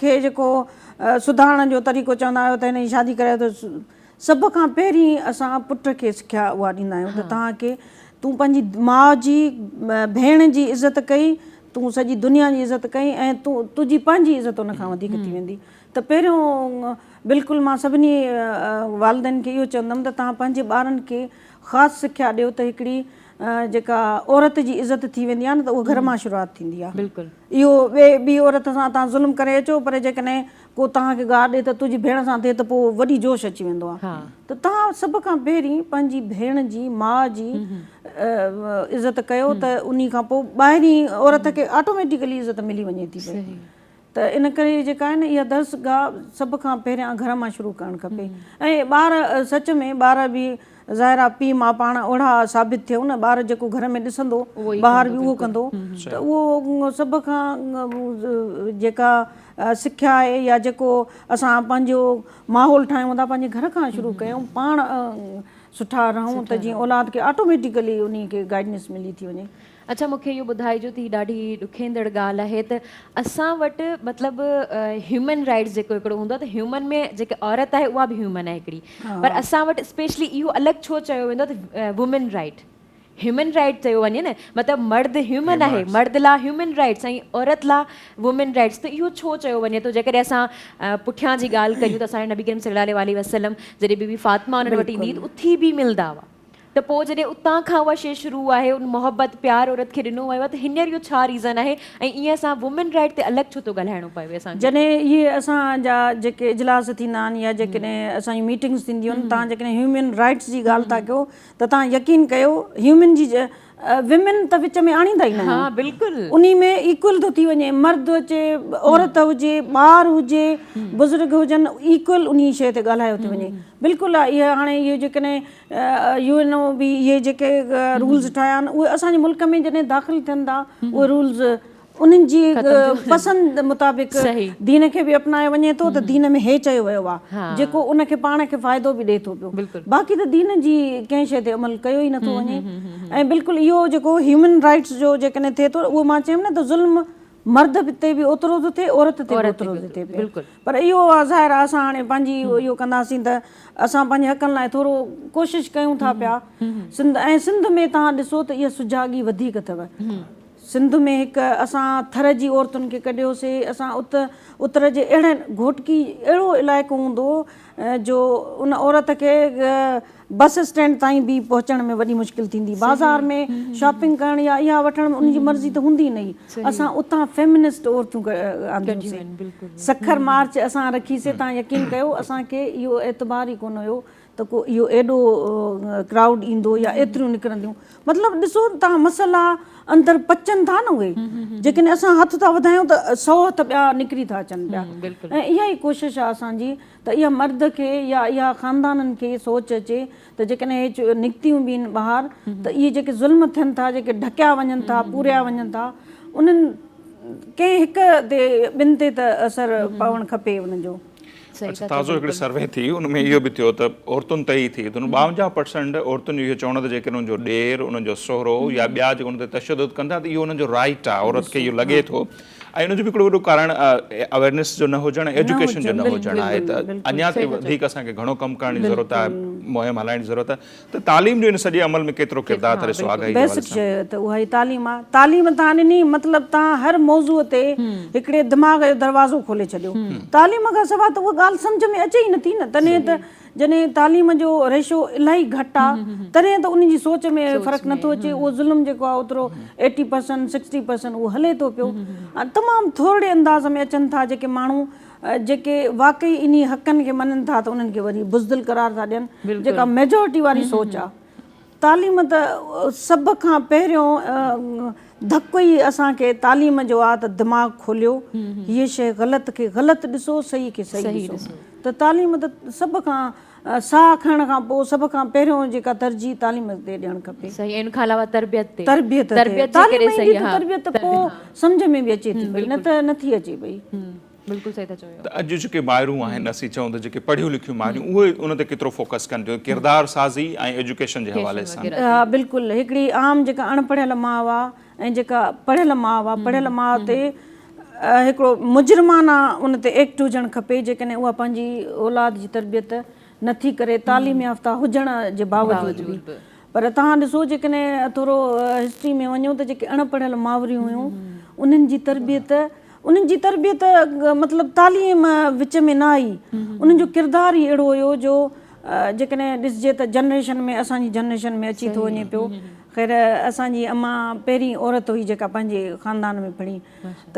खे जेको सुधारण जो तरीक़ो चवंदा आहियो त हिन जी शादी करायो, त सभ खां पहिरीं असां पुट खे सिखिया उहा ॾींदा आहियूं त तव्हांखे तूं पंहिंजी माउ जी भेण जी इज़त कई, तूं सॼी दुनिया जी इज़त कई, ऐं तुंहिंजी पंहिंजी इज़त उन खां वधीक थी वेंदी। त पहिरियों बिल्कुलु मां सभिनी वालदेन खे इहो चवंदमि त तव्हां पंहिंजे ॿारनि खे ख़ासि सिखिया ॾियो त हिकिड़ी जेका औरत जी इज़त थी वेंदी आहे न त उहा घर मां शुरूआति थींदी आहे। बिल्कुलु। इहो ॿी औरत सां तव्हां ज़ुल्म करे अचो, पर जेकॾहिं को तव्हांखे ॻाल्हि ॾिए त तुंहिंजी भेण सां थिए त पोइ वॾी जोश अची वेंदो आहे। त तव्हां सभ खां पहिरीं पंहिंजी भेण जी, माउ जी इज़त कयो त उन खां पोइ ॿाहिरीं औरत खे ऑटोमेटिकली इज़त मिली वञे थी पई। त इन करे जेका आहे न इहा दर्सगाह सभ खां पहिरियां घर मां शुरू करणु खपे। ऐं ॿार सच में ॿार बि ज़ाहिर आहे पीउ मां पाण ओढ़ा साबित थियूं न, ॿार जेको घर में ॾिसंदो ॿाहिरि बि उहो कंदो। त उहो सभ खां जेका सिखिया आहे या जेको असां पंहिंजो माहौल ठाहियूं था पंहिंजे घर खां शुरू कयूं, पाण सुठा रहूं त जीअं औलाद खे ऑटोमेटिकली उन खे गाइडेंस मिली थी वञे। अच्छा, मूंखे इहो ॿुधाइजो त हीअ ॾाढी ॾुखियंदड़ ॻाल्हि आहे त असां वटि मतिलबु ह्यूमन राइट्स जेको हिकिड़ो हूंदो आहे त ह्यूमन में जेके औरत आहे उहा बि ह्यूमन आहे हिकिड़ी, पर असां वटि स्पेशली इहो अलॻि छो चयो वेंदो त वुमेन राइट, ह्यूमन राइट चयो वञे न, मतिलबु मर्द ह्यूमन आहे, मर्द लाइ ह्यूमन राइट्स ऐं औरत लाइ वुमेन राइट्स, त इहो छो चयो वञे थो? जेकॾहिं असां पुठियां जी ॻाल्हि कयूं त असांजे नबी करीम सल्लल्लाहु अलैहि वसल्लम जॾहिं बीबी फातिमा उन्हनि वटि ईंदी त उथी बि मिलंदा हुआ, त पोइ जॾहिं उतां खां उहा शइ शुरू आहे उन मोहबत प्यार औरत खे ॾिनो वियो आहे त हींअर इहो छा रीज़न आहे ऐं ईअं असां वुमेन राइट ते अलॻि छो थो ॻाल्हाइणो पवे असांखे? जॾहिं इहे असांजा जेके इजलास थींदा आहिनि या जेकॾहिं असांजी मीटिंग्स थींदियूं आहिनि, तव्हां जेकॾहिं ह्यूमन राइट्स जी ॻाल्हि था कयो त तव्हां यकीन कयो ह्यूमन जी विमेन त विच में आणींदा ई न आहिनि। हा बिल्कुलु। उन में इक्वल थो थी वञे, मर्द अचे, औरत हुजे, ॿार हुजे, बुज़ुर्ग हुजनि, इक्वल उन शइ ते ॻाल्हायो थो वञे। बिल्कुलु आहे। इहे हाणे इहे जेकॾहिं UN बि इहे जेके रूल्स ठाहिया आहिनि उहे असांजे मुल्क में जॾहिं दाख़िल थियनि था उहे रूल्स उन्हनि जी पसंदि मुताबिक़ दीन खे बि अपनायो वञे थो त दीन में हे चयो वियो आहे जेको उनखे पाण खे फ़ाइदो बि ॾिए थो पियो। बाक़ी त दीन जी कंहिं शइ ते अमल कयो ई नथो वञे। ऐं बिल्कुलु इहो जेको ह्यूमन राइट्स जो जेकॾहिं थिए थो उहो मां चयमि न त ज़ुल्म मर्द ते बि ओतिरो थो थिए, औरत ते बि ओतिरो थो थिए पियो। पर इहो आहे ज़ाहिर आहे असां हाणे पंहिंजी इहो कंदासीं त असां पंहिंजे हक़नि लाइ थोरो कोशिशि कयूं था पिया। सिंध में तव्हां ॾिसो त इहा सुजाॻी वधीक अथव। सिंध में हिकु असां थर जी औरतुनि खे कढियोसीं। असां उतर जे अहिड़े घोटकी अहिड़ो इलाइक़ो हूंदो जो उन औरत खे बस स्टैंड ताईं बि पहुचण में वॾी मुश्किल थींदी, बाज़ार में शॉपिंग करण या इहा वठण में उनजी मर्ज़ी त हूंदी न ई। असां उतां फेमिनिस्ट औरतूं आंदियूंसीं, सखर मार्च असां रखीसीं। तव्हां यकीन कयो असांखे इहो एतबार ई कोन हुयो त को इहो एॾो क्राउड ईंदो या एतिरियूं निकिरंदियूं। मतिलबु ॾिसो तव्हां मसइला अंदरि पचनि था न उहे, जेकॾहिं असां हथ था वधायूं त 100 हथ ॿिया निकिरी था अचनि पिया। ऐं इहा ई कोशिशि आहे असांजी त इहा मर्द खे या इहा ख़ानदाननि खे सोच अचे त जेकॾहिं हे निकितियूं बि आहिनि ॿाहिरि त इहे जेके ज़ुल्म थियनि था, जेके ढकिया वञनि था, पूरिया वञनि था, उन्हनि कंहिं हिक ते ॿिनि ते त असरु पवणु खपे उन्हनि जो। अच्छा, ताज़ो हिकिड़ी सर्वे थी उनमें इहो बि थियो त औरतुनि ते ई थी त 52% औरतुनि इहो चवणो त जेके उन्हनि जो ॾेर, उन्हनि जो सहुरो या ॿिया जेके उन ते तशदुद कंदा त इहो उन्हनि जो राइट आहे, औरत खे इहो लॻे थो। ऐं उनजो बि हिकिड़ो वॾो कारण अवेयरनेस जो न हुजणु, एजुकेशन जो न हुजणु आहे। त अञा ते वधीक असांखे घणो कमु करण जी ज़रूरत आहे, मुहिम हलाइण जी ज़रूरत आहे। त तालीम जो इन सॼे अमल में केतिरो किरदारु त ॾिसो आगाही बेसिक शइ त उहा ई तालीम आहे। तालीम तव्हां ॾिनी मतिलबु तव्हां हर मौज़ूअ ते हिकिड़े दिमाग़ जो दरवाज़ो खोले छॾियो। तालीम खां सवाइ त उहा ॻाल्हि सम्झ में अचे ई नथी न। तॾहिं त जॾहिं तालीम जो रेशो इलाही घटि आहे तॾहिं त उन जी सोच में फ़र्क़ु नथो अचे। उहो ज़ुल्म जेको आहे ओतिरो 80% 60% उहो हले थो पियो। तमामु थोरे अंदाज़ में अचनि था जेके माण्हू जेके वाक़ई इन हक़नि खे मञनि था त उन्हनि खे वरी बुज़दिल करार था ॾियनि, जेका मेजोरिटी वारी सोच आहे। तालीम त सभ खां पहिरियों धकु ई असांखे तालीम जो आहे त दिमाग़ु खोलियो, हीअ शइ ग़लति खे ग़लति ॾिसो, सही खे सही ॾिसो। त तालीम त सभ खां साह खणण खां पोइ सभ खां पहिरियों जेका तरजीह तालीम ते ॾियणु खपे। सही, इन खां अलावा तरबियत त पोइ सम्झ में बि अचे थी पई, न त नथी अचे पई। बिल्कुलु सही था चओ। त अॼु जेके माइरूं आहिनि, असीं चऊं त जेके पढ़ियूं लिखियूं माइरूं, उहे उन ते केतिरो फोकस कनि थियूं किरदार साज़ी ऐं एजुकेशन जे हवाले सां? हा बिल्कुलु। हिकिड़ी आम जेका अणपढ़ियल माउ आहे ऐं जेका पढ़ियल माउ आहे, पढ़ियल माउ ते हिकिड़ो मुजरिमाना उन ते एक्ट हुजणु खपे जेकॾहिं उहा पंहिंजी औलाद जी तरबियत नथी करे, तालीम याफ़्ता हुजण जे बावजूदि बि। पर तव्हां ॾिसो जेकॾहिं थोरो हिस्ट्री में वञो त जेके अणपढ़ियल माउरियूं हुयूं उन्हनि जी तरबियत मतिलबु तालीम विच में न आई। उन्हनि जो किरदारु ई अहिड़ो हुयो जो जेकॾहिं ॾिसजे त जनरेशन में असांजी जनरेशन में अची थो वञे पियो। ख़ैर असांजी अम्मा पहिरीं औरत हुई जेका पंहिंजे ख़ानदान में पढ़ी, त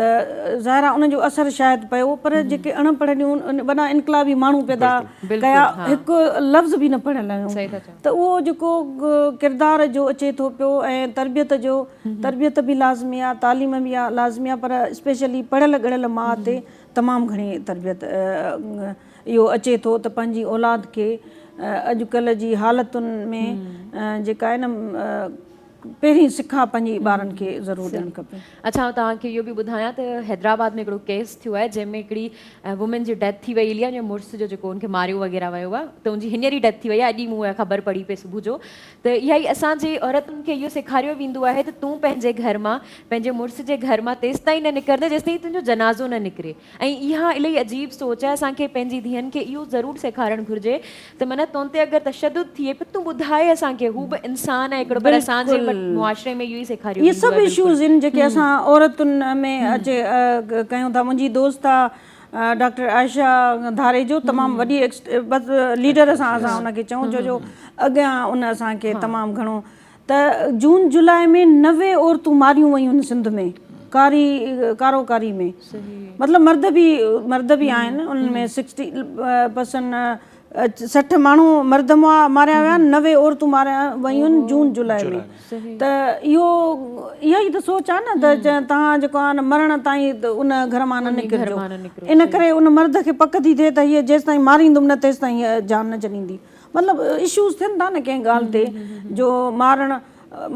ज़ाहिर आहे उनजो असरु शायदि पियो। पर जेके अणपढ़ियलियूं वॾा इनकलाबी माण्हू पैदा कया, हिकु लफ़्ज़ बि न पढ़ियल आहियूं, त उहो जेको किरदार जो अचे थो पियो ऐं तरबियत बि लाज़मी आहे, तालीम बि आहे लाज़मी आहे। पर स्पेशली पढ़ियल ॻढ़ियल माउ ते तमामु घणी तरबियत इहो अचे थो त पंहिंजी औलाद खे अॼुकल्ह जी हालतुनि में जेका आहे न पहिरीं सिखा पंहिंजी ॿारनि खे ज़रूरु ॾियणु खपे। अच्छा, आउं तव्हांखे इहो बि ॿुधायां त हैदराबाद में हिकिड़ो केस थियो आहे जंहिंमें हिकिड़ी वुमेन जी डेथ थी वई आहे, मुड़ुस जो जेको हुनखे मारियो वग़ैरह वियो आहे, त हुनजी हींअर ई डेथ थी वई आहे। अॼु मूं ख़बर पढ़ी पई सुबुह जो। त इहा ई असांजी औरतुनि खे इहो सेखारियो वेंदो आहे त तूं पंहिंजे घर मां, पंहिंजे मुड़ुस जे घर मां तेसि ताईं न निकिरंदे जेसि ताईं तुंहिंजो जनाज़ो न निकिरे। ऐं इहा इलाही अजीब सोच आहे। असांखे पंहिंजी धीअनि खे इहो ज़रूरु सेखारणु घुरिजे त माना तो ते अगरि तशदुद थिए पियो तूं ॿुधाए असांखे, हू बि इंसानु आहे हिकिड़ो। पर असांजे मुआशरे में इहो ई सेखारियो इहे सभु इश्यूज़ आहिनि जेके असां औरतुनि में अचे कयूं था। मुंहिंजी दोस्त आहे डॉक्टर आयशा धारे जो तमामु वॾी लीडर सां असां हुनखे चऊं छो जो अॻियां उन असांखे तमामु घणो त जून जुलाई में 90 औरतूं मारियूं वयूं आहिनि सिंध में कारोकारी में मतिलबु मर्द बि आहिनि उन्हनि में 60% 60 माण्हू मर्द मारिया विया 90 औरतूं मारिया वयूं आहिनि जून जुलाई में त इहा ई त सोच आहे न त तव्हां जेको आहे न मरण ताईं उन घर मां न निकिरजो इन करे उन मर्द खे पक थी थिए त हीअ जेसि ताईं मारींदुमि न तेसि ताईं हीअ जान न छॾींदी मतिलबु इशूज़ थियनि था न कंहिं ॻाल्हि ते जो मारणु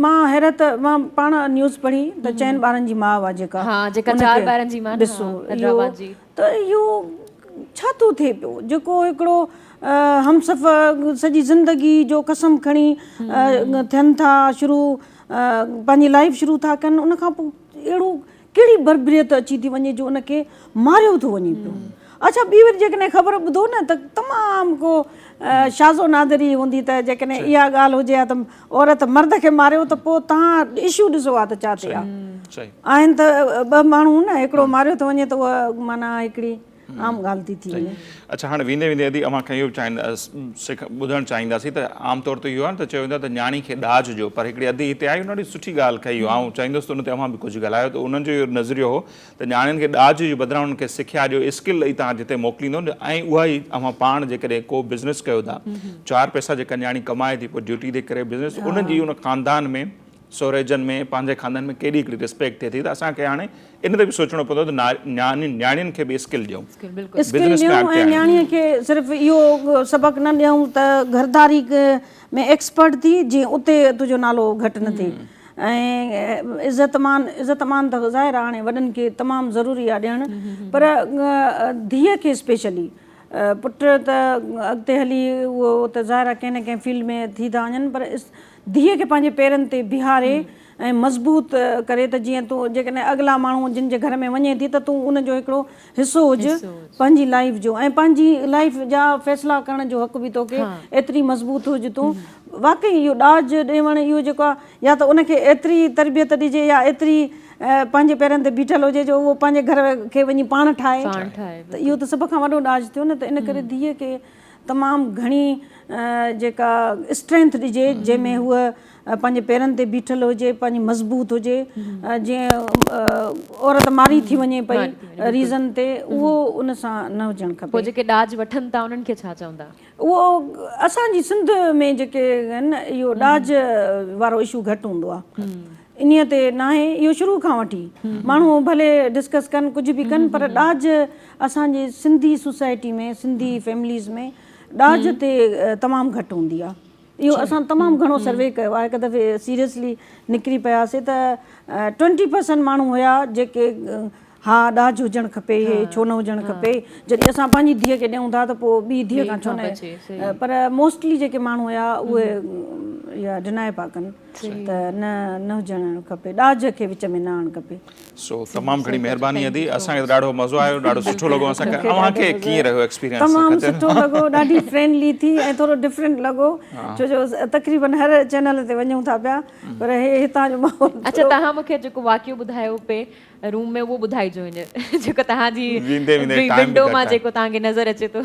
मां पाण न्यूज़ पढ़ी त 4 ॿारनि जी माउ आहे जेका 4 ॿारनि जी माउ ॾिसो त इहो छा थो थिए पियो जेको हिकिड़ो हमसफ़र सॼी ज़िंदगी जो कसम खणी थियनि था शुरू पंहिंजी लाइफ शुरू था कनि उन खां पोइ अहिड़ो कहिड़ी बर्बरियत अची थी वञे जो उनखे मारियो थो वञे पियो अच्छा ॿी वरी जेकॾहिं ख़बर ॿुधो न त तमामु को शाज़ो नादरी हूंदी त जेकॾहिं इहा ॻाल्हि हुजे हा त औरत मर्द खे मारियो त पोइ तव्हां इशू ॾिसो आहे त छा थिए आहिनि त 2 माण्हू न हिकिड़ो मारियो थो वञे त उहा माना हिकिड़ी आम ॻाल्हि थी वञे अच्छा हाणे वेंदे यदि अवां खे इहो ॿुधणु चाहींदासीं त आमतौर ते इहो आहे न त चयो वेंदो आहे त न्याणी खे ॾाज ॾियो पर हिकिड़ी अधी हिते आई ॾाढी सुठी ॻाल्हि कई ऐं चाहींदुसि त उन ते अवां बि कुझु ॻाल्हायो त उन्हनि जो इहो नज़रियो हो त न्याणियुनि खे ॾाज जे बदिरां उन्हनि खे सिखिया ॾियो स्किल ॾेई तव्हां जिते मोकिलींदो ऐं उहा ई अवां पाण जेकॾहिं को बिज़नेस कयो था 4 पैसा जेका न्याणी कमाए थी पोइ ड्यूटी ते करे बिज़नेस उन्हनि जी उन ख़ानदान में सोरेजन में पंहिंजे खानदान में केॾी हिकिड़ी रिस्पेक्ट थिए थी त असांखे हाणे इन ते बि सोचणो पवंदो त न्याणियुनि खे बि स्किल ॾियूं ऐं न्याणीअ खे सिर्फ़ु इहो सबक़ु न ॾियूं त घरदारी में एक्सपर्ट थी जीअं उते तुंहिंजो नालो घटि न थिए ऐं इज़तमान त ज़ाहिर आहे हाणे वॾनि खे तमामु ज़रूरी आहे ॾियणु पर धीअ खे स्पेशली पुट त अॻिते हली उहो त ज़ाहिर आहे कंहिं न कंहिं फील्ड में थी था वञनि पर धीअ खे पंहिंजे पेरनि ते बीहारे ऐं मज़बूत करे त जीअं तूं जेकॾहिं अॻिला माण्हू जिन जे घर में वञे थी त तूं उनजो हिकिड़ो हिसो हुजे पंहिंजी लाइफ जो ऐं पंहिंजी लाइफ जा फ़ैसिला करण जो हक़ बि तोखे एतिरी मज़बूत हुजे तूं वाक़ई इहो ॾाज ॾियणु इहो जेको आहे या त उनखे एतिरी तरबियत ॾिजे या एतिरी पंहिंजे पेरनि ते बीठल हुजे जो उहो पंहिंजे घर खे वञी पाण ठाहे त इहो त सभ खां वॾो ॾाज थियो न त इन करे धीअ खे तमामु घणी जेका स्ट्रेंथ ॾिजे जंहिंमें हूअ पंहिंजे पेरनि ते बीठल हुजे पंहिंजी मज़बूत हुजे जीअं औरत मारी थी वञे पई रीज़न ते उहो उन सां न हुजणु खपे पोइ जेके ॾाज वठनि था उन्हनि खे छा चवंदा उहो असांजी सिंध में जेके आहिनि इहो ॾाज वारो इशू घटि हूंदो आहे इन्हीअ ते न आहे इहो शुरू खां वठी माण्हू भले डिस्कस कनि कुझु बि कनि पर ॾाज असांजे सिंधी सोसाइटी में सिंधी फैमिलीज़ में ॾाज ते तमामु घटि हूंदी आहे इहो असां तमामु घणो सर्वे कयो आहे हिकु दफ़े सीरियसली निकिरी पियासीं त 20% माण्हू हुया जेके हा ॾाज हुजणु खपे हे छो न हुजणु खपे जॾहिं असां पंहिंजी धीअ खे ॾियूं था त पोइ ॿी धीअ खां छो न पर मोस्टली जेके माण्हू हुया उहे इहा डिनाए पिया कनि त न हुजणु खपे ॾाज खे विच में न आणणु खपे सो तमामु घणी महिरबानी अदी असांखे ॾाढो मज़ो आयो ॾाढो सुठो लॻो असांखे अव्हांखे कीअं रहियो एक्सपीरियंस तमामु सुठो लॻो ॾाढी फ्रेंडली थी ऐं थोरो डिफरेंट लॻो छो जो तक़रीबन हर चैनल ते वञूं था पिया पर हे हितां जो माहौल अच्छा तव्हां मूंखे जेको वाक़ियो ॿुधायो पे रूम में उहो ॿुधाइजो जेको तव्हांजी विंडो मां जेको तव्हांखे नज़र अचे थो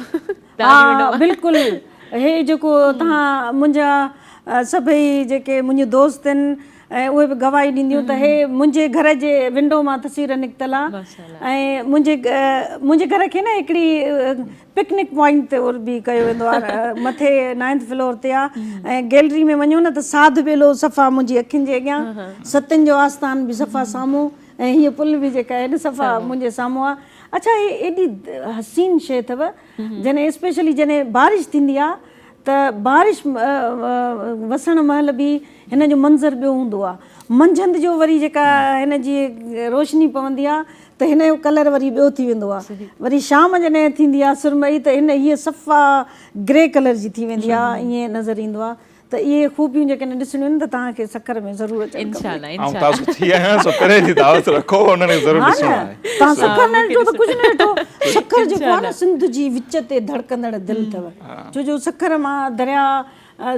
हा बिल्कुलु हे जेको तव्हां मुंहिंजा सभई जेके मुंहिंजी दोस्त आहिनि ऐं उहे बि गवाही ॾींदियूं त हे मुंहिंजे घर जे विंडो मां तस्वीर निकितल आहे ऐं मुंहिंजे घर खे न हिकिड़ी पिकनिक पॉइंट ते बि कयो वेंदो आहे मथे 9th फ्लोर ते आहे ऐं गैलरी में वञो न त साध बेलो सफ़ा मुंहिंजी अखियुनि जे अॻियां सतनि जो आस्थान बि सफ़ा साम्हूं ऐं हीअ पुल बि जेका आहिनि सफ़ा मुंहिंजे साम्हूं आहे अच्छा हे एॾी हसीन शइ अथव जॾहिं स्पेशली जॾहिं बारिश थींदी आहे त बारिश वसण महिल बि हिन जो मंज़र ॿियो हूंदो आहे मंझंदि जो वरी जेका हिन जी रोशनी पवंदी आहे त हिन जो कलर वरी ॿियो थी वेंदो आहे वरी शाम जॾहिं थींदी आहे सुरमई त हिन हीअ सफ़ा ग्रे कलर जी थी वेंदी आहे ईअं नज़र ईंदो आहे त इहे ख़ूबियूं जेके न ॾिसणियूं आहिनि त तव्हांखे सखर में ज़रूरु अचनि तव्हां सखर न ॾिठो त कुझु न ॾिठो सखर जेको आहे न सिंध जी विच ते धड़कंदड़ दिलि अथव छो जो सखर मां दरिया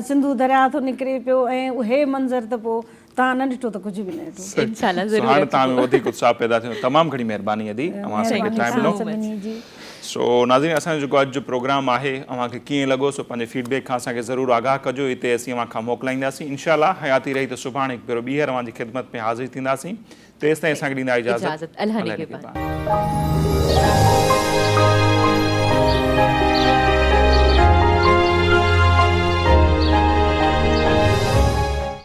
सिंधू दरिया थो निकिरे पियो ऐं उहे मंज़र त पोइ तव्हां न ॾिठो त कुझु बि न ॾिठो। इंशाल्लाह सो ज़रूर हाणे तव्हां में वधीक उत्साह पैदा थियो। तमामु घणी महिरबानी अदी अवां असांखे टाइम ॾिनो। सभिनी जी। सो नाज़रीन, असांजो जेको अॼु जो प्रोग्राम आहे अव्हांखे कीअं लॻो सो पंहिंजे फीडबैक खां असांखे ज़रूरु आगाह कजो। हिते असीं अव्हां खां मोकिलाईंदासीं। इंशाल्लाह हयाती रही त सुभाणे हिकु भेरो ॿीहर अव्हांजी ख़िदमत में हाज़िर थींदासीं। तेसिताईं असांखे ॾींदा इजाज़त। अल्लाह ने के बाद।